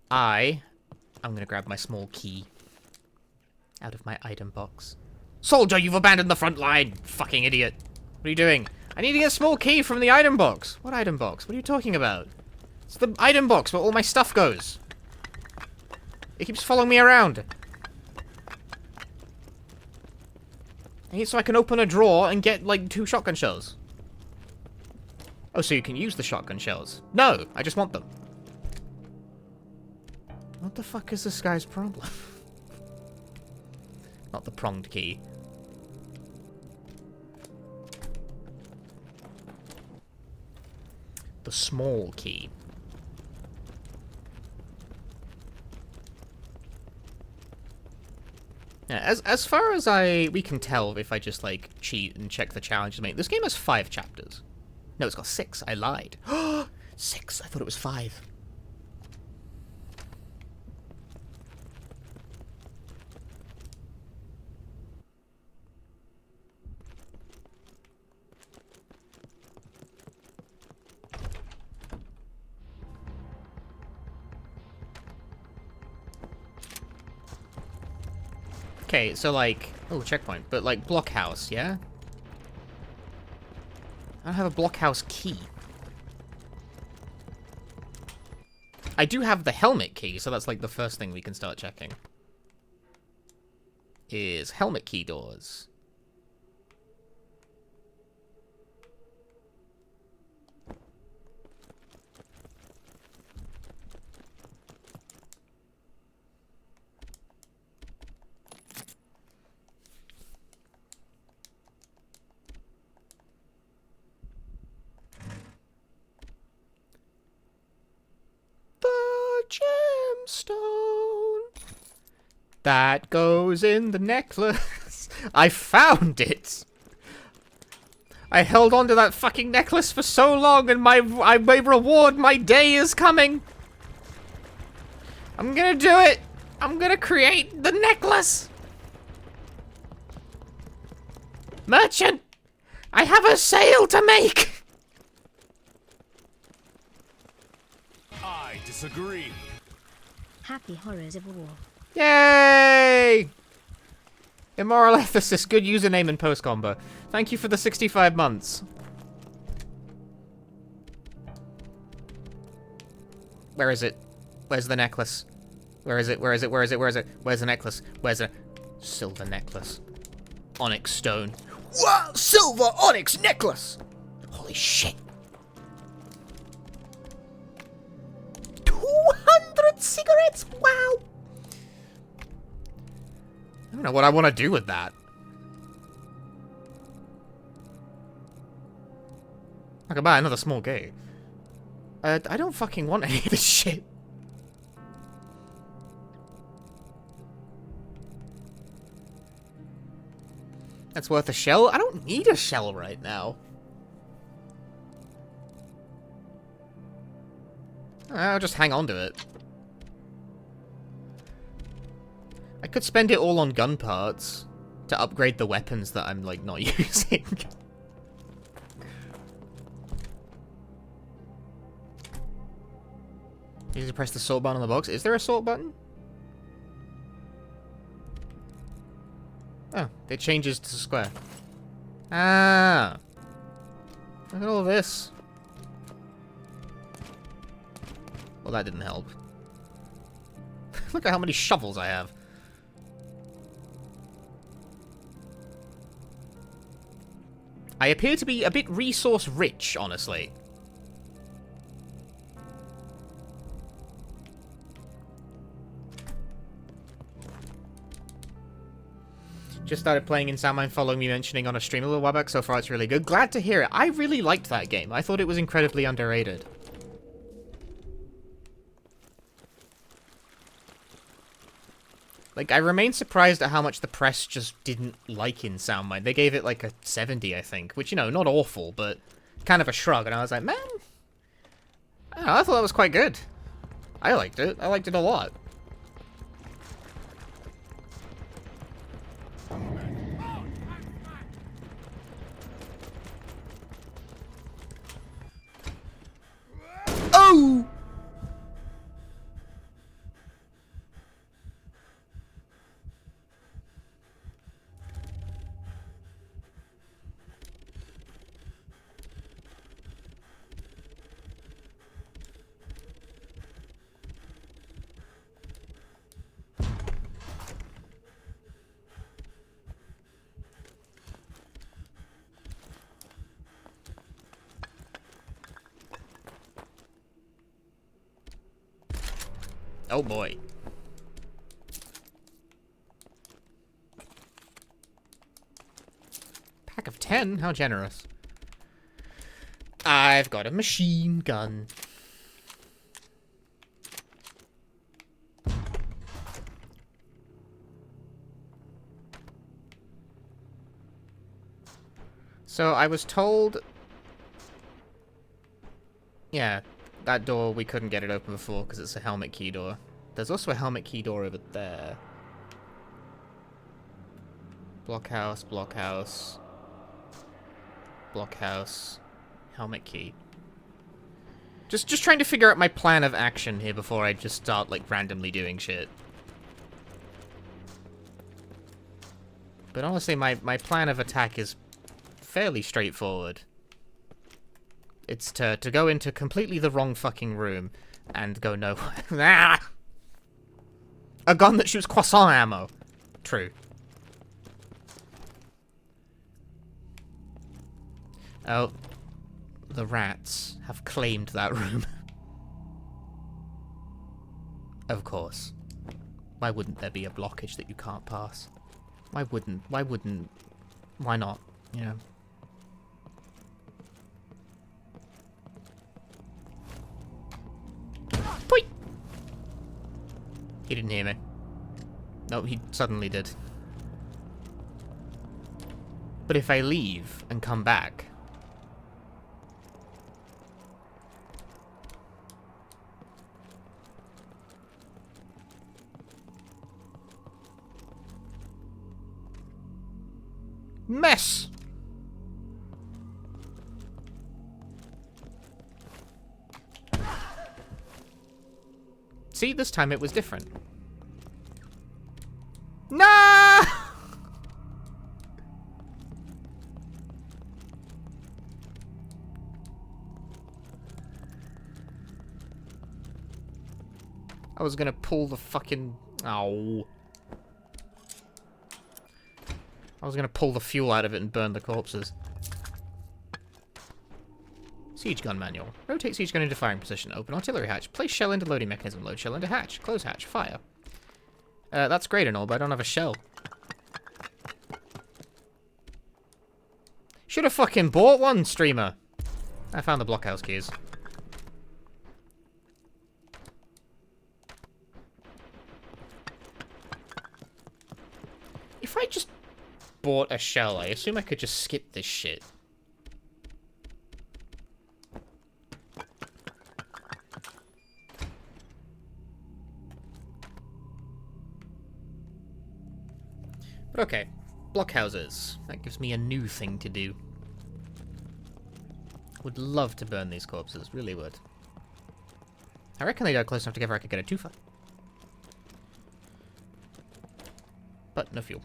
[SPEAKER 1] I'm gonna grab my small key out of my item box. Soldier, you've abandoned the front line! Fucking idiot. What are you doing? I need to get a small key from the item box. What item box? What are you talking about? It's the item box where all my stuff goes. It keeps following me around. I need so I can open a drawer and get, like, 2 shotgun shells. Oh, so you can use the shotgun shells. No, I just want them. What the fuck is this guy's problem? Not the pronged key. The small key. Yeah, as far as we can tell, if I just like cheat and check the challenges made, this game has 5 chapters. No, it's got 6. I lied. 6. I thought it was 5. Okay, so like... Oh, checkpoint. But like, blockhouse, yeah? I don't have a blockhouse key. I do have the helmet key, so that's like the first thing we can start checking. Is helmet key doors. Gemstone that goes in the necklace. I found it. I held on to that fucking necklace for so long, and my reward, my day is coming. I'm gonna do it. I'm gonna create the necklace. Merchant, I have a sale to make.
[SPEAKER 3] I disagree.
[SPEAKER 4] Happy horrors of war.
[SPEAKER 1] Yay! Immoral Ethicist, good username in post-combo. Thank you for the 65 months. Where is it? Where's the necklace? Where is it? Where is it? Where is it? Where is it? Where's the necklace? Where's a silver necklace? Onyx stone. Wow! Silver onyx necklace! Holy shit. 200 cigarettes! Wow! I don't know what I want to do with that. I could buy another small gate. I don't fucking want any of this shit. That's worth a shell? I don't need a shell right now. I'll just hang on to it. I could spend it all on gun parts to upgrade the weapons that I'm, like, not using. You need to press the sort button on the box. Is there a sort button? Oh, it changes to square. Ah! Look at all this. Well, that didn't help. Look at how many shovels I have. I appear to be a bit resource rich, honestly. Just started playing in Soundmine following me mentioning on a stream a little while back. So far, it's really good. Glad to hear it. I really liked that game. I thought it was incredibly underrated. Like, I remain surprised at how much the press just didn't like in Soundmine. They gave it like a 70, I think. Which, you know, not awful, but kind of a shrug. And I was like, man, I don't know, I thought that was quite good. I liked it. I liked it a lot. Oh! Oh boy. Pack of 10? How generous. I've got a machine gun. So I was told... Yeah, that door, we couldn't get it open before because it's a helmet key door. There's also a helmet key door over there. Blockhouse, blockhouse. Blockhouse. Helmet key. Just trying to figure out my plan of action here before I just start, like, randomly doing shit. But honestly, my plan of attack is fairly straightforward. It's to go into completely the wrong fucking room and go nowhere. Ah! A gun that shoots croissant ammo. True. Oh. The rats have claimed that room. Of course. Why wouldn't there be a blockage that you can't pass? Why wouldn't? Why not? You know. Boy! He didn't hear me. No, he suddenly did. But if I leave and come back... Mess! See, this time it was different. No! I was gonna pull the fucking... Ow. I was gonna pull the fuel out of it and burn the corpses. Siege gun manual. Rotate siege gun into firing position. Open artillery hatch. Place shell into loading mechanism. Load shell into hatch. Close hatch. Fire. That's great and all, but I don't have a shell. Should have fucking bought one, streamer. I found the blockhouse keys. If I just bought a shell, I assume I could just skip this shit. But okay, blockhouses. That gives me a new thing to do. Would love to burn these corpses, really would. I reckon they died close enough together I could get a twofer. But no fuel.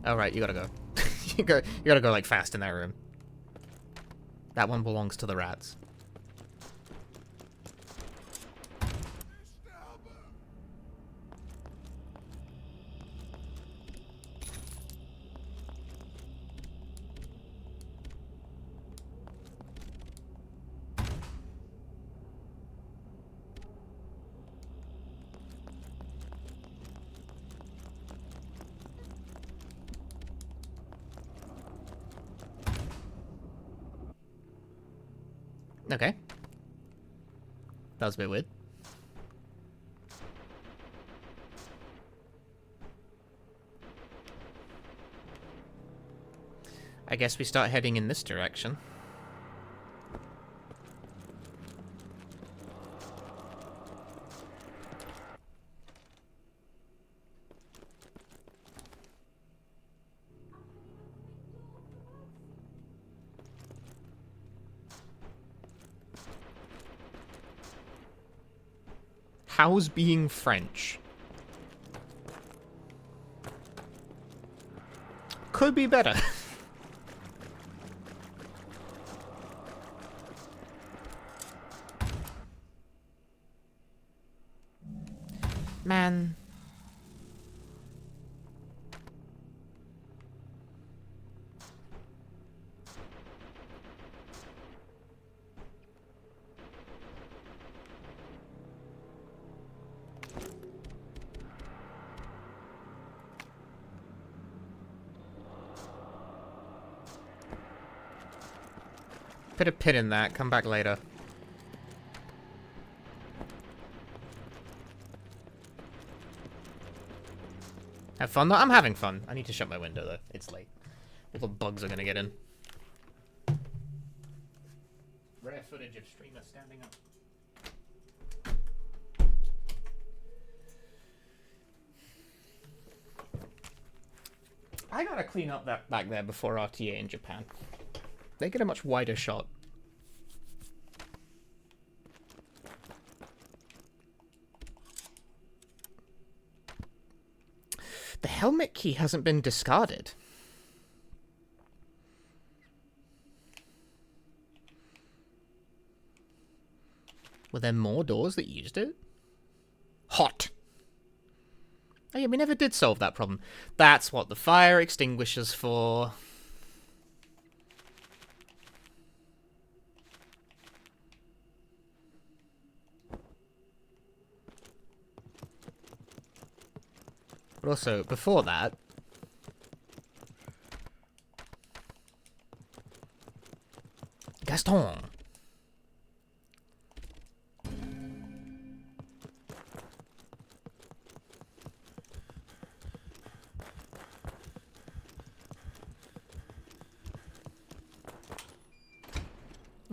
[SPEAKER 1] Oh right, you gotta go. you gotta go like fast in that room. That one belongs to the rats. Okay. That was a bit weird. I guess we start heading in this direction. How's being French? Could be better. Man. Put a pin in that, come back later. Have fun though? I'm having fun. I need to shut my window though. It's late. All the bugs are gonna get in. Rare footage of streamer standing up. I gotta clean up that back there before RTA in Japan. They get a much wider shot. The helmet key hasn't been discarded. Were there more doors that used it? Hot! Oh yeah, we never did solve that problem. That's what the fire extinguisher's for. But also, before that... Gaston!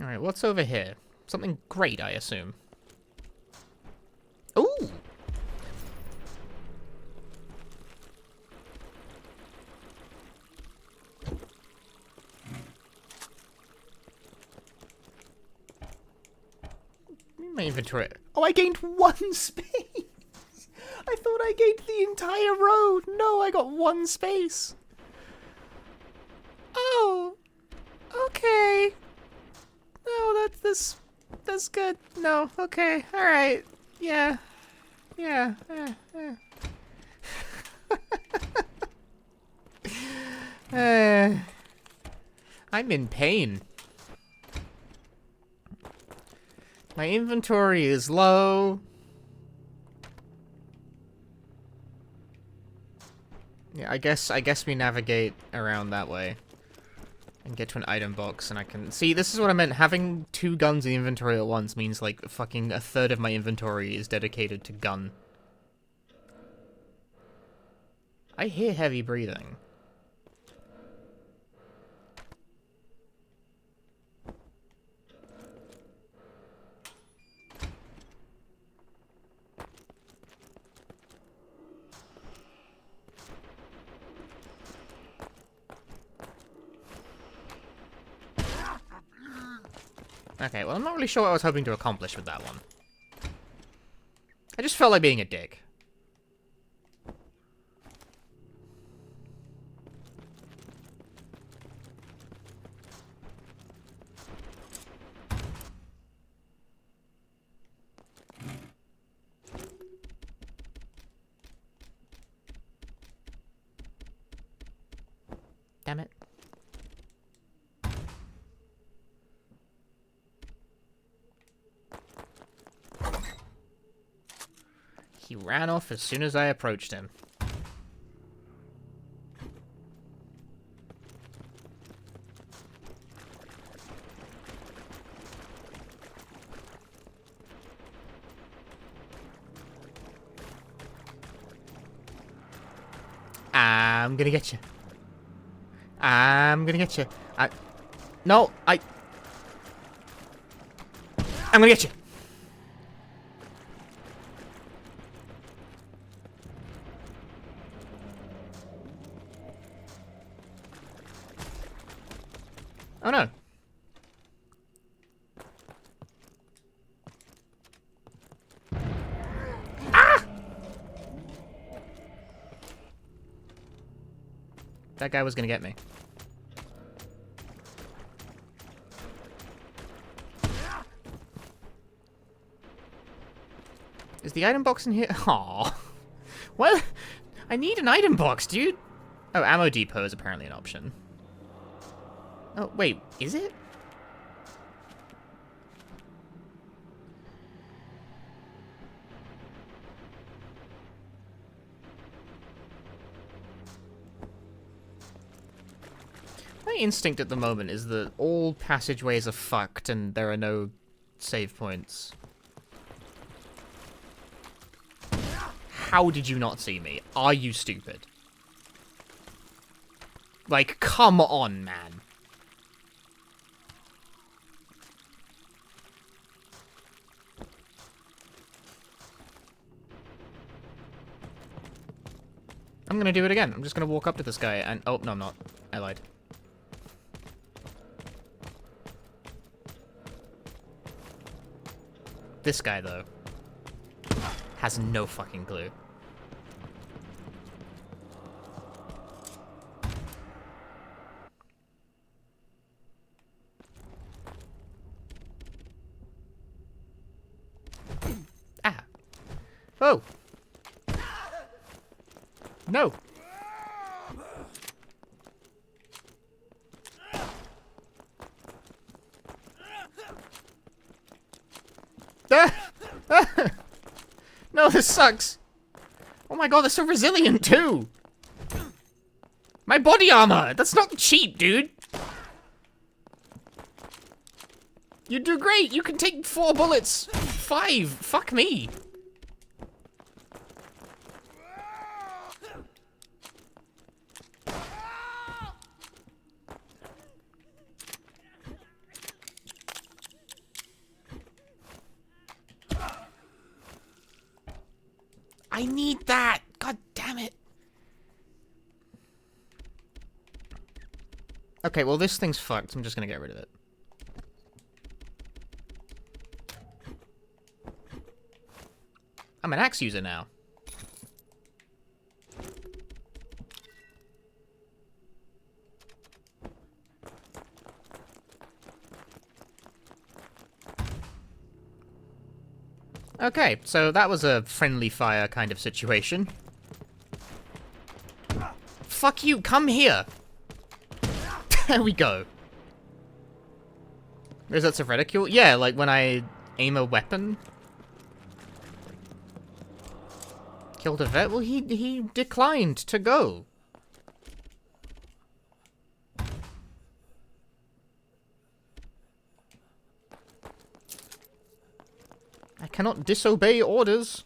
[SPEAKER 1] Alright, what's over here? Something great, I assume. Ooh! My inventory. Oh, I gained 1 space! I thought I gained the entire road! No, I got 1 space! Oh! Okay. No, that's good. No, okay, alright. Yeah. Yeah. Eh. I'm in pain. My inventory is low. Yeah, I guess we navigate around that way. And get to an item box, and I can... See, this is what I meant. Having 2 guns in the inventory at once means, like, fucking a third of my inventory is dedicated to gun. I hear heavy breathing. Okay, well, I'm not really sure what I was hoping to accomplish with that one. I just felt like being a dick. Damn it. He ran off as soon as I approached him. I'm gonna get you. I'm gonna get you. No, I'm gonna get you. Oh no. Ah! That guy was gonna get me. Is the item box in here? Aww. What? I need an item box, dude. Oh, ammo depot is apparently an option. Oh, wait, is it? My instinct at the moment is that all passageways are fucked and there are no save points. How did you not see me? Are you stupid? Like, come on, man. I'm gonna do it again. I'm just gonna walk up to this guy and... Oh, no, I'm not. I lied. This guy, though, has no fucking clue. Ah. Oh. No. No, this sucks. Oh my god, they're so resilient too. My body armor. That's not cheap, dude. You do great. You can take 4 bullets. 5. Fuck me. I need that! God damn it! Okay, well this thing's fucked. I'm just gonna get rid of it. I'm an axe user now. Okay, so that was a friendly fire kind of situation. Fuck you, come here! There we go. Is that a reticule? Yeah, like when I aim a weapon. Killed a vet? Well, he declined to go. I cannot disobey orders.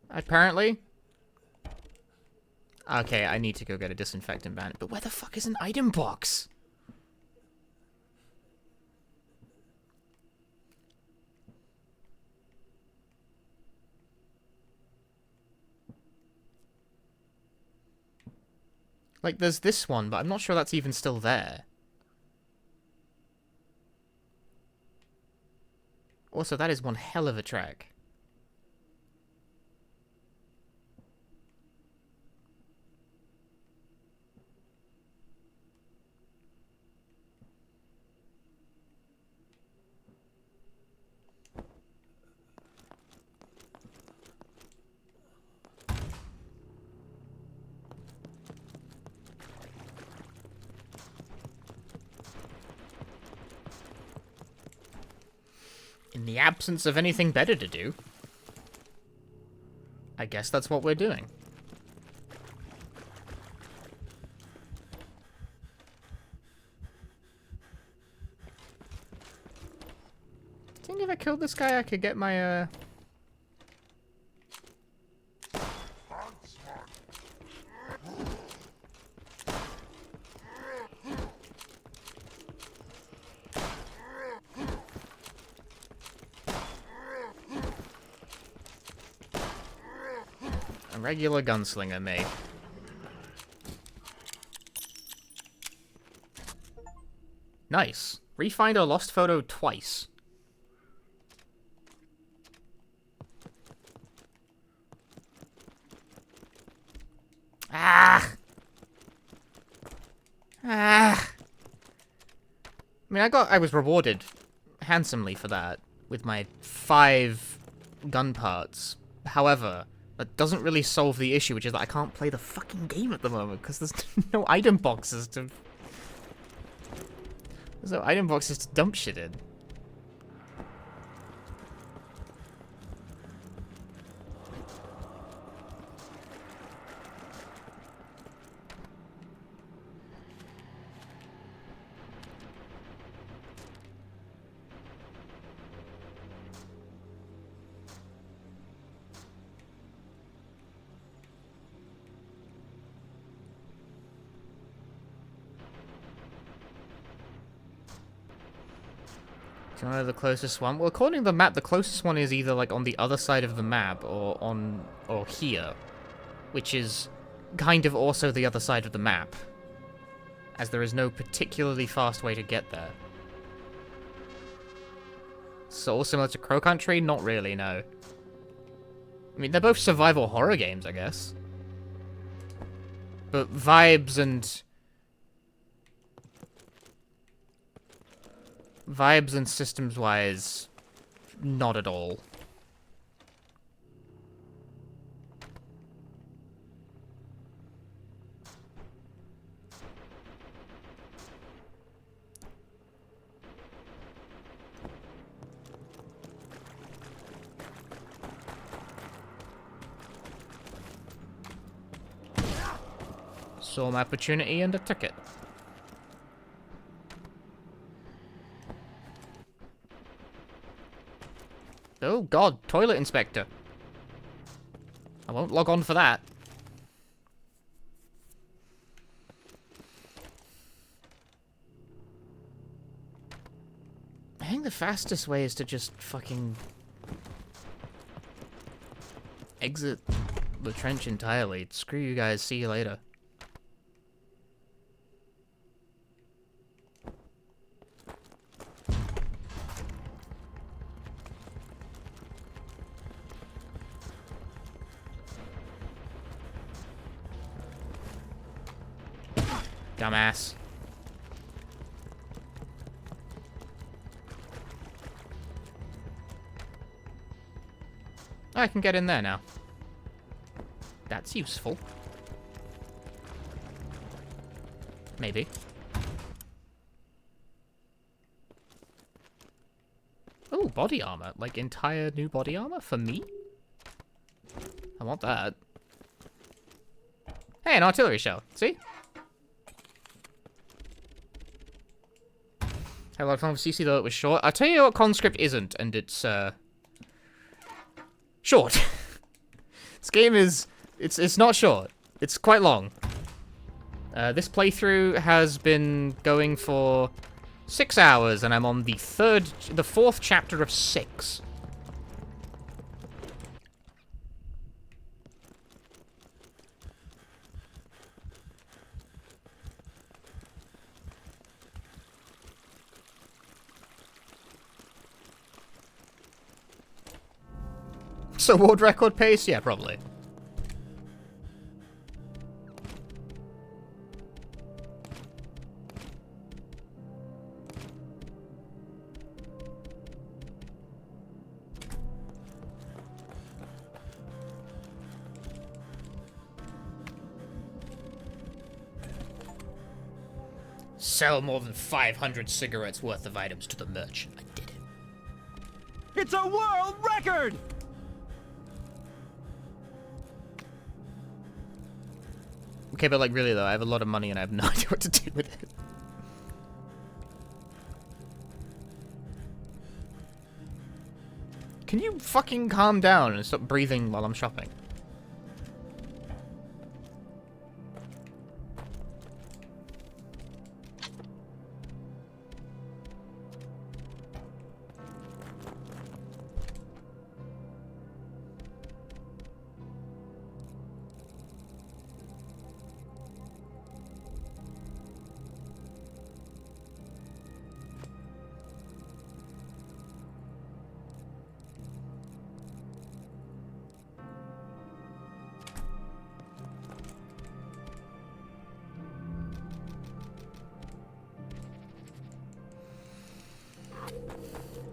[SPEAKER 1] Apparently. Okay, I need to go get a disinfectant bandit. But where the fuck is an item box? Like, there's this one, but I'm not sure that's even still there. Also, that is one hell of a track. In the absence of anything better to do, I guess that's what we're doing. I think if I killed this guy, I could get my, a regular gunslinger, me. Nice. Refind a lost photo twice. Ah! Ah! I mean, I was rewarded handsomely for that with my 5 gun parts. However, that doesn't really solve the issue, which is that I can't play the fucking game at the moment because there's no item boxes to... There's no item boxes to dump shit in. Do you know the closest one? Well, according to the map, the closest one is either like on the other side of the map or here, which is kind of also the other side of the map, as there is no particularly fast way to get there. So similar to Crow Country? Not really, no. I mean, they're both survival horror games, I guess. But vibes and systems-wise, not at all. Saw my opportunity and I took it. Oh god, toilet inspector. I won't log on for that. I think the fastest way is to just fucking exit the trench entirely. Screw you guys, see you later. Dumbass. I can get in there now. That's useful. Maybe. Oh, body armor. Like, entire new body armor for me? I want that. Hey, an artillery shell. See? Had a lot of fun with CC, though it was short. I'll tell you what Conscript isn't, and it's, short. This game is... It's not short. It's quite long. This playthrough has been going for 6 hours, and I'm on the 4th chapter of 6. So world record pace? Yeah, probably. Sell more than 500 cigarettes worth of items to the merchant. I did it.
[SPEAKER 3] It's a world record!
[SPEAKER 1] Okay, but like really though, I have a lot of money and I have no idea what to do with it. Can you fucking calm down and stop breathing while I'm shopping?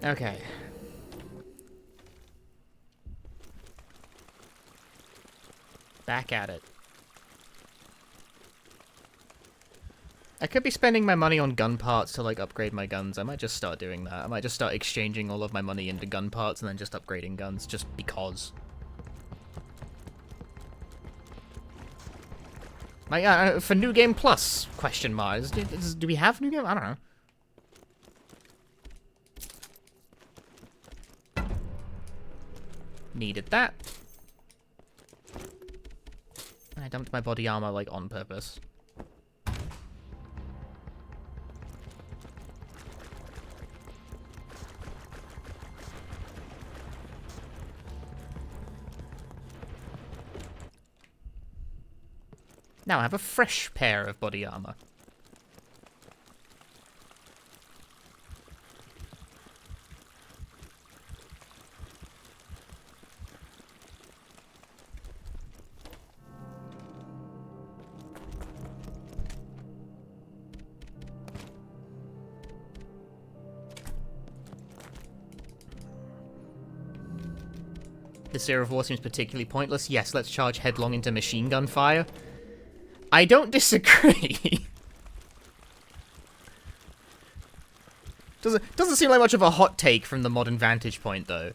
[SPEAKER 1] Okay. Back at it. I could be spending my money on gun parts to, like, upgrade my guns. I might just start doing that. I might just start exchanging all of my money into gun parts and then just upgrading guns, just because. Like, for New Game Plus, question mark. Do we have New Game? I don't know. Needed that. I dumped my body armor, like, on purpose. Now I have a fresh pair of body armor. This era of war seems particularly pointless. Yes, let's charge headlong into machine gun fire. I don't disagree. Doesn't seem like much of a hot take from the modern vantage point, though.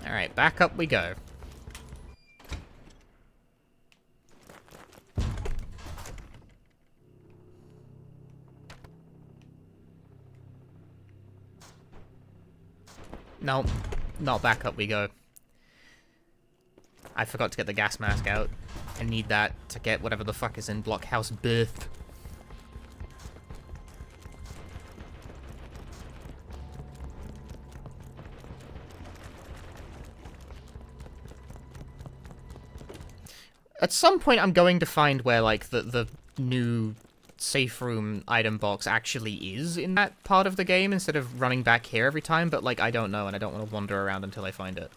[SPEAKER 1] Alright, back up we go. No, not back up we go. I forgot to get the gas mask out. I need that to get whatever the fuck is in Blockhouse Birth. At some point I'm going to find where, like, the new safe room item box actually is in that part of the game instead of running back here every time, but, like, I don't know, and I don't want to wander around until I find it.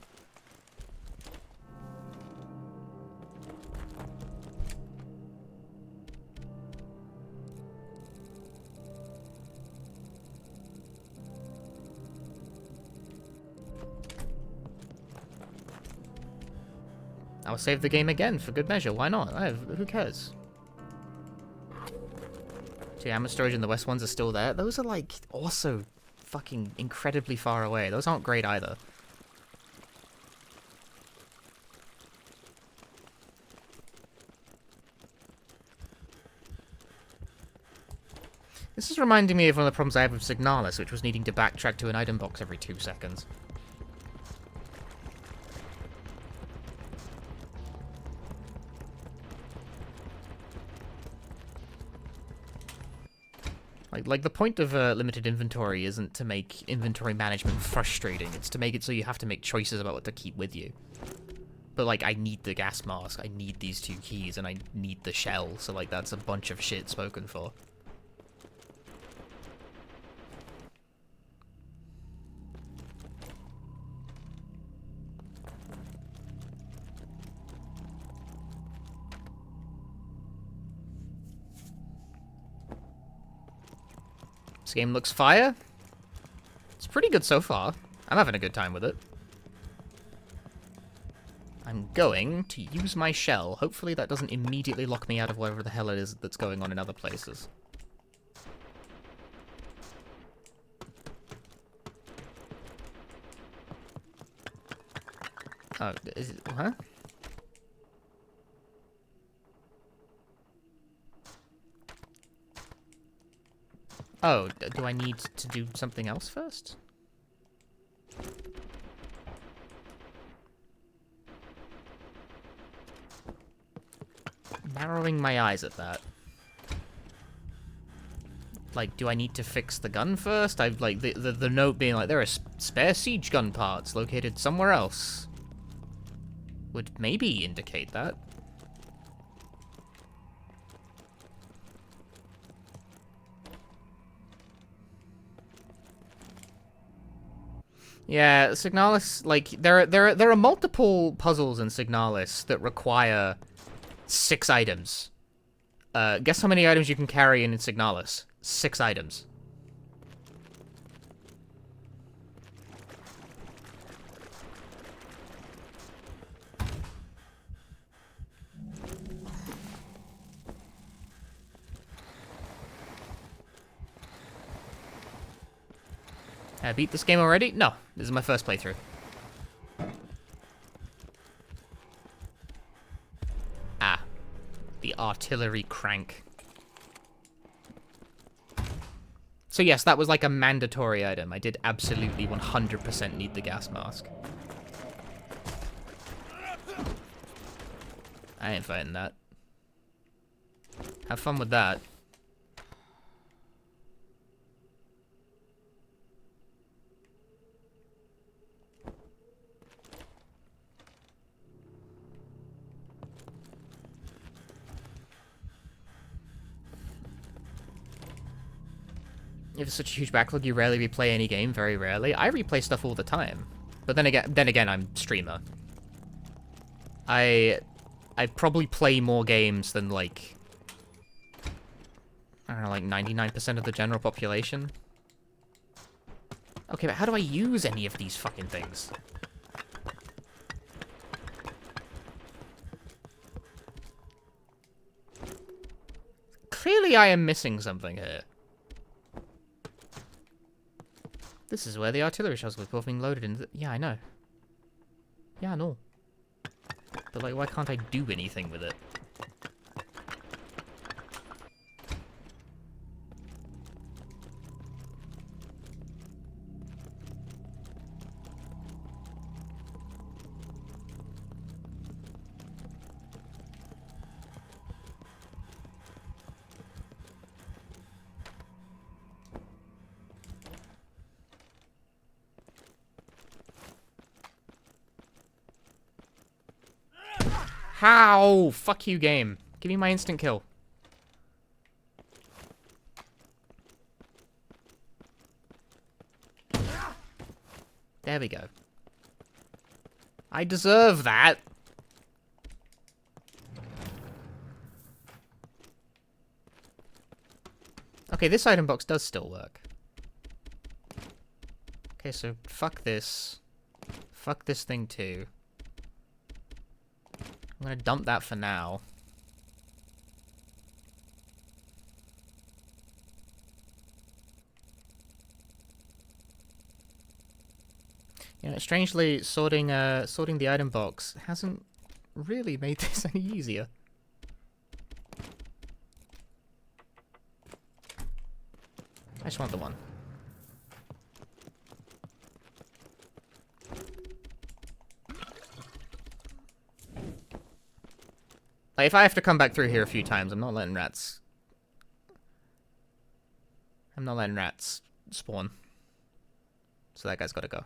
[SPEAKER 1] I'll save the game again for good measure. Why not? Who cares? See, ammo storage and the west ones are still there. Those are, like, also fucking incredibly far away. Those aren't great either. This is reminding me of one of the problems I had with Signalis, which was needing to backtrack to an item box every 2 seconds. Like the point of limited inventory isn't to make inventory management frustrating. It's to make it so you have to make choices about what to keep with you. But, like, I need the gas mask, I need these 2 keys, and I need the shell, so, like, that's a bunch of shit spoken for. This game looks fire. It's pretty good so far. I'm having a good time with it. I'm going to use my shell. Hopefully that doesn't immediately lock me out of whatever the hell it is that's going on in other places. Oh, is it... Huh? Oh, do I need to do something else first? Narrowing my eyes at that. Like, do I need to fix the gun first? I've, like, the note being like, there are spare siege gun parts located somewhere else. Would maybe indicate that. Yeah, Signalis, like, there are multiple puzzles in Signalis that require 6 items. Guess how many items you can carry in Signalis? 6 items. I beat this game already? No, this is my first playthrough. Ah, the artillery crank. So yes, that was like a mandatory item. I did absolutely 100% need the gas mask. I ain't fighting that. Have fun with that. You have such a huge backlog, you rarely replay any game, very rarely. I replay stuff all the time. But then again, I'm streamer. I probably play more games than, like, I don't know, like 99% of the general population. Okay, but how do I use any of these fucking things? Clearly I am missing something here. This is where the artillery shells were both being loaded in. Yeah, I know. Yeah, I know. But, like, why can't I do anything with it? How? Fuck you, game. Give me my instant kill. There we go. I deserve that. Okay, this item box does still work. Okay, so fuck this. Fuck this thing too. I'm gonna dump that for now. You know, strangely, sorting the item box hasn't really made this any easier. I just want the one. Like, if I have to come back through here a few times, I'm not letting rats... I'm not letting rats spawn. So that guy's gotta go.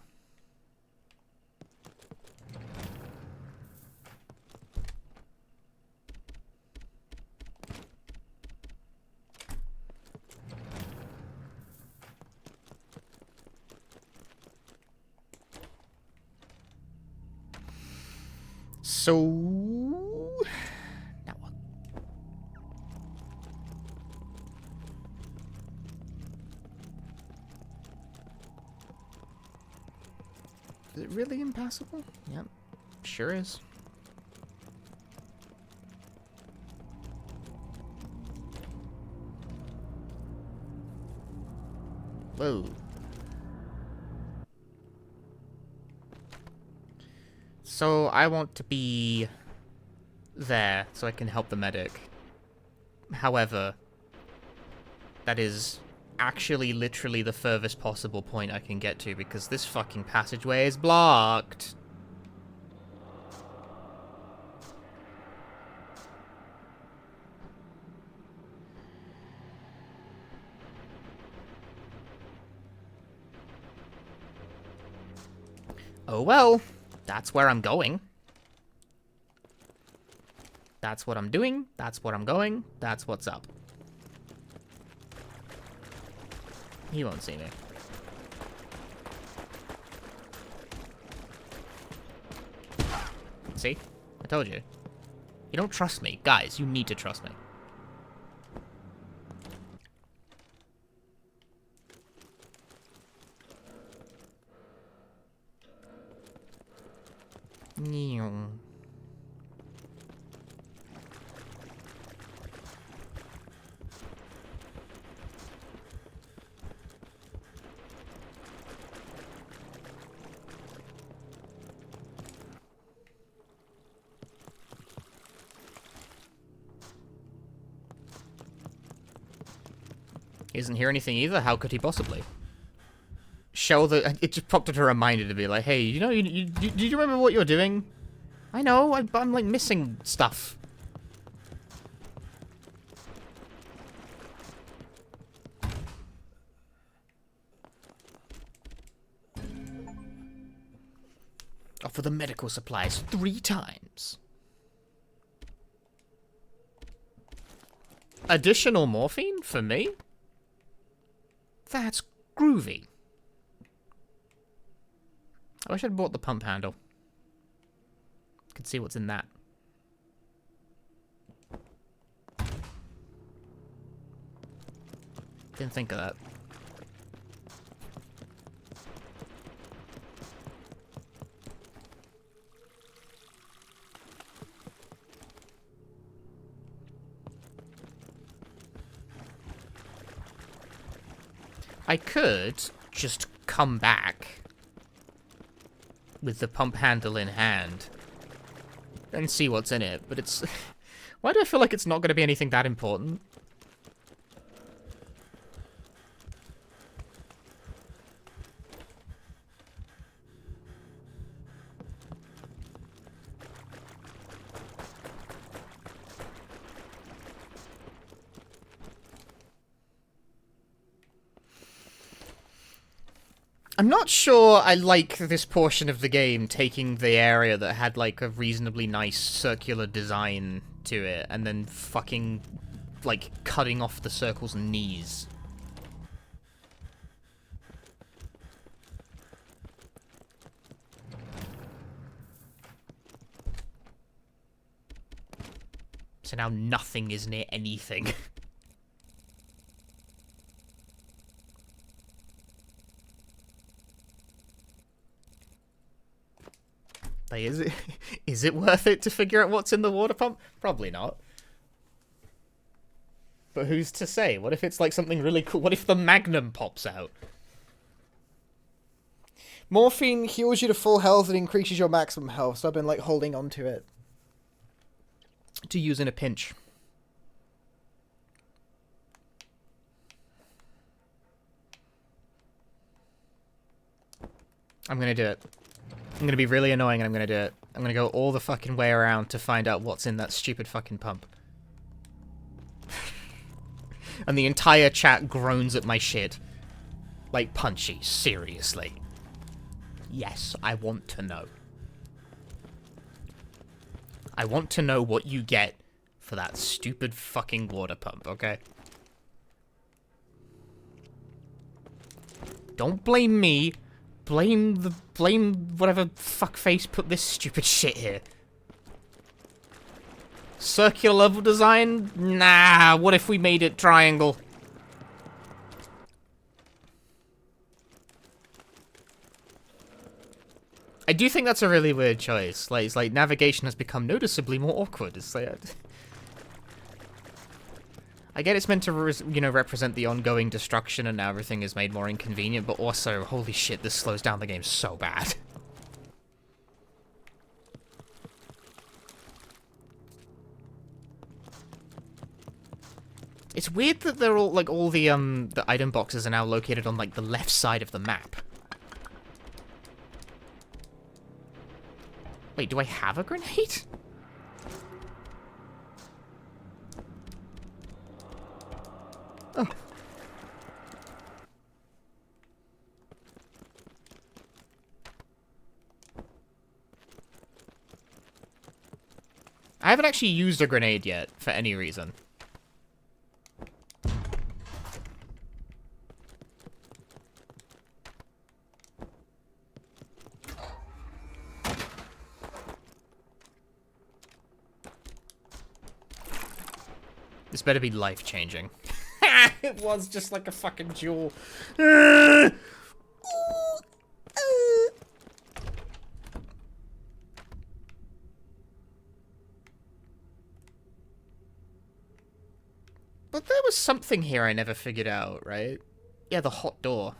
[SPEAKER 1] So... now what? Is it really impassable? Yep. Sure is. Whoa. So I want to be there so I can help the medic. However, that is actually literally the furthest possible point I can get to because this fucking passageway is blocked. Oh well. That's where I'm going. That's what I'm doing. That's what I'm going. That's what's up. He won't see me. See? I told you. You don't trust me. Guys, you need to trust me. He doesn't hear anything either. How could he possibly? Show the... It just popped up a reminder to be like, hey, you know, do you remember what you're doing? I know, I'm like missing stuff. Offer the medical supplies 3 times. Additional morphine for me? That's groovy. I wish I'd bought the pump handle. Could see what's in that. Didn't think of that. I could just come back with the pump handle in hand and see what's in it, but it's... Why do I feel like it's not going to be anything that important? I'm not sure I like this portion of the game taking the area that had like a reasonably nice circular design to it and then fucking like cutting off the circle's knees. So now nothing is near anything. Like, is it worth it to figure out what's in the water pump? Probably not. But who's to say? What if it's like something really cool? What if the Magnum pops out?
[SPEAKER 8] Morphine heals you to full health and increases your maximum health, so I've been, like, holding on to it.
[SPEAKER 1] To use in a pinch. I'm gonna do it. I'm gonna be really annoying and I'm gonna do it. I'm gonna go all the fucking way around to find out what's in that stupid fucking pump. And the entire chat groans at my shit. Like, Punchy, seriously. Yes, I want to know. I want to know what you get for that stupid fucking water pump, okay? Don't blame me. Blame whatever fuckface put this stupid shit here. Circular level design? Nah, what if we made it triangle? I do think that's a really weird choice. Like, it's like navigation has become noticeably more awkward. It's like, I get it's meant to, represent the ongoing destruction and now everything is made more inconvenient, but also, holy shit, this slows down the game so bad. It's weird that they're all, like, all the item boxes are now located on, like, the left side of the map. Wait, do I have a grenade? Oh. I haven't actually used a grenade yet, for any reason. This better be life-changing. It was just like a fucking jewel. But there was something here I never figured out, right? Yeah, the hot door.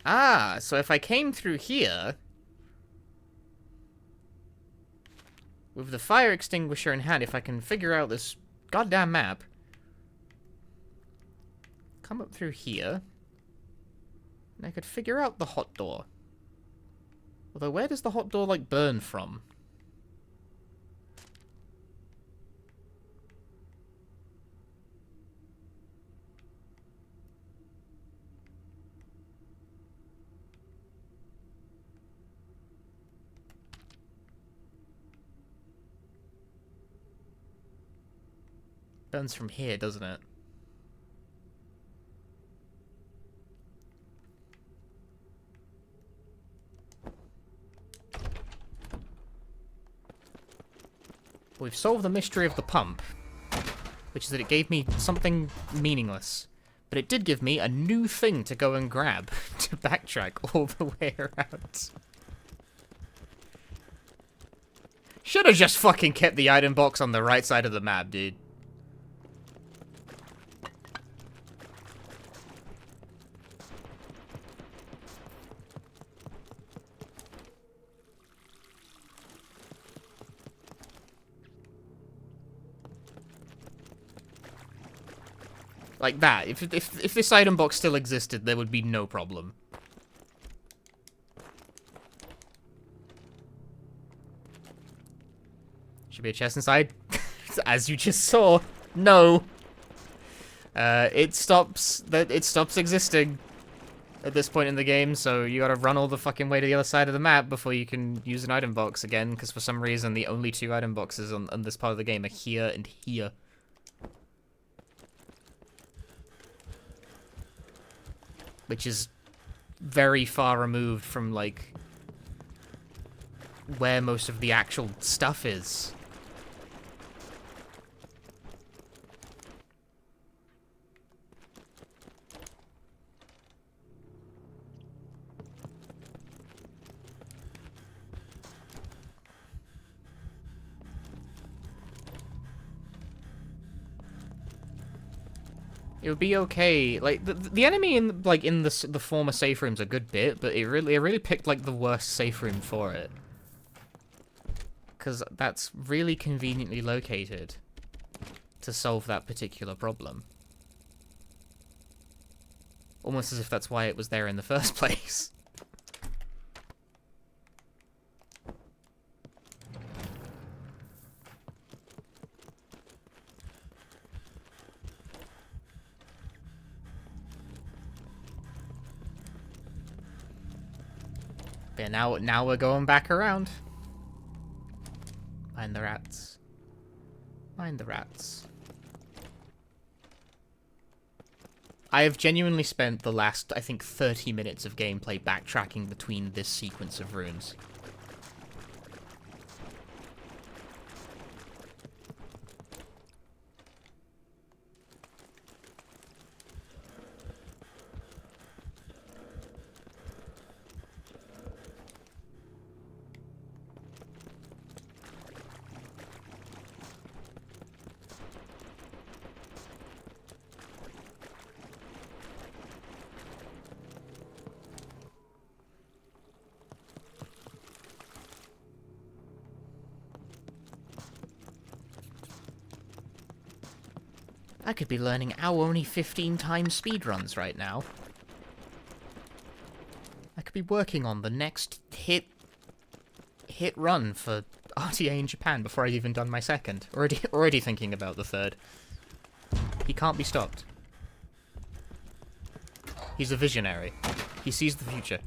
[SPEAKER 1] Ah, so if I came through here... with the fire extinguisher in hand, if I can figure out this goddamn map... come up through here... and I could figure out the hot door. Although, where does the hot door, like, burn from? Burns from here, doesn't it? We've solved the mystery of the pump, which is that it gave me something meaningless. But it did give me a new thing to go and grab to backtrack all the way around. Should have just fucking kept the item box on the right side of the map, dude. Like that. If this item box still existed, there would be no problem. Should be a chest inside. As you just saw. No. It stops existing at this point in the game, so you gotta run all the fucking way to the other side of the map before you can use an item box again, because for some reason the only two item boxes on this part of the game are here and here. Which is very far removed from, like, where most of the actual stuff is. It would be okay. Like the enemy in the former safe room's a good bit, but it really picked like the worst safe room for it, because that's really conveniently located to solve that particular problem. Almost as if that's why it was there in the first place. Yeah, now we're going back around. Mind the rats. Mind the rats. I have genuinely spent the last, I think, 30 minutes of gameplay backtracking between this sequence of rooms. I could be learning only 15 times speedruns right now. I could be working on the next hit run for RTA in Japan before I've even done my second. Already thinking about the third. He can't be stopped. He's a visionary. He sees the future.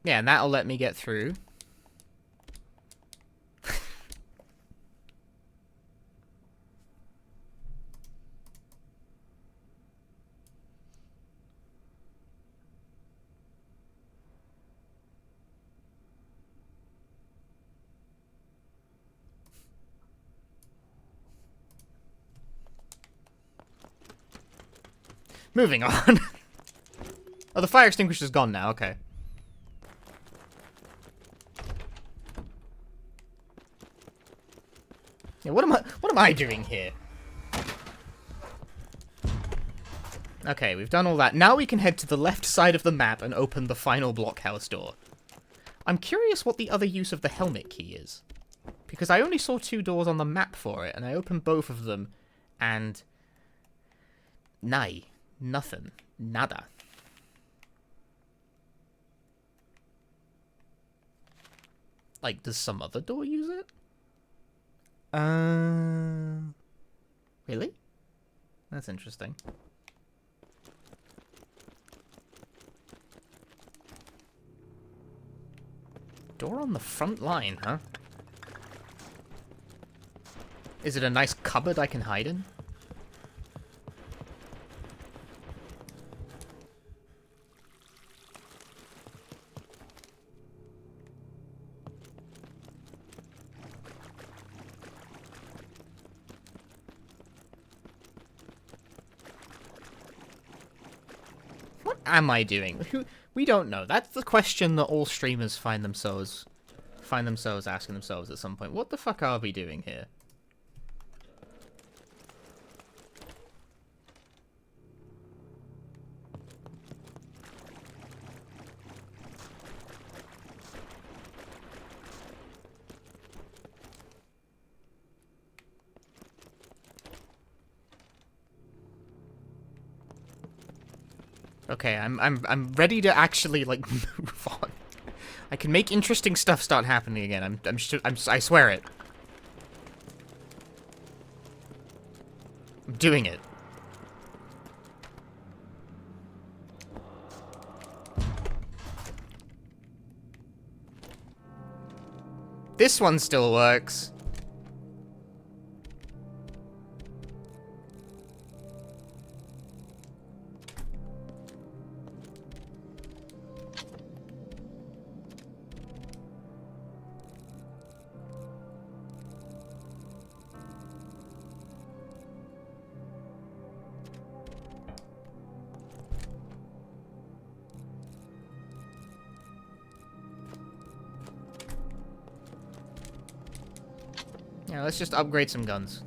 [SPEAKER 1] Yeah, and that'll let me get through. Moving on. Oh, the fire extinguisher's gone now, okay. Yeah, what am I doing here? Okay, we've done all that. Now we can head to the left side of the map and open the final blockhouse door. I'm curious what the other use of the helmet key is. Because I only saw 2 doors on the map for it, and I opened both of them, and... nothing. Nada. Like, does some other door use it? Really? That's interesting. Door on the front line, huh? Is it a nice cupboard I can hide in? What am I doing? We don't know. That's the question that all streamers find themselves asking themselves at some point. What the fuck are we doing here? Okay, I'm ready to actually like move on. I can make interesting stuff start happening again. I swear it. I'm doing it. This one still works. Yeah, let's just upgrade some guns.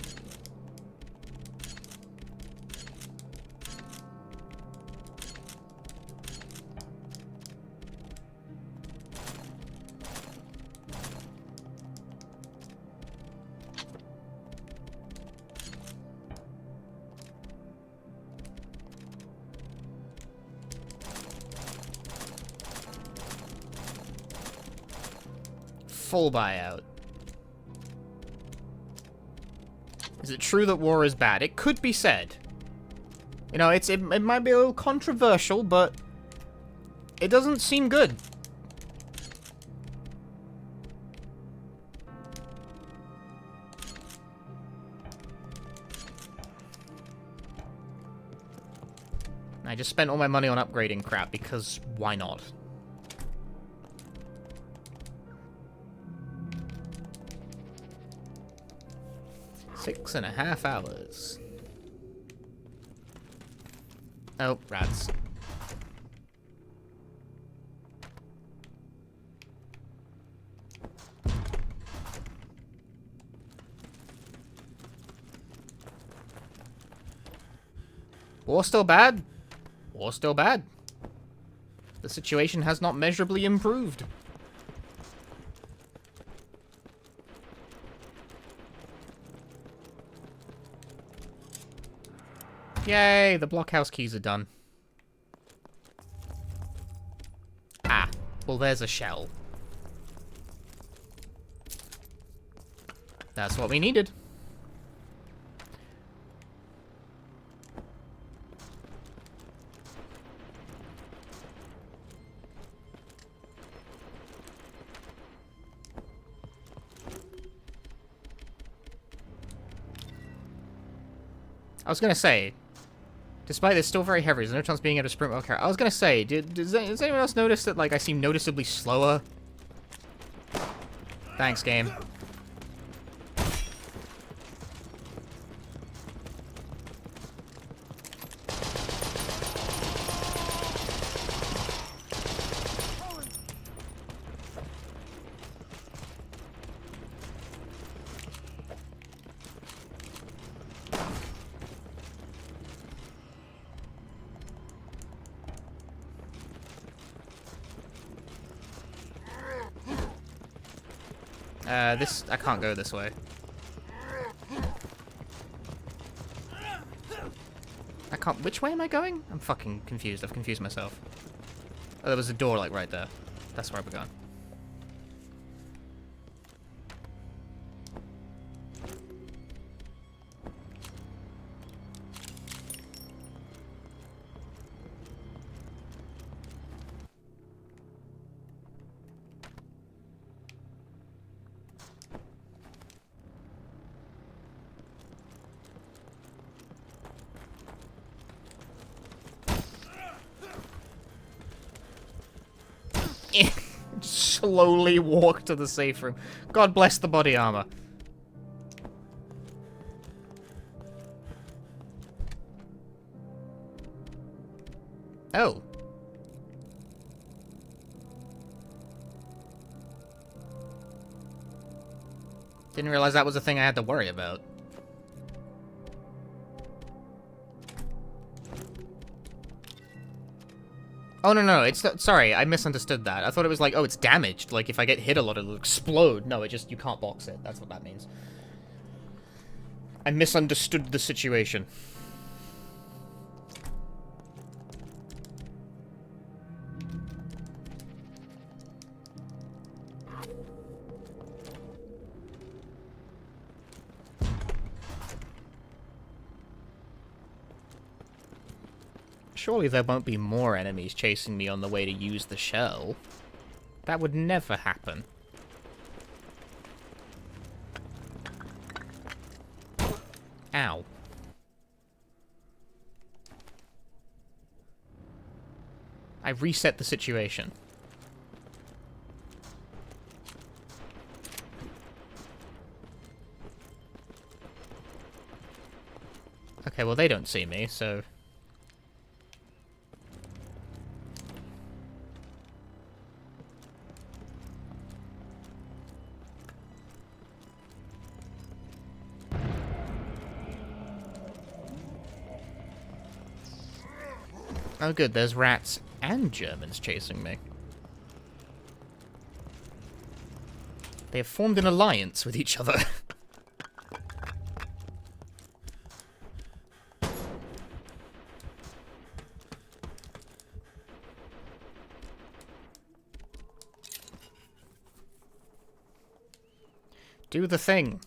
[SPEAKER 1] Full buyout. Is it true that war is bad? It could be said. You know, it might be a little controversial, but it doesn't seem good. I just spent all my money on upgrading crap because why not? Six and a half hours. Oh, rats. War still bad? War still bad. The situation has not measurably improved. Yay, the blockhouse keys are done. Ah, well there's a shell. That's what we needed. I was gonna say, despite this still very heavy, there's no chance of being able to sprint well carry. I was gonna say, does anyone else notice that, like, I seem noticeably slower? Thanks, game. I can't go this way. I can't, which way am I going? I'm fucking confused, I've confused myself. Oh, there was a door, like, right there. That's where we're going. Slowly walk to the safe room. God bless the body armor. Oh. Didn't realize that was a thing I had to worry about. Oh, no, it's... Sorry, I misunderstood that. I thought it was like, oh, it's damaged. Like, if I get hit a lot, it'll explode. No, it just... You can't box it. That's what that means. I misunderstood the situation. Surely there won't be more enemies chasing me on the way to use the shell. That would never happen. Ow. I reset the situation. Okay, well they don't see me, so... Oh good, there's rats and Germans chasing me. They have formed an alliance with each other. Do the thing.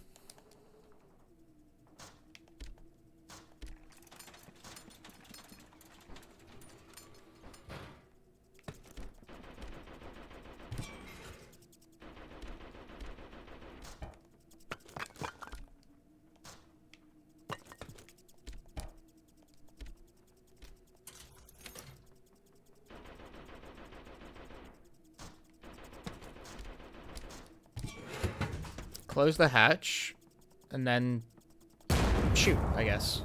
[SPEAKER 1] Close the hatch, and then shoot, I guess.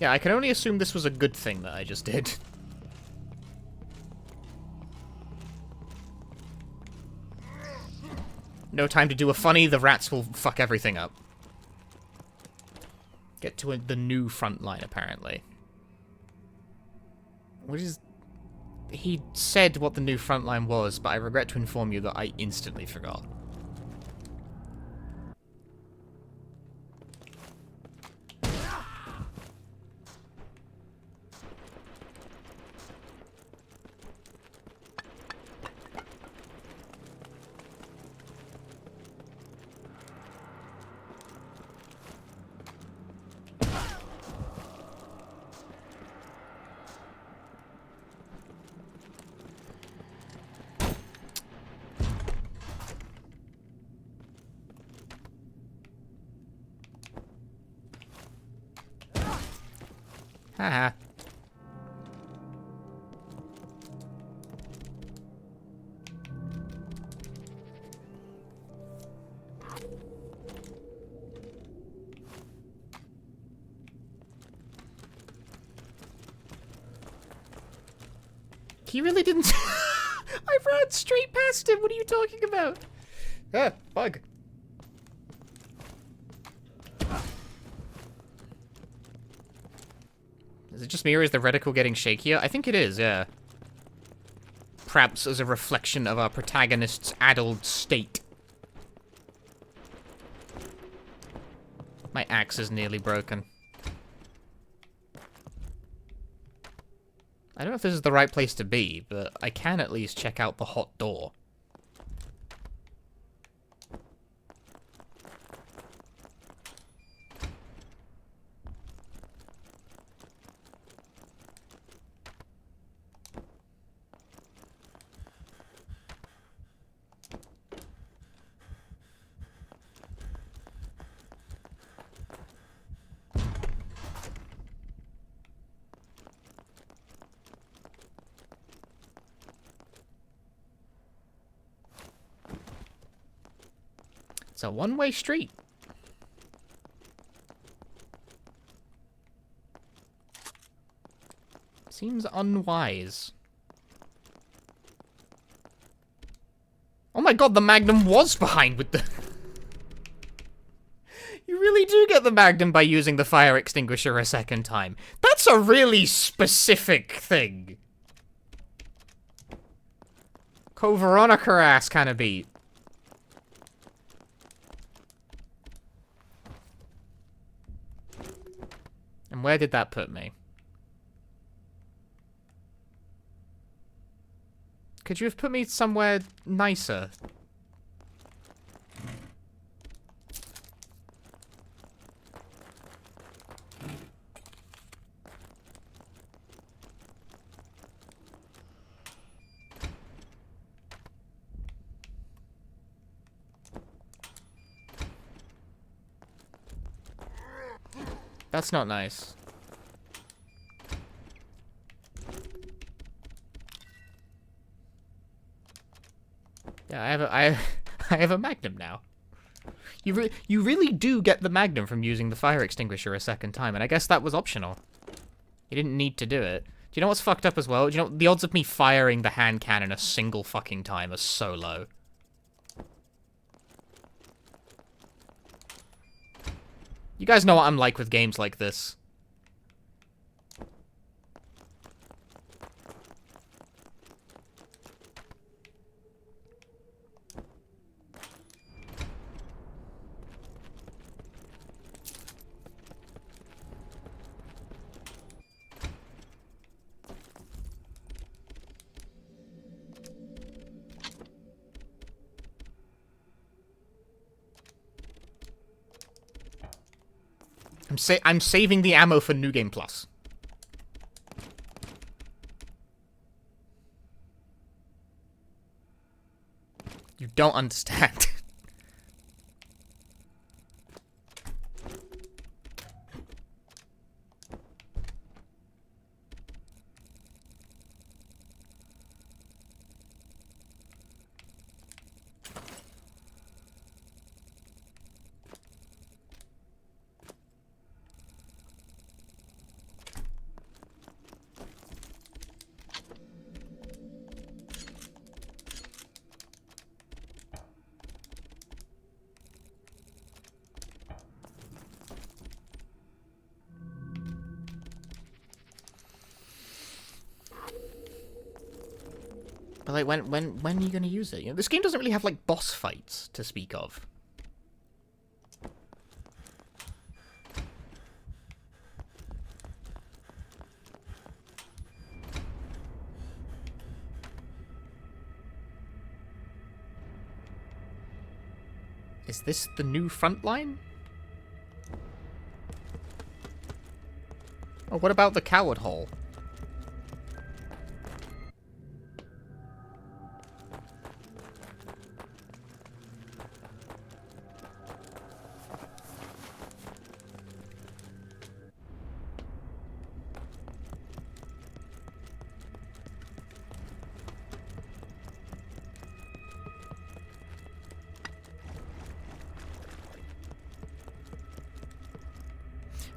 [SPEAKER 1] Yeah, I can only assume this was a good thing that I just did. No time to do a funny, the rats will fuck everything up. Get to the new front line, apparently. What is... He said what the new front line was, but I regret to inform you that I instantly forgot. Haha. He really didn't... I ran straight past him, what are you talking about? Ah, bug. Is it just me or is the reticle getting shakier? I think it is, yeah. Perhaps as a reflection of our protagonist's addled state. My axe is nearly broken. I don't know if this is the right place to be, but I can at least check out the hot door. It's a one-way street. Seems unwise. Oh my god, the Magnum was behind with the... You really do get the Magnum by using the fire extinguisher a second time. That's a really specific thing. Co Veronica ass kind of beat. And where did that put me? Could you have put me somewhere nicer? That's not nice. Yeah, I have a magnum now. You really do get the magnum from using the fire extinguisher a second time, and I guess that was optional. You didn't need to do it. Do you know what's fucked up as well? Do you know the odds of me firing the hand cannon a single fucking time are so low? You guys know what I'm like with games like this. I'm saving the ammo for New Game Plus. You don't understand. But like, when are you gonna use it? You know, this game doesn't really have like boss fights to speak of. Is this the new front line? Oh, what about the coward hole?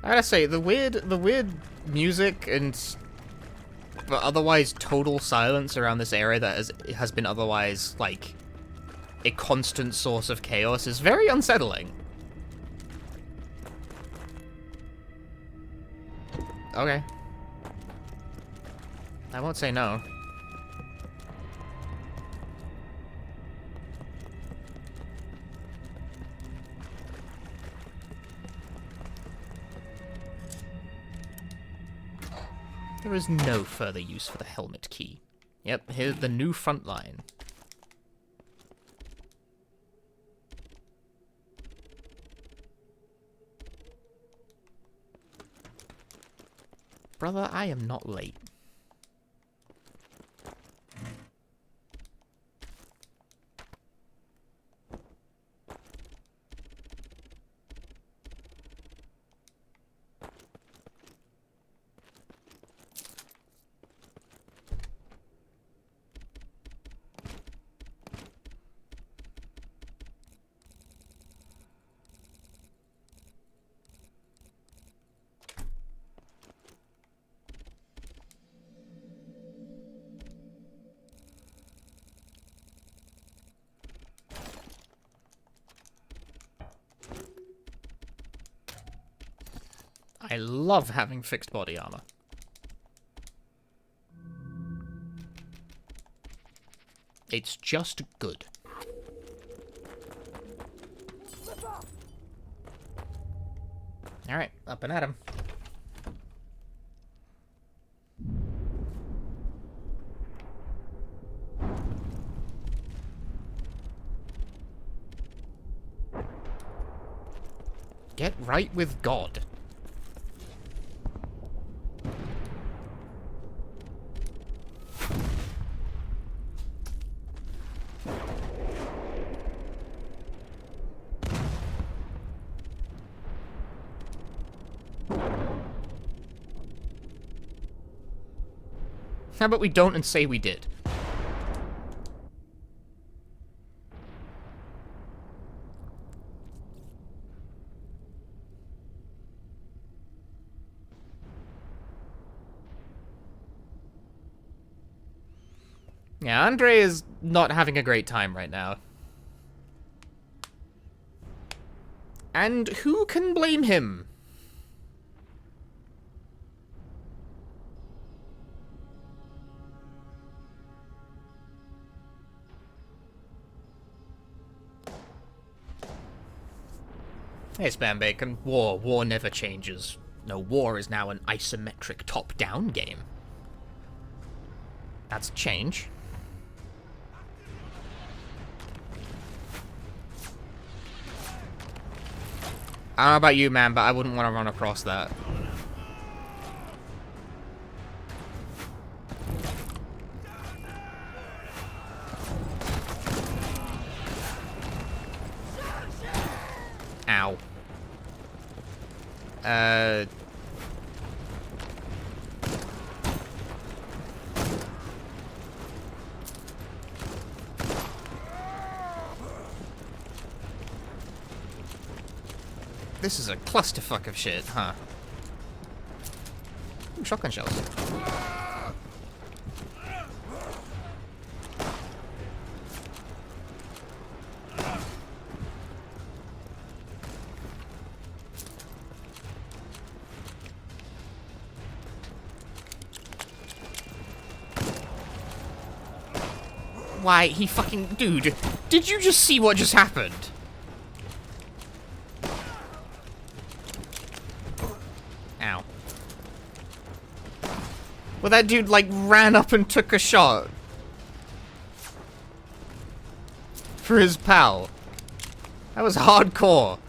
[SPEAKER 1] I gotta say, the weird music and otherwise total silence around this area that has been otherwise, like, a constant source of chaos is very unsettling. Okay. I won't say no. There is no further use for the helmet key. Yep, here's the new front line. Brother, I am not late. I love having fixed body armor. It's just good. Alright, up and at him. Get right with God. How about we don't and say we did? Yeah, Andre is not having a great time right now. And who can blame him? Hey, Spam Bacon. War never changes. No, war is now an isometric top-down game. That's a change. I don't know about you, man, but I wouldn't want to run across that. Ow. This is a clusterfuck of shit, huh? Ooh, shotgun shells. Why, he fucking... Dude, did you just see what just happened? Ow. Well, that dude, like, ran up and took a shot. For his pal. That was hardcore.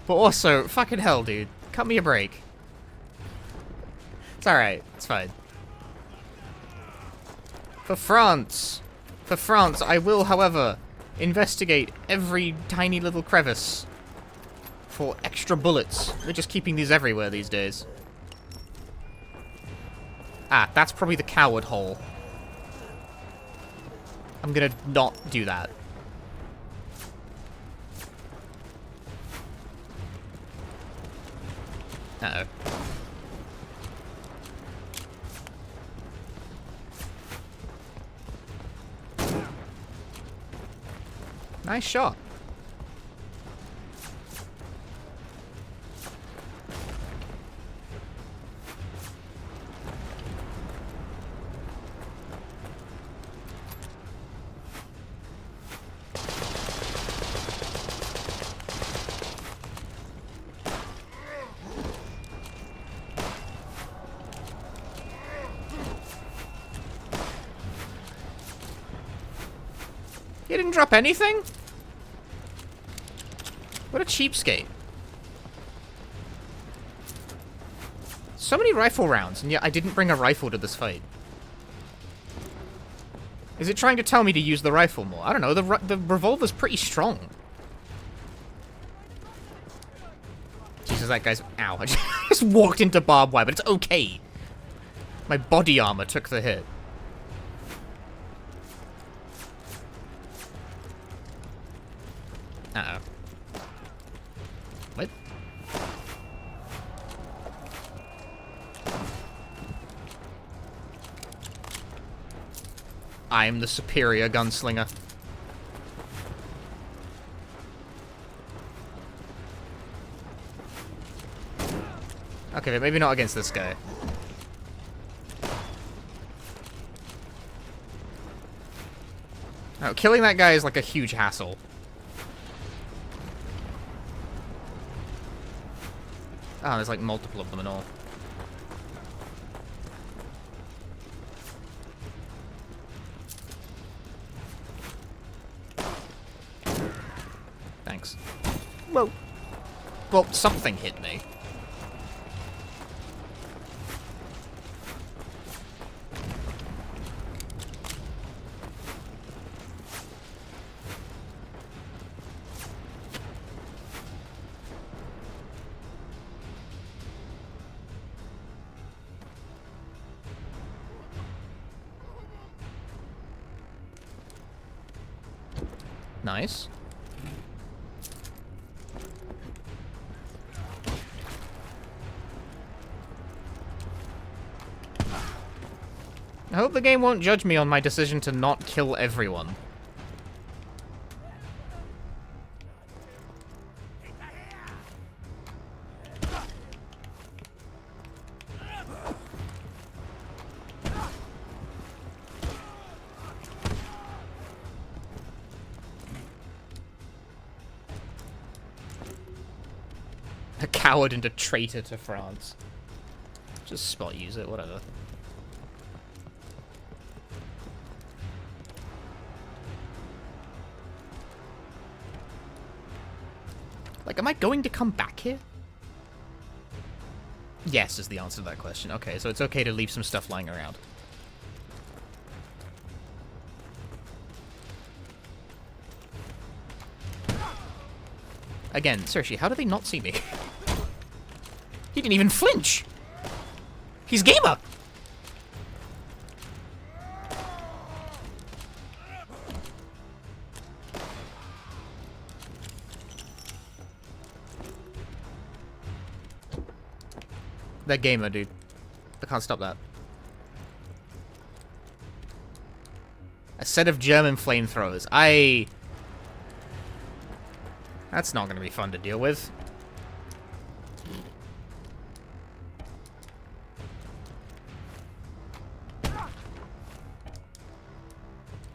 [SPEAKER 1] But also, fucking hell, dude. Cut me a break. It's alright. It's fine. For France. For France, I will, however, investigate every tiny little crevice for extra bullets. We're just keeping these everywhere these days. Ah, that's probably the coward hole. I'm gonna not do that. Uh-oh. Nice shot. He didn't drop anything? What a cheapskate. So many rifle rounds, and yet I didn't bring a rifle to this fight. Is it trying to tell me to use the rifle more? I don't know, the revolver's pretty strong. Jesus, that guy's... Ow, I just walked into barbed wire, but it's okay. My body armor took the hit. Uh-oh. What? I am the superior gunslinger. Okay, but maybe not against this guy. Oh, killing that guy is like a huge hassle. Oh, there's like multiple of them and all. Thanks. Whoa. Well, something hit me. Nice. I hope the game won't judge me on my decision to not kill everyone. A coward and a traitor to France. Just spot use it, whatever. Like, am I going to come back here? Yes is the answer to that question. Okay, so it's okay to leave some stuff lying around. Again, seriously, how do they not see me? He didn't even flinch! He's gamer! They're gamer, dude. I can't stop that. A set of German flamethrowers. That's not gonna be fun to deal with.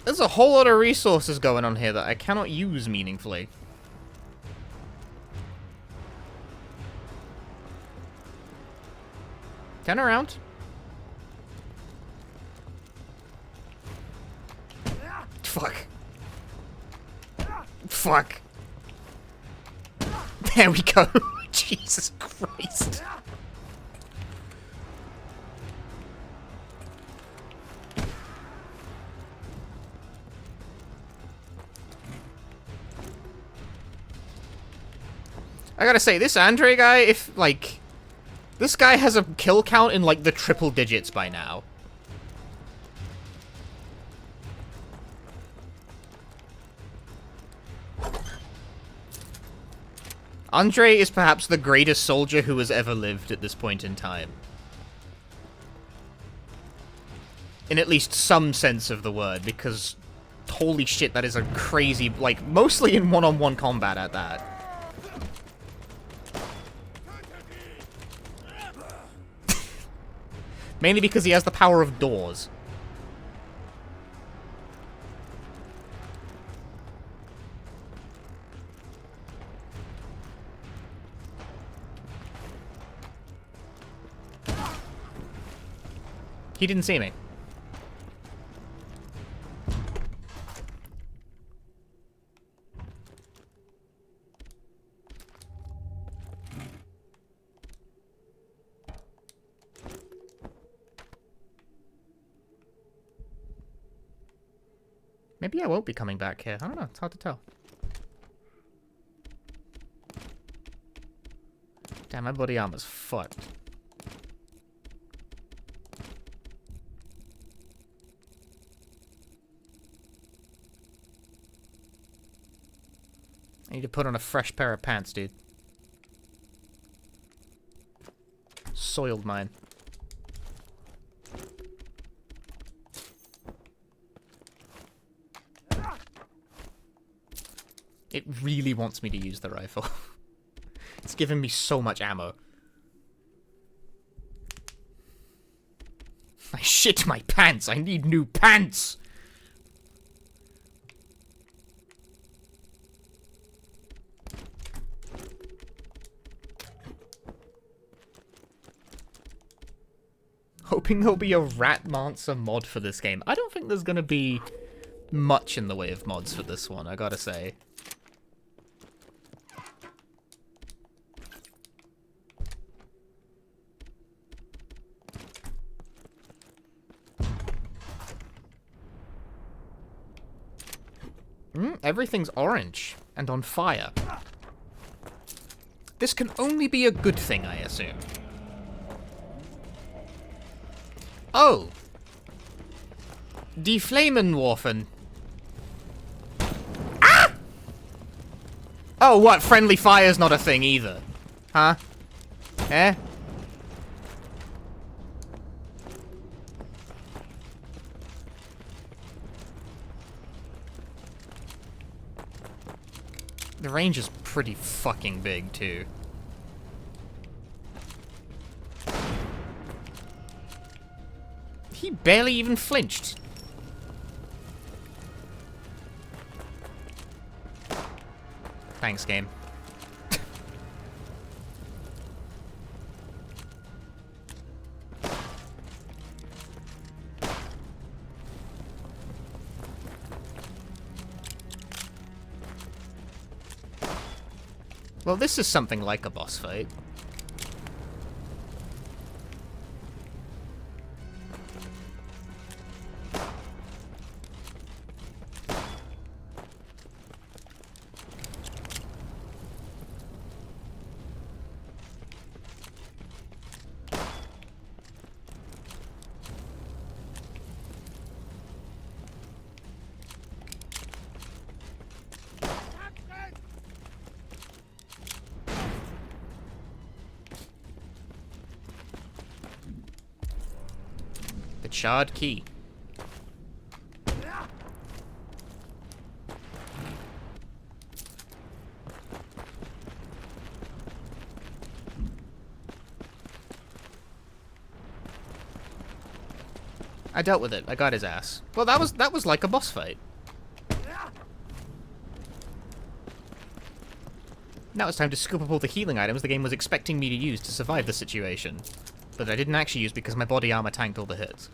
[SPEAKER 1] There's a whole lot of resources going on here that I cannot use meaningfully. Turn around. Fuck. Fuck. There we go. Jesus Christ. I gotta say, this Andre guy, if, like... This guy has a kill count in, like, the triple digits by now. Andre is perhaps the greatest soldier who has ever lived at this point in time. In at least some sense of the word, because... Holy shit, that is a crazy... Like, mostly in one-on-one combat at that. Mainly because he has the power of doors. He didn't see me. Maybe I won't be coming back here. I don't know. It's hard to tell. Damn, my body armor's fucked. I need to put on a fresh pair of pants, dude. Soiled mine. It really wants me to use the rifle. It's given me so much ammo. I shit my pants! I need new pants! hoping there'll be a Ratmancer mod for this game. I don't think there's gonna be much in the way of mods for this one, I gotta say. Everything's orange and on fire. This can only be a good thing, I assume. Oh! Die Flamenwerfen. Ah! Oh, what? Friendly fire's not a thing either. Huh? Eh? The range is pretty fucking big, too. He barely even flinched. Thanks, game. Well, this is something like a boss fight. Shard key. I dealt with it. I got his ass. Well, that was like a boss fight. Now it's time to scoop up all the healing items the game was expecting me to use to survive the situation. But I didn't actually use because my body armor tanked all the hits.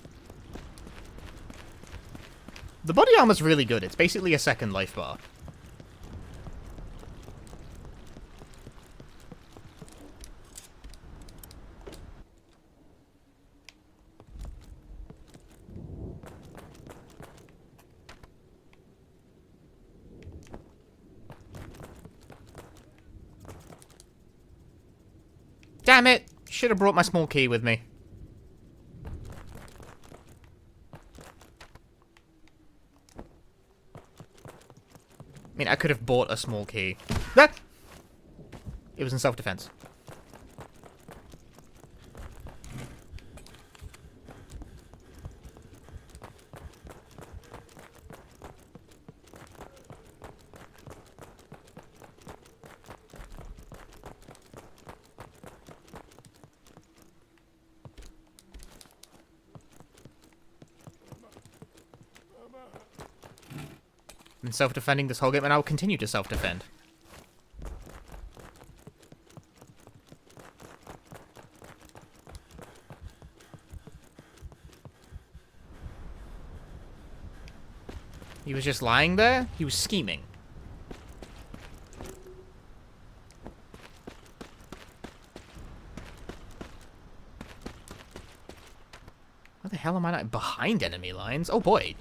[SPEAKER 1] The body armor's really good. It's basically a second life bar. Damn it! Should have brought my small key with me. I mean, I could have bought a small key. Ah! It was in self-defense. Been self-defending this whole game, and I will continue to self-defend. He was just lying there? He was scheming. What the hell am I not behind enemy lines? Oh boy.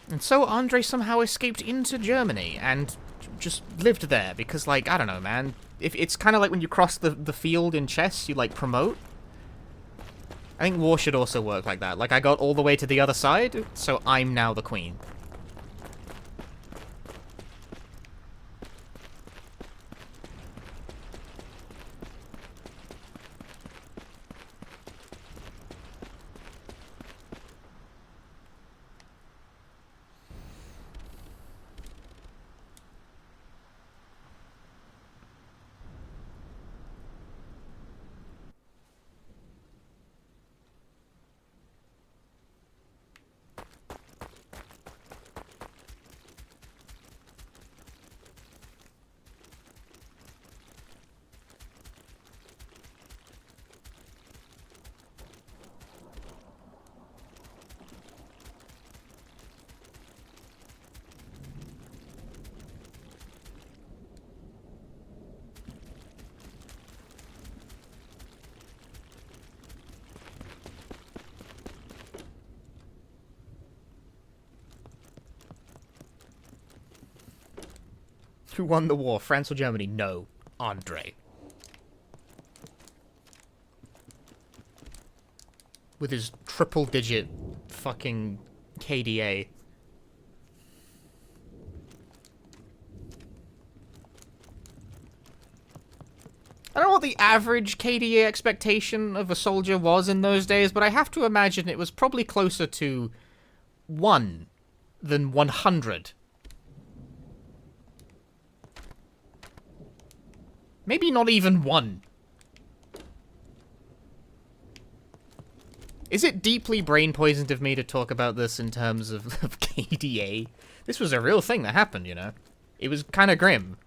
[SPEAKER 1] And so Andre somehow escaped into Germany and just lived there because, like, I don't know, man. If it's kind of like when you cross the field in chess, you, like, promote. I think war should also work like that. Like, I got all the way to the other side, so I'm now the queen. Who won the war, France or Germany? No, Andre. With his triple-digit fucking KDA. I don't know what the average KDA expectation of a soldier was in those days, but I have to imagine it was probably closer to 1 than 100. Maybe not even 1. Is it deeply brain-poisoned of me to talk about this in terms of KDA? This was a real thing that happened, you know? It was kind of grim.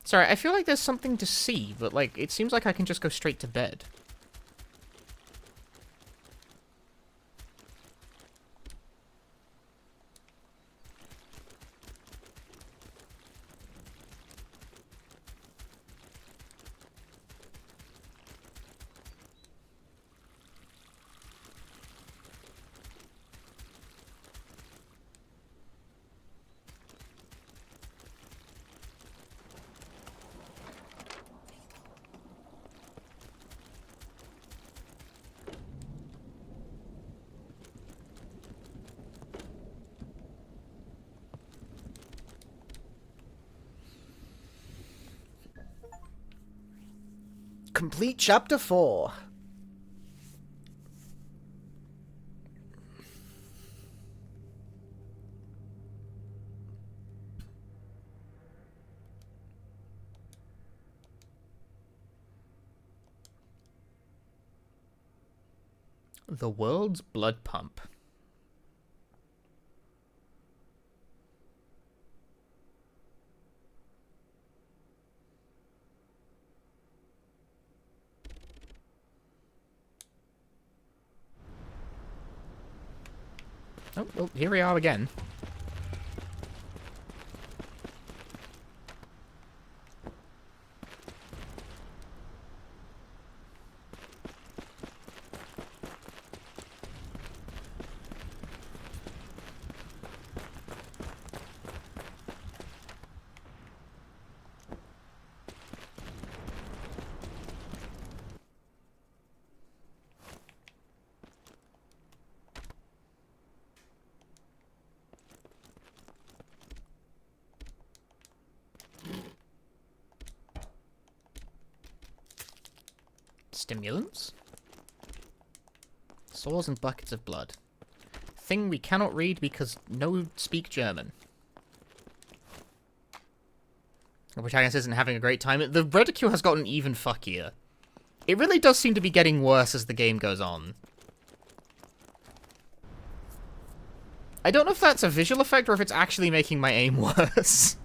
[SPEAKER 1] Sorry, I feel like there's something to see, but, like, it seems like I can just go straight to bed.
[SPEAKER 8] Complete chapter 4.
[SPEAKER 1] The world's blood pump. Oh, well, here we are again. Stimulants? Swords and buckets of blood. Thing we cannot read because no speak German. The protagonist isn't having a great time. The ridicule has gotten even fuckier. It really does seem to be getting worse as the game goes on. I don't know if that's a visual effect or if it's actually making my aim worse.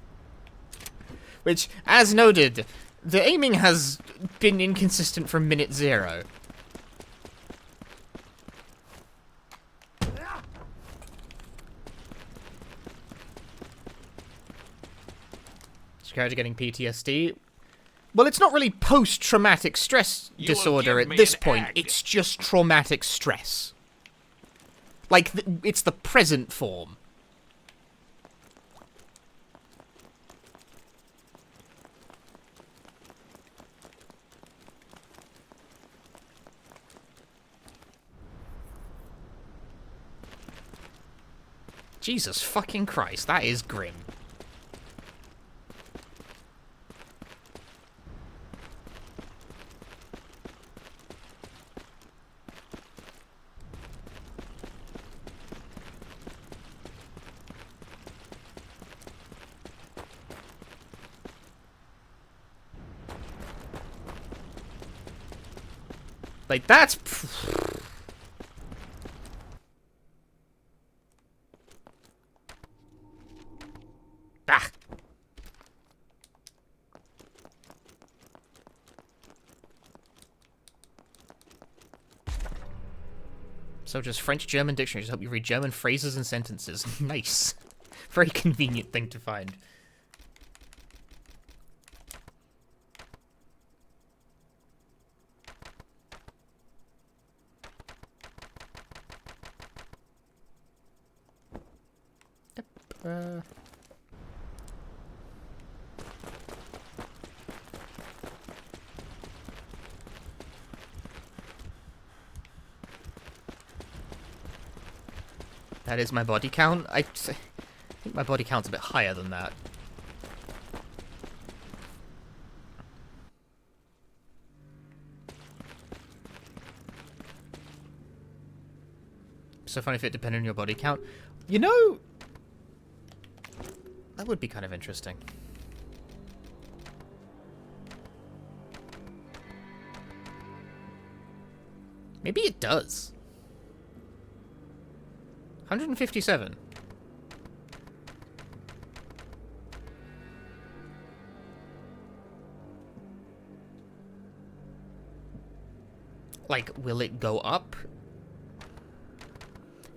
[SPEAKER 1] Which, as noted, the aiming has been inconsistent from minute 0. Is your character getting PTSD? Well, it's not really post-traumatic stress disorder at this point. It's just traumatic stress. Like, it's the present form. Jesus fucking Christ, that is grim. Like, that's... Ah. So just French-German dictionaries help you read German phrases and sentences. Nice. Very convenient thing to find. Yep. That is my body count. I think my body count's a bit higher than that. So funny if it depended on your body count. You know, that would be kind of interesting. Maybe it does. 157. Like, will it go up?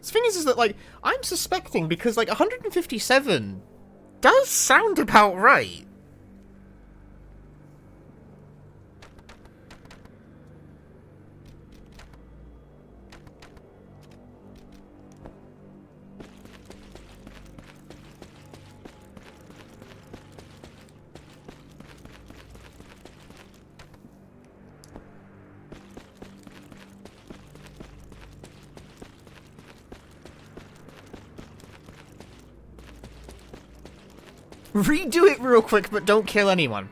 [SPEAKER 1] The thing is that, like, I'm suspecting because, like, 157 does sound about right. Redo it real quick, but don't kill anyone.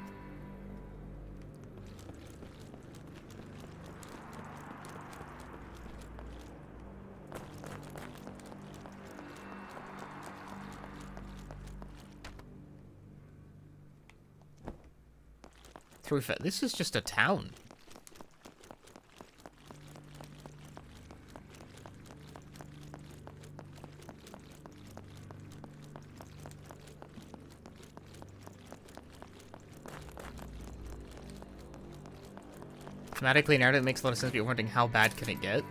[SPEAKER 1] This is just a town. Thematically, narrative makes a lot of sense, but you're wondering how bad can it get?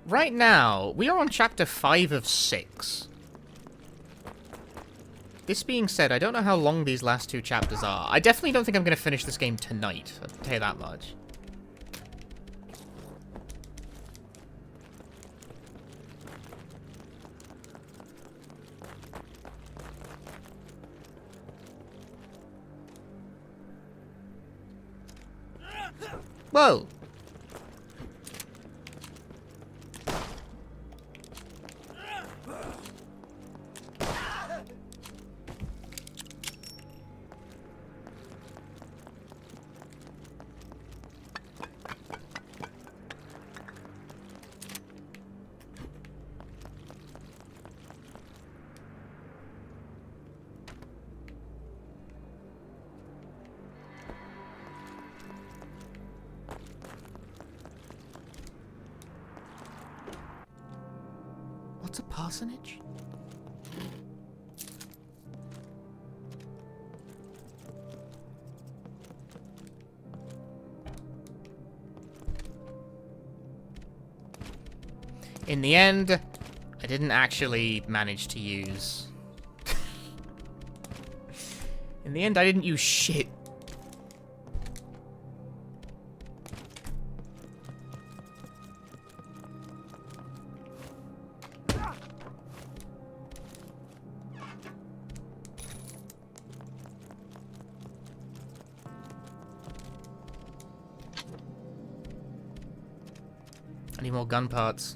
[SPEAKER 1] Right now, we are on chapter 5 of 6. This being said, I don't know how long these last 2 chapters are. I definitely don't think I'm going to finish this game tonight. I'll tell you that much. Whoa! What's a parsonage? In the end, I didn't actually manage to use... In the end, I didn't use shit. I need more gun parts.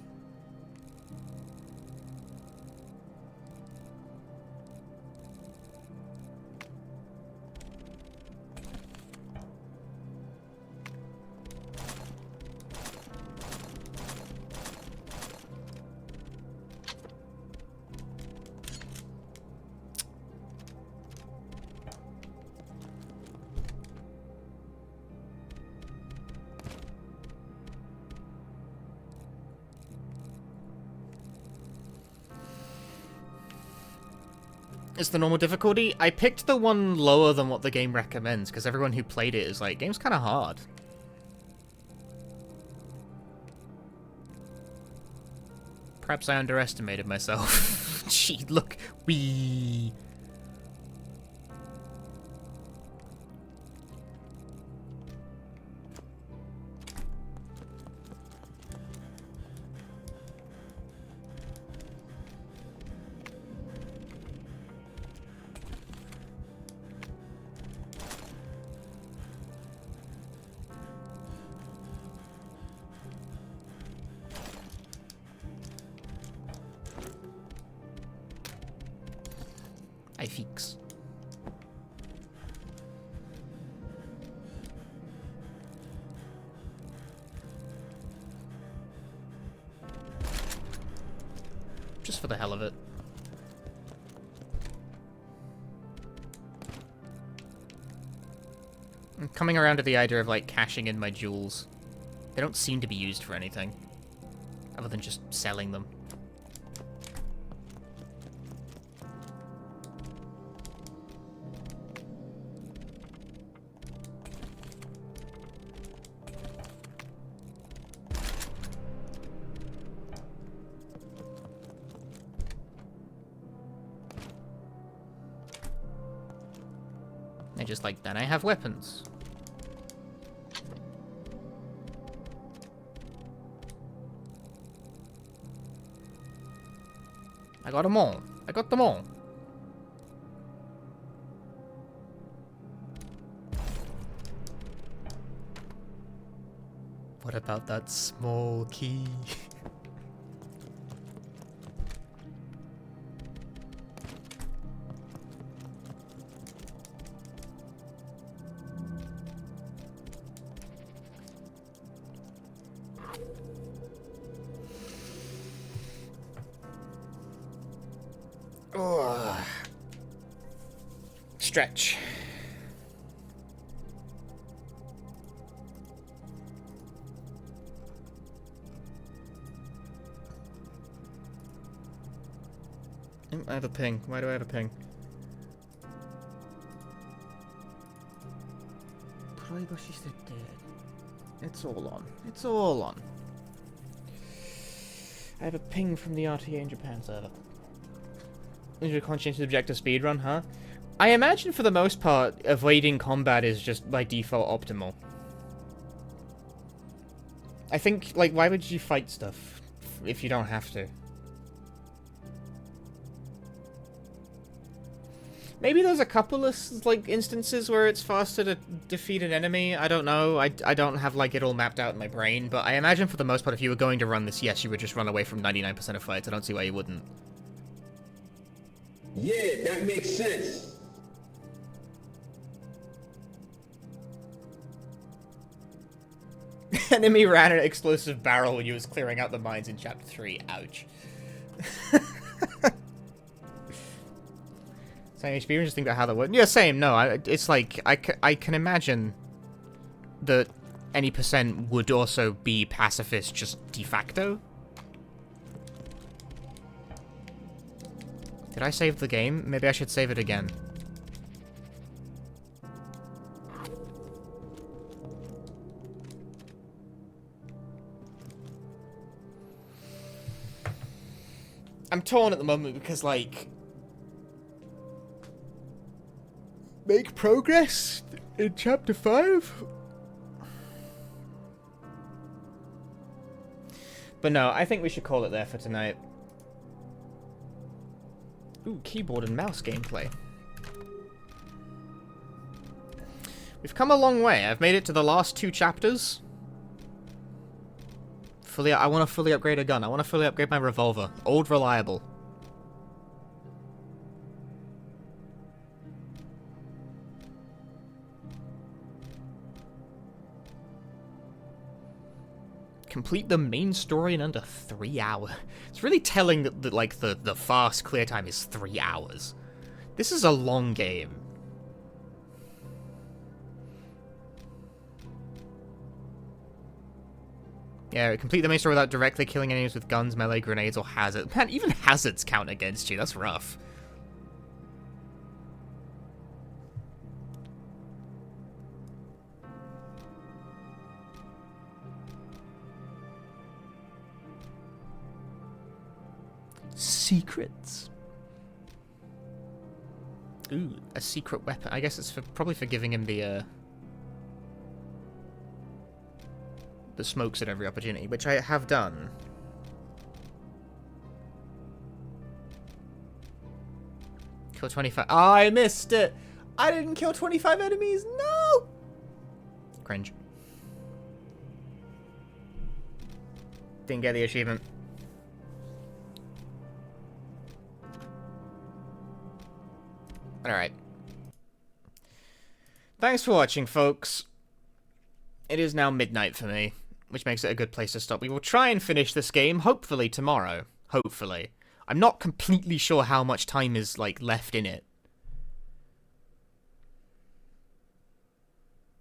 [SPEAKER 1] It's the normal difficulty. I picked the one lower than what the game recommends because everyone who played it is like, game's kind of hard. Perhaps I underestimated myself. Gee, look. Wee. I fix. Just for the hell of it. I'm coming around to the idea of, like, cashing in my jewels. They don't seem to be used for anything, other than just selling them. I just like, then I have weapons. I got them all. I got them all. What about that small key? Stretch. I have a ping. Why do I have a ping? It's all on. It's all on. I have a ping from the RTA in Japan server. Is your conscientious objective speedrun, huh? I imagine for the most part, avoiding combat is just by default optimal. I think, like, why would you fight stuff if you don't have to? Maybe there's a couple of, like, instances where it's faster to defeat an enemy. I don't know. I don't have, like, it all mapped out in my brain. But I imagine for the most part, if you were going to run this, yes, you would just run away from 99% of fights. I don't see why you wouldn't.
[SPEAKER 5] Yeah, that makes sense.
[SPEAKER 1] Enemy ran an explosive barrel when you was clearing out the mines in Chapter 3. Ouch. Same HP, just think about how that works. Yeah, same, no, it's like, I can imagine that any percent would also be pacifist just de facto. Did I save the game? Maybe I should save it again. I'm torn at the moment because, like, make progress in Chapter 5? But no, I think we should call it there for tonight. Ooh, keyboard and mouse gameplay. We've come a long way. I've made it to the last 2 chapters. I want to fully upgrade a gun. I want to fully upgrade my revolver. Old reliable. Complete the main story in under 3 hours. It's really telling that like, the fast clear time is 3 hours. This is a long game. Yeah, complete the main story without directly killing enemies with guns, melee, grenades, or hazards. Man, even hazards count against you. That's rough.
[SPEAKER 3] secrets.
[SPEAKER 1] Ooh, a secret weapon. I guess it's probably for giving him the smokes at every opportunity, which I have done. Kill 25. Oh, I missed it! I didn't kill 25 enemies! No! Cringe. Didn't get the achievement. Alright. Thanks for watching, folks. It is now midnight for me, which makes it a good place to stop. We will try and finish this game, hopefully tomorrow. Hopefully. I'm not completely sure how much time is, like, left in it.